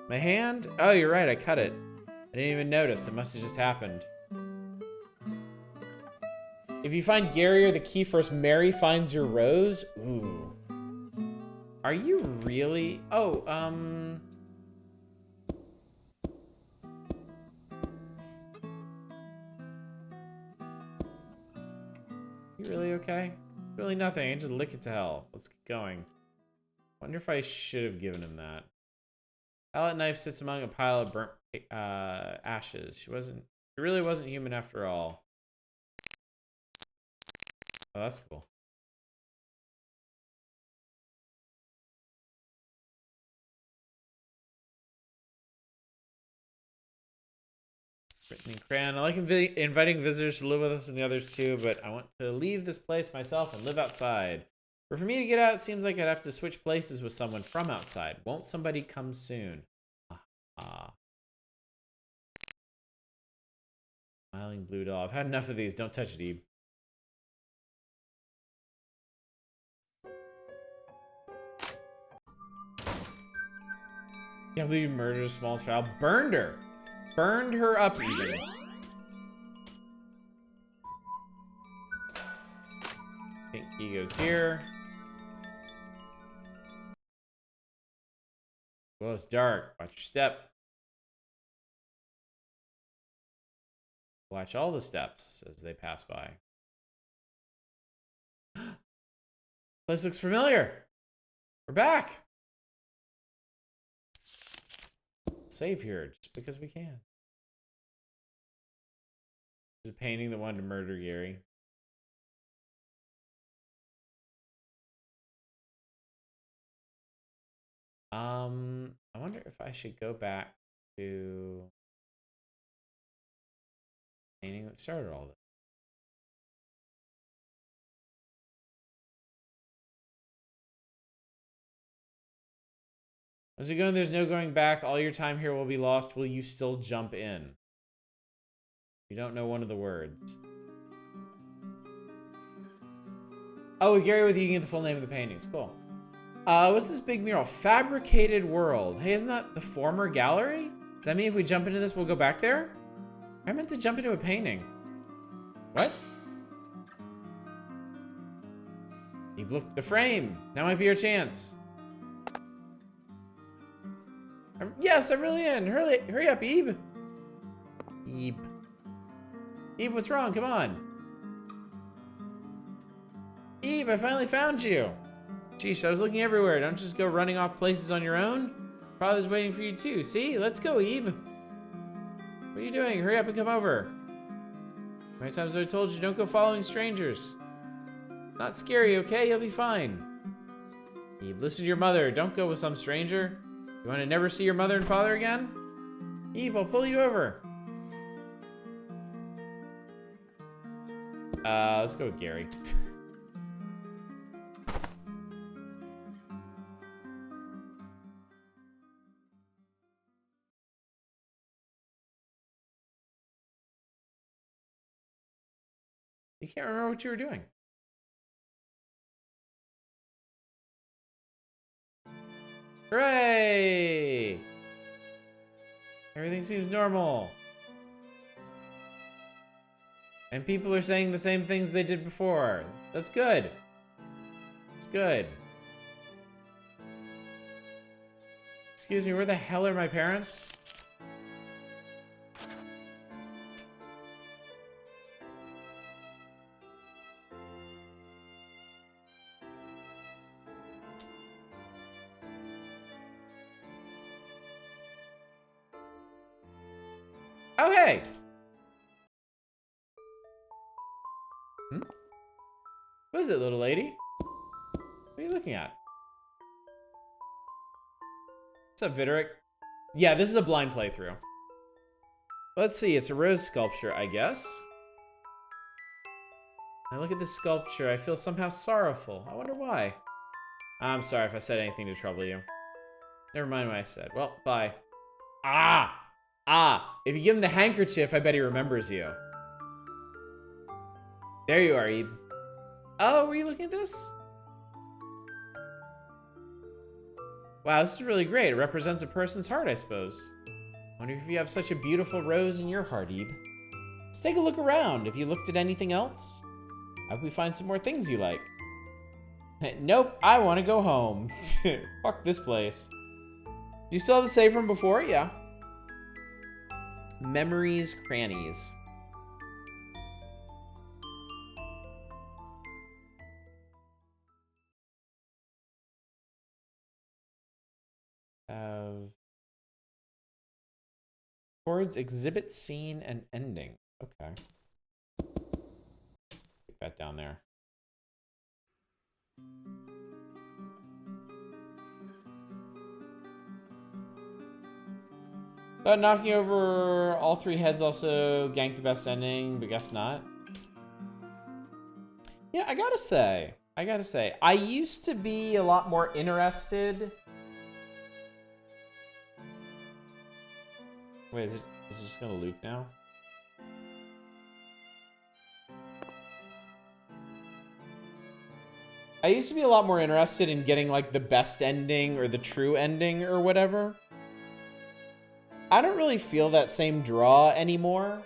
Speaker 1: My hand? Oh, you're right, I cut it. I didn't even notice. It must have just happened. If you find Gary or the key first, Mary finds your rose? Ooh. Are you really? Oh, You really okay? Really nothing. I just lick it to hell. Let's get going. Wonder if I should have given him that. Palette knife sits among a pile of burnt ashes. She really wasn't human after all. Oh, that's cool. Written in crayon. I like inviting visitors to live with us and the others too, but I want to leave this place myself and live outside. But for me to get out, it seems like I'd have to switch places with someone from outside. Won't somebody come soon? Smiling blue doll. I've had enough of these. Don't touch it, Ebe. Can't believe you murdered a small child. Burned her. Burned her up even. Pink key goes here. Well, it's dark. Watch your step. Watch all the steps as they pass by. Place looks familiar. We're back. Save here just because we can. There's a painting that wanted to murder Gary. I wonder if I should go back to the painting that started all this. As you go, there's no going back. All your time here will be lost. Will you still jump in? You don't know one of the words. Oh, with Gary with you, you can get the full name of the paintings. Cool. What's this big mural? Fabricated World. Hey, isn't that the former gallery? Does that mean if we jump into this, we'll go back there? I meant to jump into a painting. What? You've looked at the frame. Now might be your chance. Yes, I'm really in. Hurry up, Ebe. Ebe, what's wrong? Come on. Ebe, I finally found you. Jeez, I was looking everywhere. Don't just go running off places on your own. Father's waiting for you too. See? Let's go, Ebe. What are you doing? Hurry up and come over. How many times have I told you don't go following strangers? Not scary, okay? You'll be fine. Ebe, listen to your mother. Don't go with some stranger. You want to never see your mother and father again? Ebe, I'll pull you over. Let's go with Gary. You can't remember what you were doing. Hooray! Everything seems normal. And people are saying the same things they did before. That's good. It's good. Excuse me, where the hell are my parents? Oh, hey! What is it, little lady? What are you looking at? What's up, Videric? Yeah, this is a blind playthrough. Let's see, it's a rose sculpture, I guess. I look at this sculpture, I feel somehow sorrowful. I wonder why. I'm sorry if I said anything to trouble you. Never mind what I said. Well, bye. If you give him the handkerchief, I bet he remembers you. There you are, Ebe. Oh, were you looking at this? Wow, this is really great. It represents a person's heart, I suppose. Wonder if you have such a beautiful rose in your heart, Ebe. Let's take a look around. Have you looked at anything else? I hope we find some more things you like. Nope, I want to go home. Fuck this place. Do you still have the save from before? Yeah. Memories, crannies. Chords, exhibit, scene, and ending. Okay. Stick that down there. Thought knocking over all 3 heads also ganked the best ending, but guess not. Yeah, I gotta say, I used to be a lot more interested. Wait, is it just gonna loop now? I used to be a lot more interested in getting like the best ending or the true ending or whatever. I don't really feel that same draw anymore.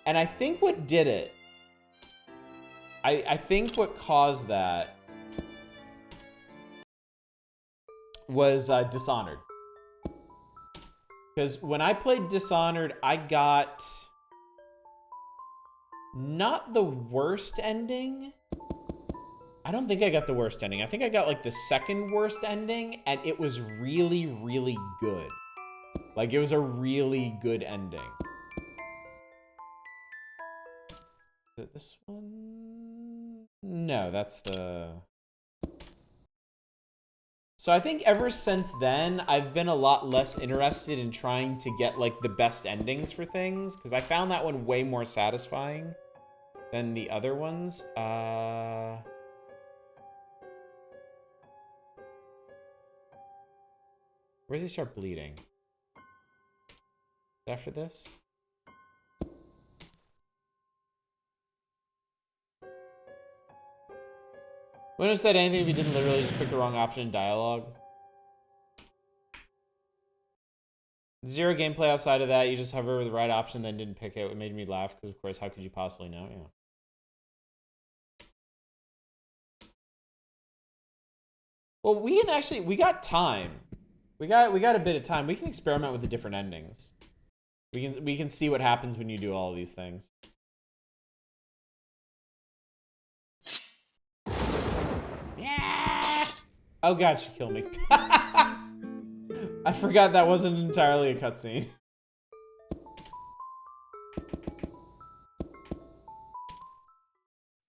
Speaker 1: And I think what did it, I think what caused that was Dishonored. Because when I played Dishonored, I got not the worst ending. I don't think I got the worst ending. I think I got like the second worst ending, and it was really, really good. Like, it was a really good ending. Is it this one? No, that's the... So I think ever since then, I've been a lot less interested in trying to get, like, the best endings for things, because I found that one way more satisfying than the other ones. Where does he start bleeding? After this? Wouldn't have said anything if you didn't literally just pick the wrong option in dialogue. 0 gameplay outside of that. You just hover over the right option, then didn't pick it. It made me laugh because, of course, how could you possibly know? Yeah. Well, we can actually, we got time. We got a bit of time. We can experiment with the different endings. We can see what happens when you do all of these things. Yeah! Oh god, she killed me. I forgot that wasn't entirely a cutscene.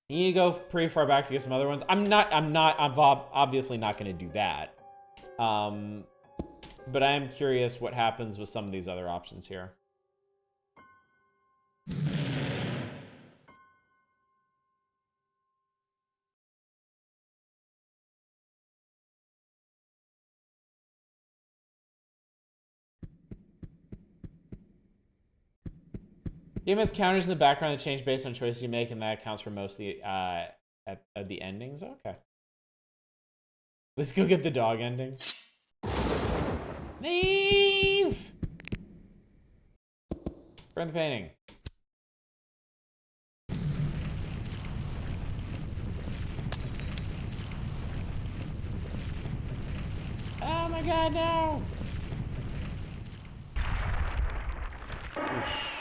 Speaker 1: You need to go pretty far back to get some other ones. I'm obviously not going to do that. But I am curious what happens with some of these other options here. Game has counters in the background that change based on choices you make, and that accounts for most of the the endings. Okay. Let's go get the dog ending. Leave! Burn the painting. my god, no! Whoosh.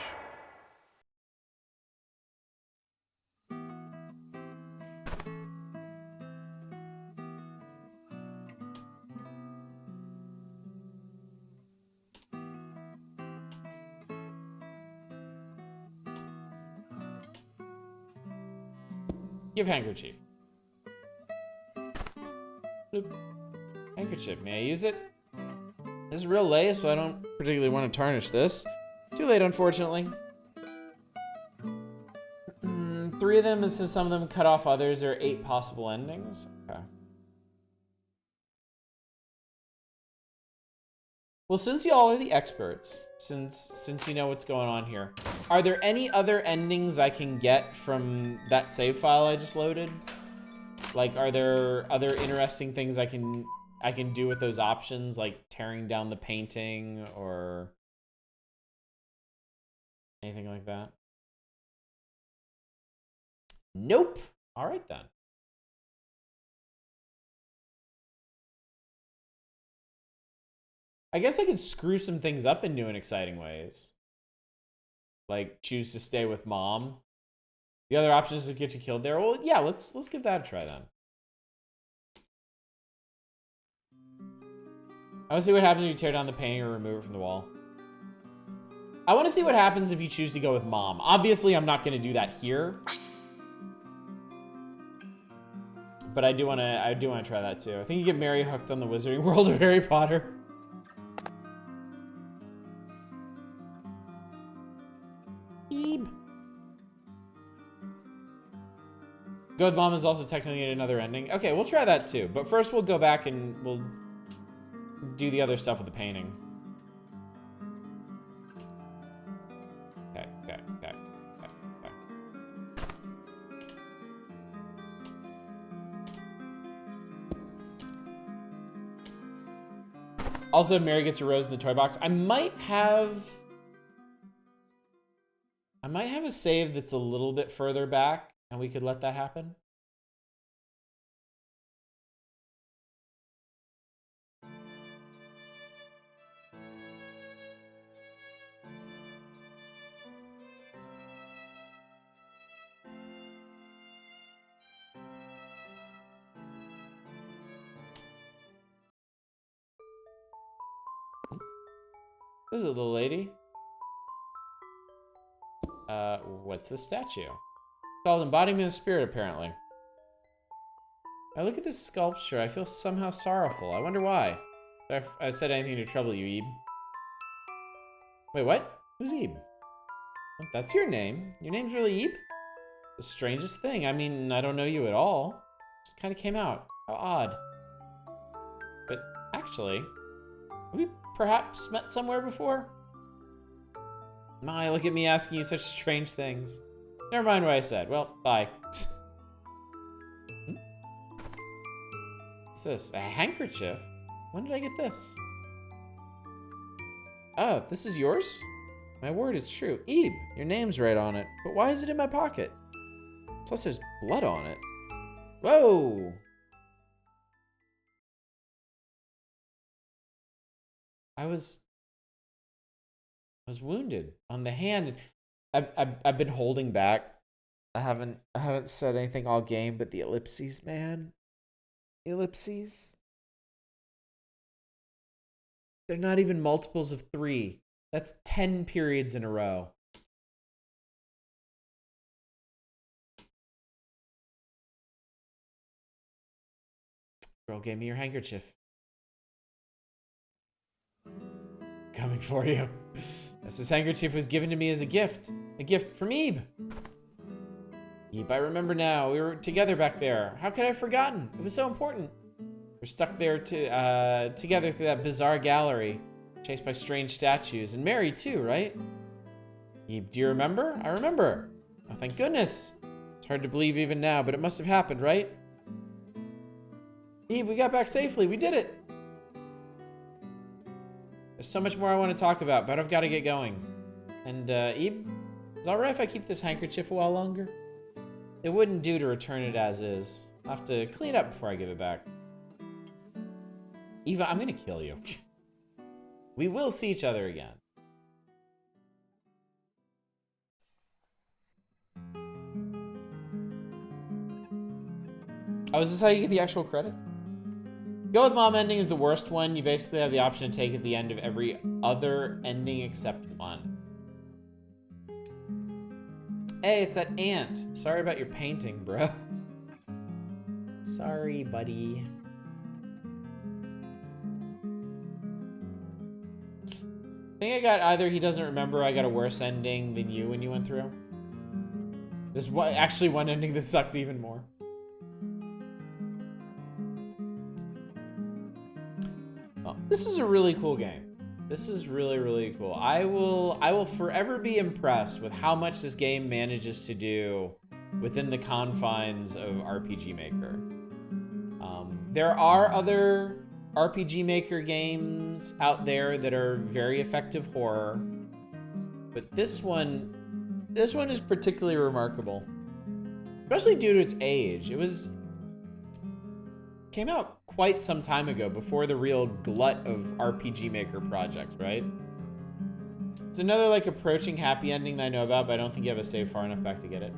Speaker 1: Give handkerchief. Bloop. Handkerchief, may I use it? This is real lace, so I don't particularly want to tarnish this. Too late, unfortunately. 3 of them, and since some of them cut off others, there are 8 possible endings. Okay. Well, since y'all are the experts, since you know what's going on here, are there any other endings I can get from that save file I just loaded? Like, are there other interesting things I can do with those options, like tearing down the painting or anything like that? Nope. All right then. I guess I could screw some things up in new and exciting ways. Like choose to stay with mom. The other option is to get you killed there. Well, yeah, let's give that a try then. I want to see what happens if you tear down the painting or remove it from the wall. I want to see what happens if you choose to go with mom. Obviously, I'm not going to do that here. But I do want to try that too. I think you get Mary hooked on the Wizarding World of Harry Potter. Beep. Go with mom is also technically another ending. Okay, we'll try that too. But first we'll go back and we'll do the other stuff with the painting. Okay. Also, Mary gets a rose in the toy box. I might have a save that's a little bit further back, and we could let that happen. This is a little lady. What's this statue? It's called Embodiment of Spirit, apparently. I look at this sculpture, I feel somehow sorrowful. I wonder why. If I said anything to trouble you, Ebe. Wait, what? Who's Ebe? Well, that's your name. Your name's really Ebe? The strangest thing. I mean, I don't know you at all. Just kind of came out. How odd. But actually, have we perhaps met somewhere before? My, look at me asking you such strange things. Never mind what I said. Well, bye. What's this? A handkerchief? When did I get this? Oh, this is yours? My word, it's true. Ebe, your name's right on it. But why is it in my pocket? Plus there's blood on it. Whoa! I was wounded on the hand. I've been holding back. I haven't said anything all game, but the ellipses, man. Ellipses. They're not even multiples of 3. That's 10 periods in a row. Girl gave me your handkerchief. Coming for you. This handkerchief was given to me as a gift. A gift from Ebe. Ebe, I remember now. We were together back there. How could I have forgotten? It was so important. We're stuck there together through that bizarre gallery, chased by strange statues. And Mary, too, right? Ebe, do you remember? I remember. Oh, thank goodness. It's hard to believe even now, but it must have happened, right? Ebe, we got back safely. We did it. There's so much more I want to talk about, but I've got to get going. And, Ebe, is it alright if I keep this handkerchief a while longer? It wouldn't do to return it as is. I'll have to clean it up before I give it back. Eva, I'm gonna kill you. We will see each other again. Oh, is this how you get the actual credits? Go with Mom ending is the worst one. You basically have the option to take at the end of every other ending except one. Hey, it's that ant. Sorry about your painting, bro. Sorry, buddy. I think I got either he doesn't remember I got a worse ending than you when you went through. There's actually one ending that sucks even more. Oh, this is a really cool game. This is really, really cool. I will forever be impressed with how much this game manages to do within the confines of RPG Maker. There are other RPG Maker games out there that are very effective horror, but this one is particularly remarkable, especially due to its age. Came out quite some time ago, before the real glut of RPG Maker projects, right? It's another like approaching happy ending that I know about, but I don't think you have a save far enough back to get it.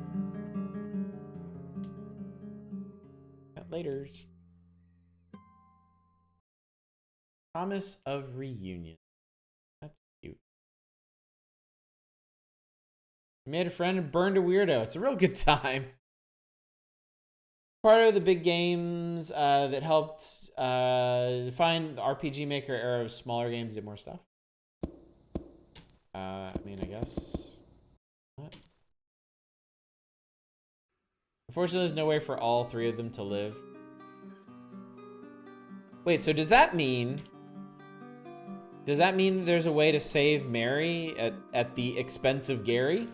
Speaker 1: Laters. Promise of reunion. That's cute. You made a friend and burned a weirdo. It's a real good time. Part of the big games that helped find the RPG Maker era of smaller games did more stuff. I mean, I guess. What? Unfortunately, there's no way for all three of them to live. Wait, so does that mean that there's a way to save Mary at the expense of Gary?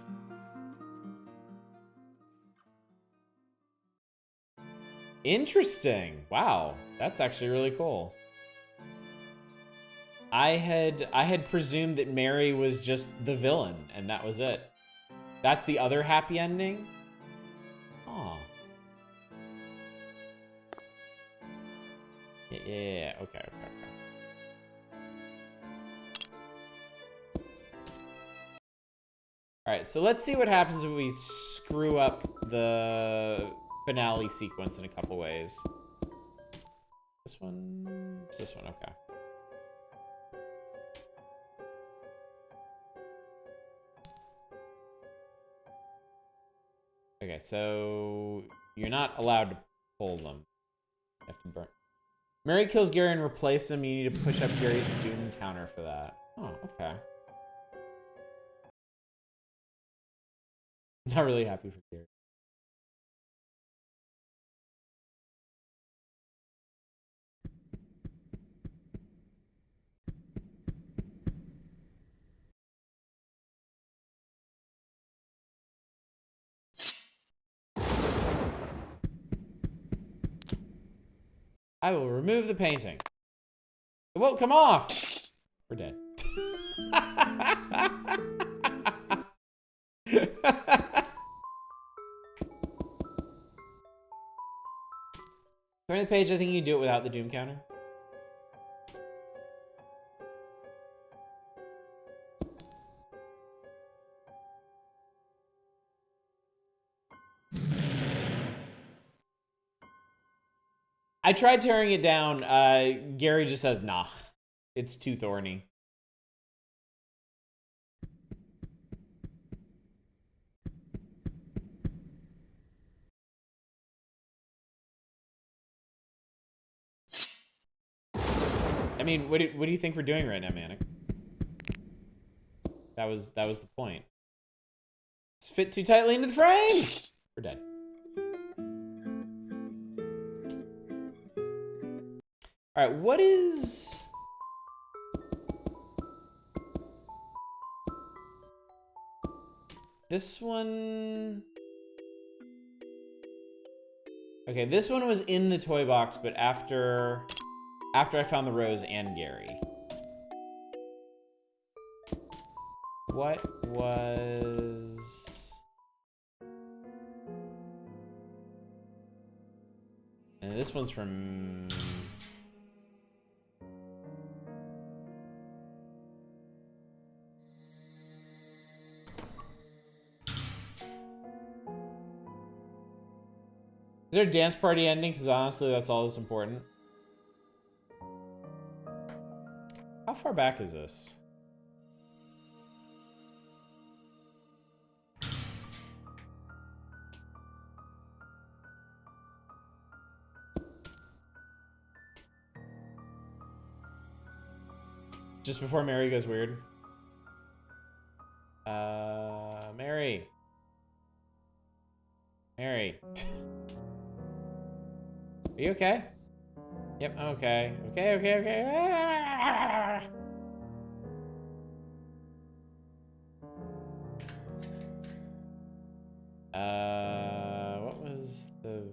Speaker 1: Interesting. Wow, that's actually really cool. I had presumed that Mary was just the villain and that was it. That's the other happy ending? Aw. Yeah, okay. Alright, so let's see what happens when we screw up the finale sequence in a couple ways. This one? It's this one, okay. Okay, so you're not allowed to pull them. You have to burn. Mary kills Gary and replace him. You need to push up Gary's doom counter for that. Oh, okay. Not really happy for Gary. I will remove the painting. It won't come off. We're dead. Turn the page, I think you can do it without the doom counter. I tried tearing it down. Gary just says, nah, it's too thorny. I mean, what do you think we're doing right now, Manic? That was the point. It's fit too tightly into the frame. We're dead. All right, what is... This one... Okay, this one was in the toy box, but after I found the rose and Gary. What was... And this one's from... there a dance party ending? Because honestly, that's all that's important. How far back is this? Just before Mary goes weird. Mary. Mary. Are you okay? Yep, I'm okay. Okay. What was the...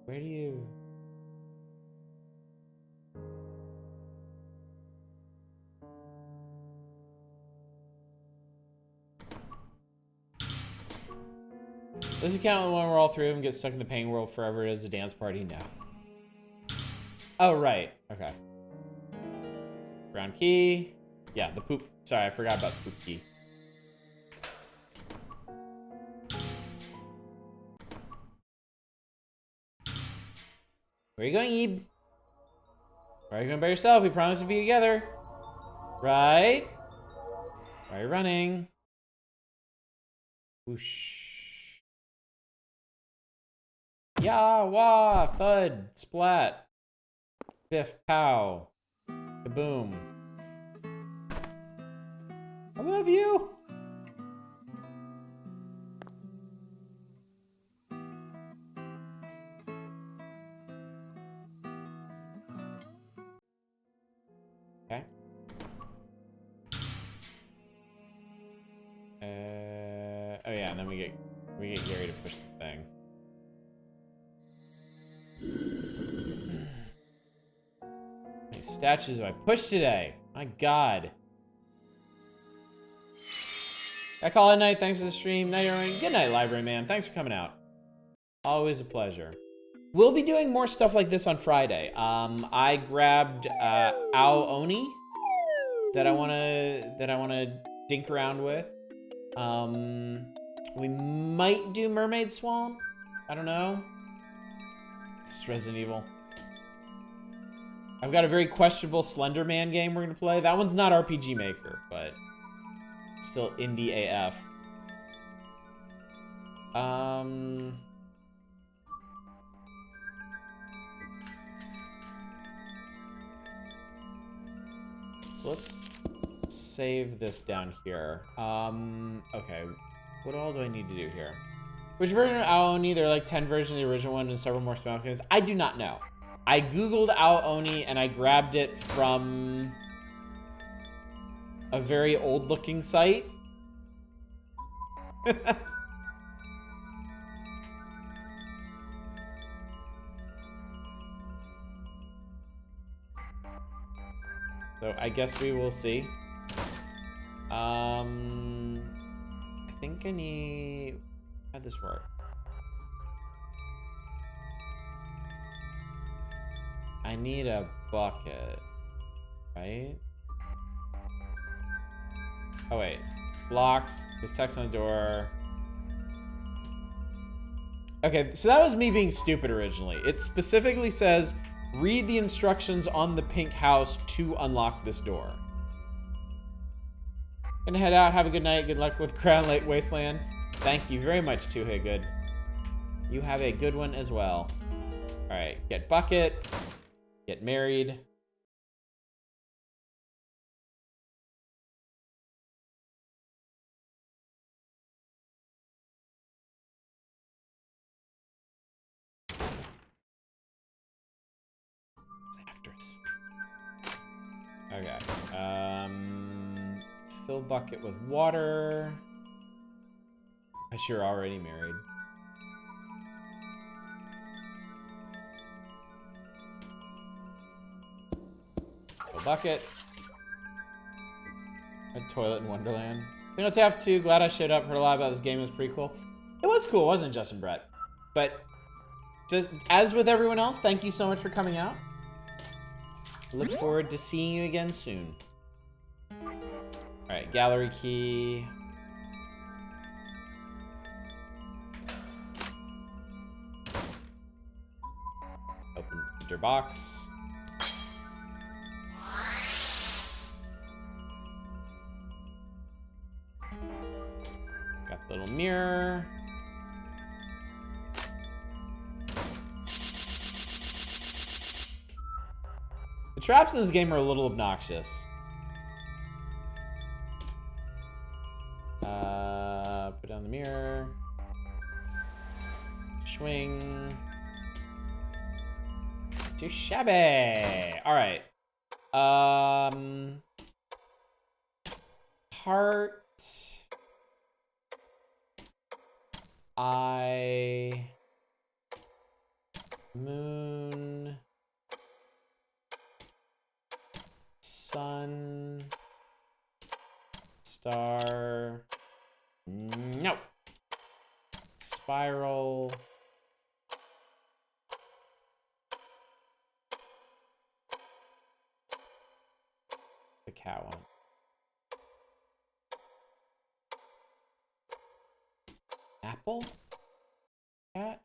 Speaker 1: Where do you... Does it count when we're all three of them get stuck in the pain world forever as a dance party? No. Oh, right. Okay. Brown key. Yeah, the poop. Sorry, I forgot about the poop key. Where are you going, Ebe? Why are you going by yourself? We promised to be together. Right? Why are you running? Whoosh. Yeah, wah, thud, splat. Biff, pow. Kaboom. I love you. Okay. Oh yeah, and then we get Gary to push the thing. How many statues have I pushed today? My God. I call it night. Thanks for the stream. Night, everyone. Good night, Library Man. Thanks for coming out. Always a pleasure. We'll be doing more stuff like this on Friday. I grabbed Ao Oni that I wanna dink around with. We might do Mermaid Swamp. I don't know. It's Resident Evil. I've got a very questionable Slender Man game we're gonna play. That one's not RPG Maker, but still indie AF. So let's save this down here. Okay. What all do I need to do here? Which version of Ao Oni? There are like 10 versions of the original one and several more spin-off games. I do not know. I googled Ao Oni and I grabbed it from a very old-looking site. So I guess we will see. I think I need... How'd this work? I need a bucket, right? Oh wait, blocks, there's text on the door. Okay, so that was me being stupid originally. It specifically says, read the instructions on the pink house to unlock this door. Gonna head out, have a good night, good luck with Crown Lake Wasteland. Thank you very much, Too Hey Good. You have a good one as well. All right, get bucket, get married. Okay. Fill bucket with water. I sure already married. Fill bucket. A toilet in Wonderland. You know, TF 2, glad I showed up. Heard a lot about this game. It was pretty cool. It was cool, wasn't it, Justin Brett? But just as with everyone else, thank you so much for coming out. Look forward to seeing you again soon. Alright, Alright, gallery key. Open Peter box. Got the little mirror. The traps in this game are a little obnoxious. Put down the mirror. Swing. Too shabby. All right. Heart. Eye. Moon. Sun. Star. No. Spiral. The cat one. Apple? Cat?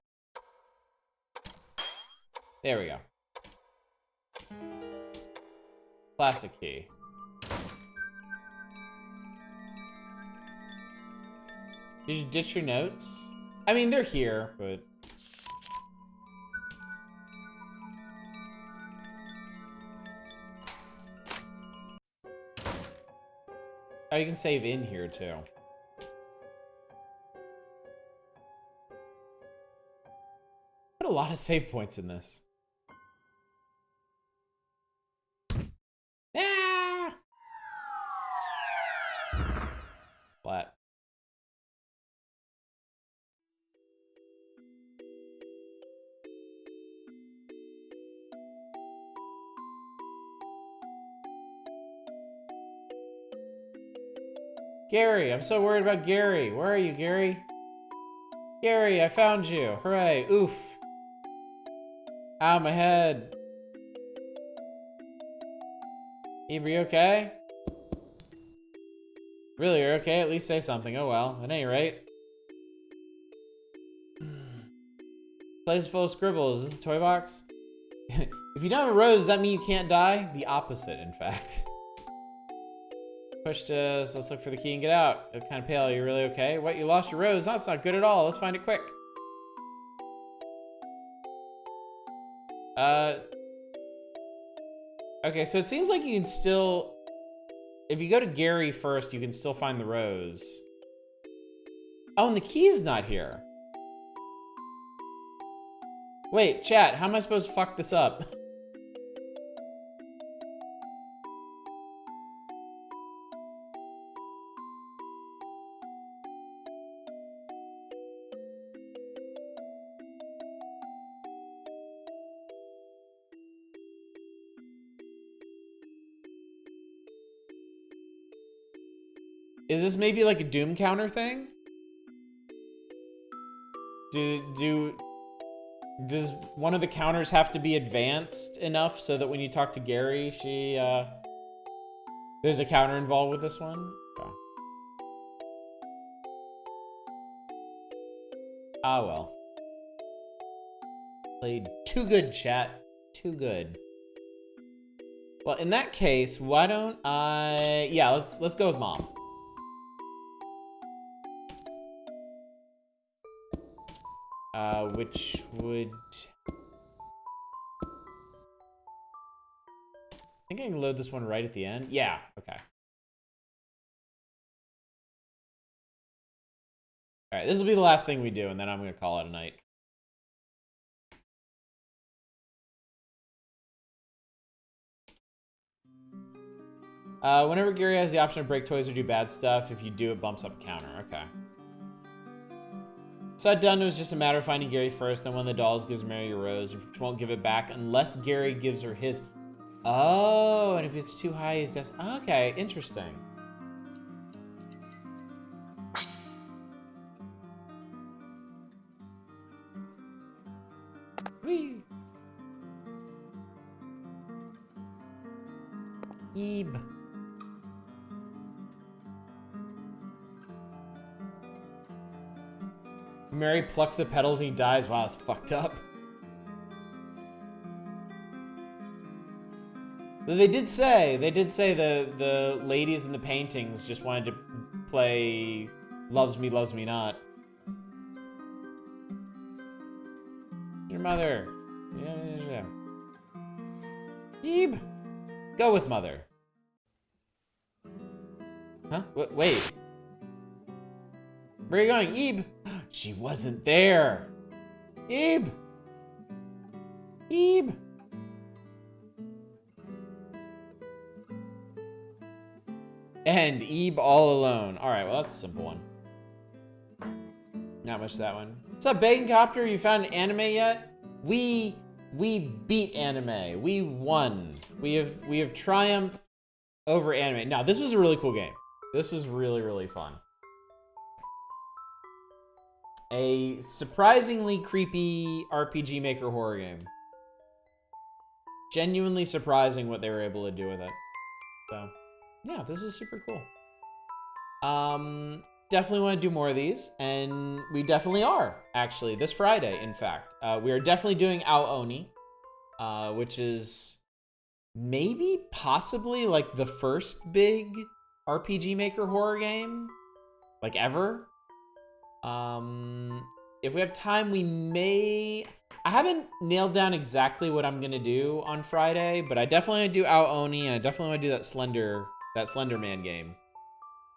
Speaker 1: There we go. Classic key. Did you ditch your notes? I mean, they're here, but... Oh, you can save in here, too. Put a lot of save points in this. Ah! Flat. Gary, I'm so worried about Gary. Where are you, Gary? Gary, I found you. Hooray. Oof. Ow, my head. Eve, are you okay? Really, you're okay? At least say something. Oh well, at any rate. Place full of scribbles. Is this the toy box? If you don't have a rose, does that mean you can't die? The opposite, in fact. Push this. Let's look for the key and get out. You're kind of pale. Are you really okay? What? You lost your rose? That's not good at all. Let's find it quick. Okay, so it seems like you can still... If you go to Gary first, you can still find the rose. Oh, and the key is not here. Wait, chat, how am I supposed to fuck this up? Is this maybe like a Doom counter thing? Does one of the counters have to be advanced enough so that when you talk to Gary, there's a counter involved with this one? Okay. Ah, well. Played too good, chat. Too good. Well, in that case, why don't I... Yeah, let's go with Mom. Which would... I think I can load this one right at the end. Yeah, okay. All right, this will be the last thing we do, and then I'm going to call it a night. Whenever Gary has the option to break toys or do bad stuff, if you do, it bumps up counter. Okay. So done, it was just a matter of finding Gary first, then one of the dolls gives Mary a rose, which won't give it back unless Gary gives her his. Oh, and if it's too high, he's just... Okay, interesting. Whee! Eeb. Mary plucks the petals and he dies. Wow, that's fucked up. They did say the ladies in the paintings just wanted to play Loves Me, Loves Me Not. Your mother. Yeah. Ebe. Go with mother. Huh? Wait. Where are you going, Ebe? She wasn't there. Ebe. Ebe. And Ebe all alone. All right, well, that's a simple one. Not much that one. What's up, Bacon Copter? You found an anime yet? We beat anime. We won. We have triumphed over anime. Now, this was a really cool game. This was really, really fun. A surprisingly creepy RPG Maker horror game. Genuinely surprising what they were able to do with it. So, yeah, this is super cool. Definitely want to do more of these, and we definitely are, actually, this Friday, in fact. We are definitely doing Ao Oni, which is maybe, possibly, like, the first big RPG Maker horror game, like, ever. If we have time, we may... I haven't nailed down exactly what I'm gonna do on Friday, but I definitely want to do Ao Oni, and I definitely want to do that Slender Man game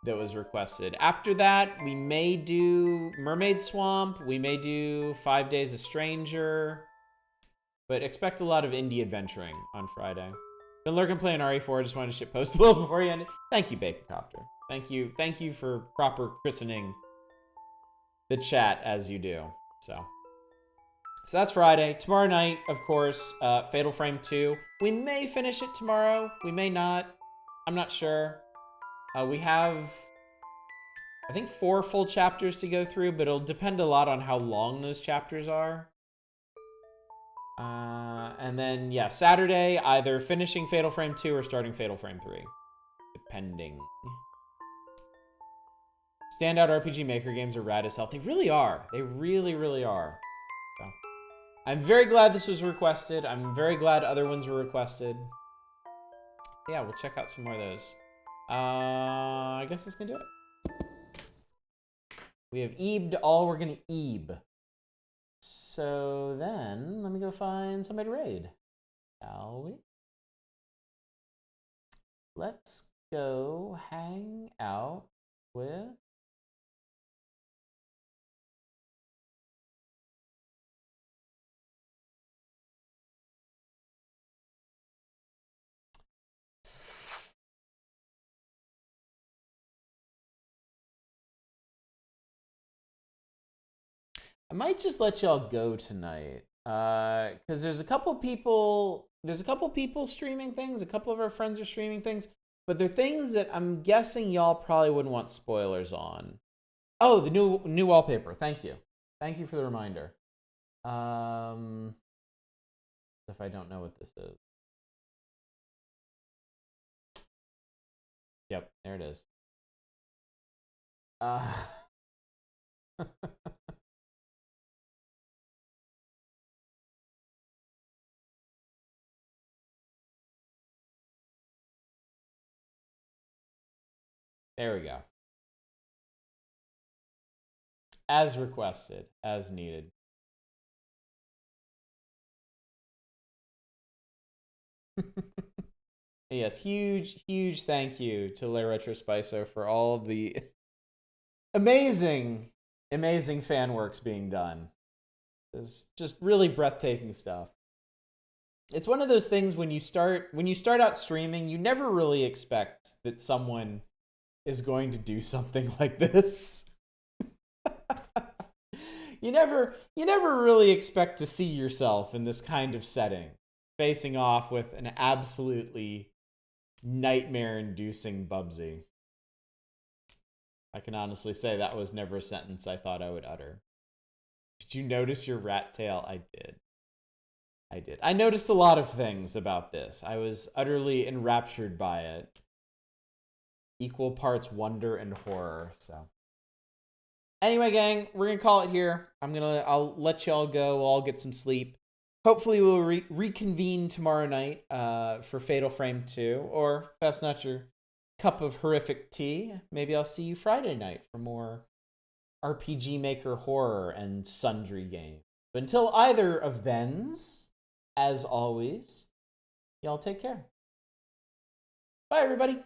Speaker 1: that was requested. After that, we may do Mermaid Swamp. We may do 5 Days a Stranger. But expect a lot of indie adventuring on Friday. Been lurking playing RE4. Just wanted to shit post a little before you ended. Thank you, Bacon Copter. Thank you for proper christening the chat as you do. So that's Friday. Tomorrow night, of course, Fatal Frame 2. We may finish it tomorrow. We may not. I'm not sure. We have, I think, 4 full chapters to go through, but it'll depend a lot on how long those chapters are. And then, yeah, Saturday, either finishing Fatal Frame 2 or starting Fatal Frame 3. Depending. Standout RPG Maker games are rad as hell. They really are. They really, really are. So, I'm very glad this was requested. I'm very glad other ones were requested. Yeah, we'll check out some more of those. I guess that's gonna do it. We have Ebed all we're gonna Ebe. So then, let me go find somebody to raid. Shall we? Let's go hang out with... I might just let y'all go tonight, because there's a couple people streaming things. A couple of our friends are streaming things, but they're things that I'm guessing y'all probably wouldn't want spoilers on. Oh, the new wallpaper. Thank you for the reminder. If I don't know what this is. Yep, there it is. There we go. As requested, as needed. Yes, huge thank you to Le Retrospiso for all of the amazing fan works being done. It's just really breathtaking stuff. It's one of those things when you start out streaming, you never really expect that someone is going to do something like this. You never really expect to see yourself in this kind of setting, facing off with an absolutely nightmare-inducing Bubsy. I can honestly say that was never a sentence I thought I would utter. Did you notice your rat tail? I did. I noticed a lot of things about this. I was utterly enraptured by it. Equal parts wonder and horror, so. Anyway, gang, we're gonna call it here. I'll let y'all go. We'll all get some sleep. Hopefully, we'll reconvene tomorrow night for Fatal Frame 2, or if that's not your cup of horrific tea, maybe I'll see you Friday night for more RPG Maker horror and sundry games. But until either of thens, as always, y'all take care. Bye, everybody.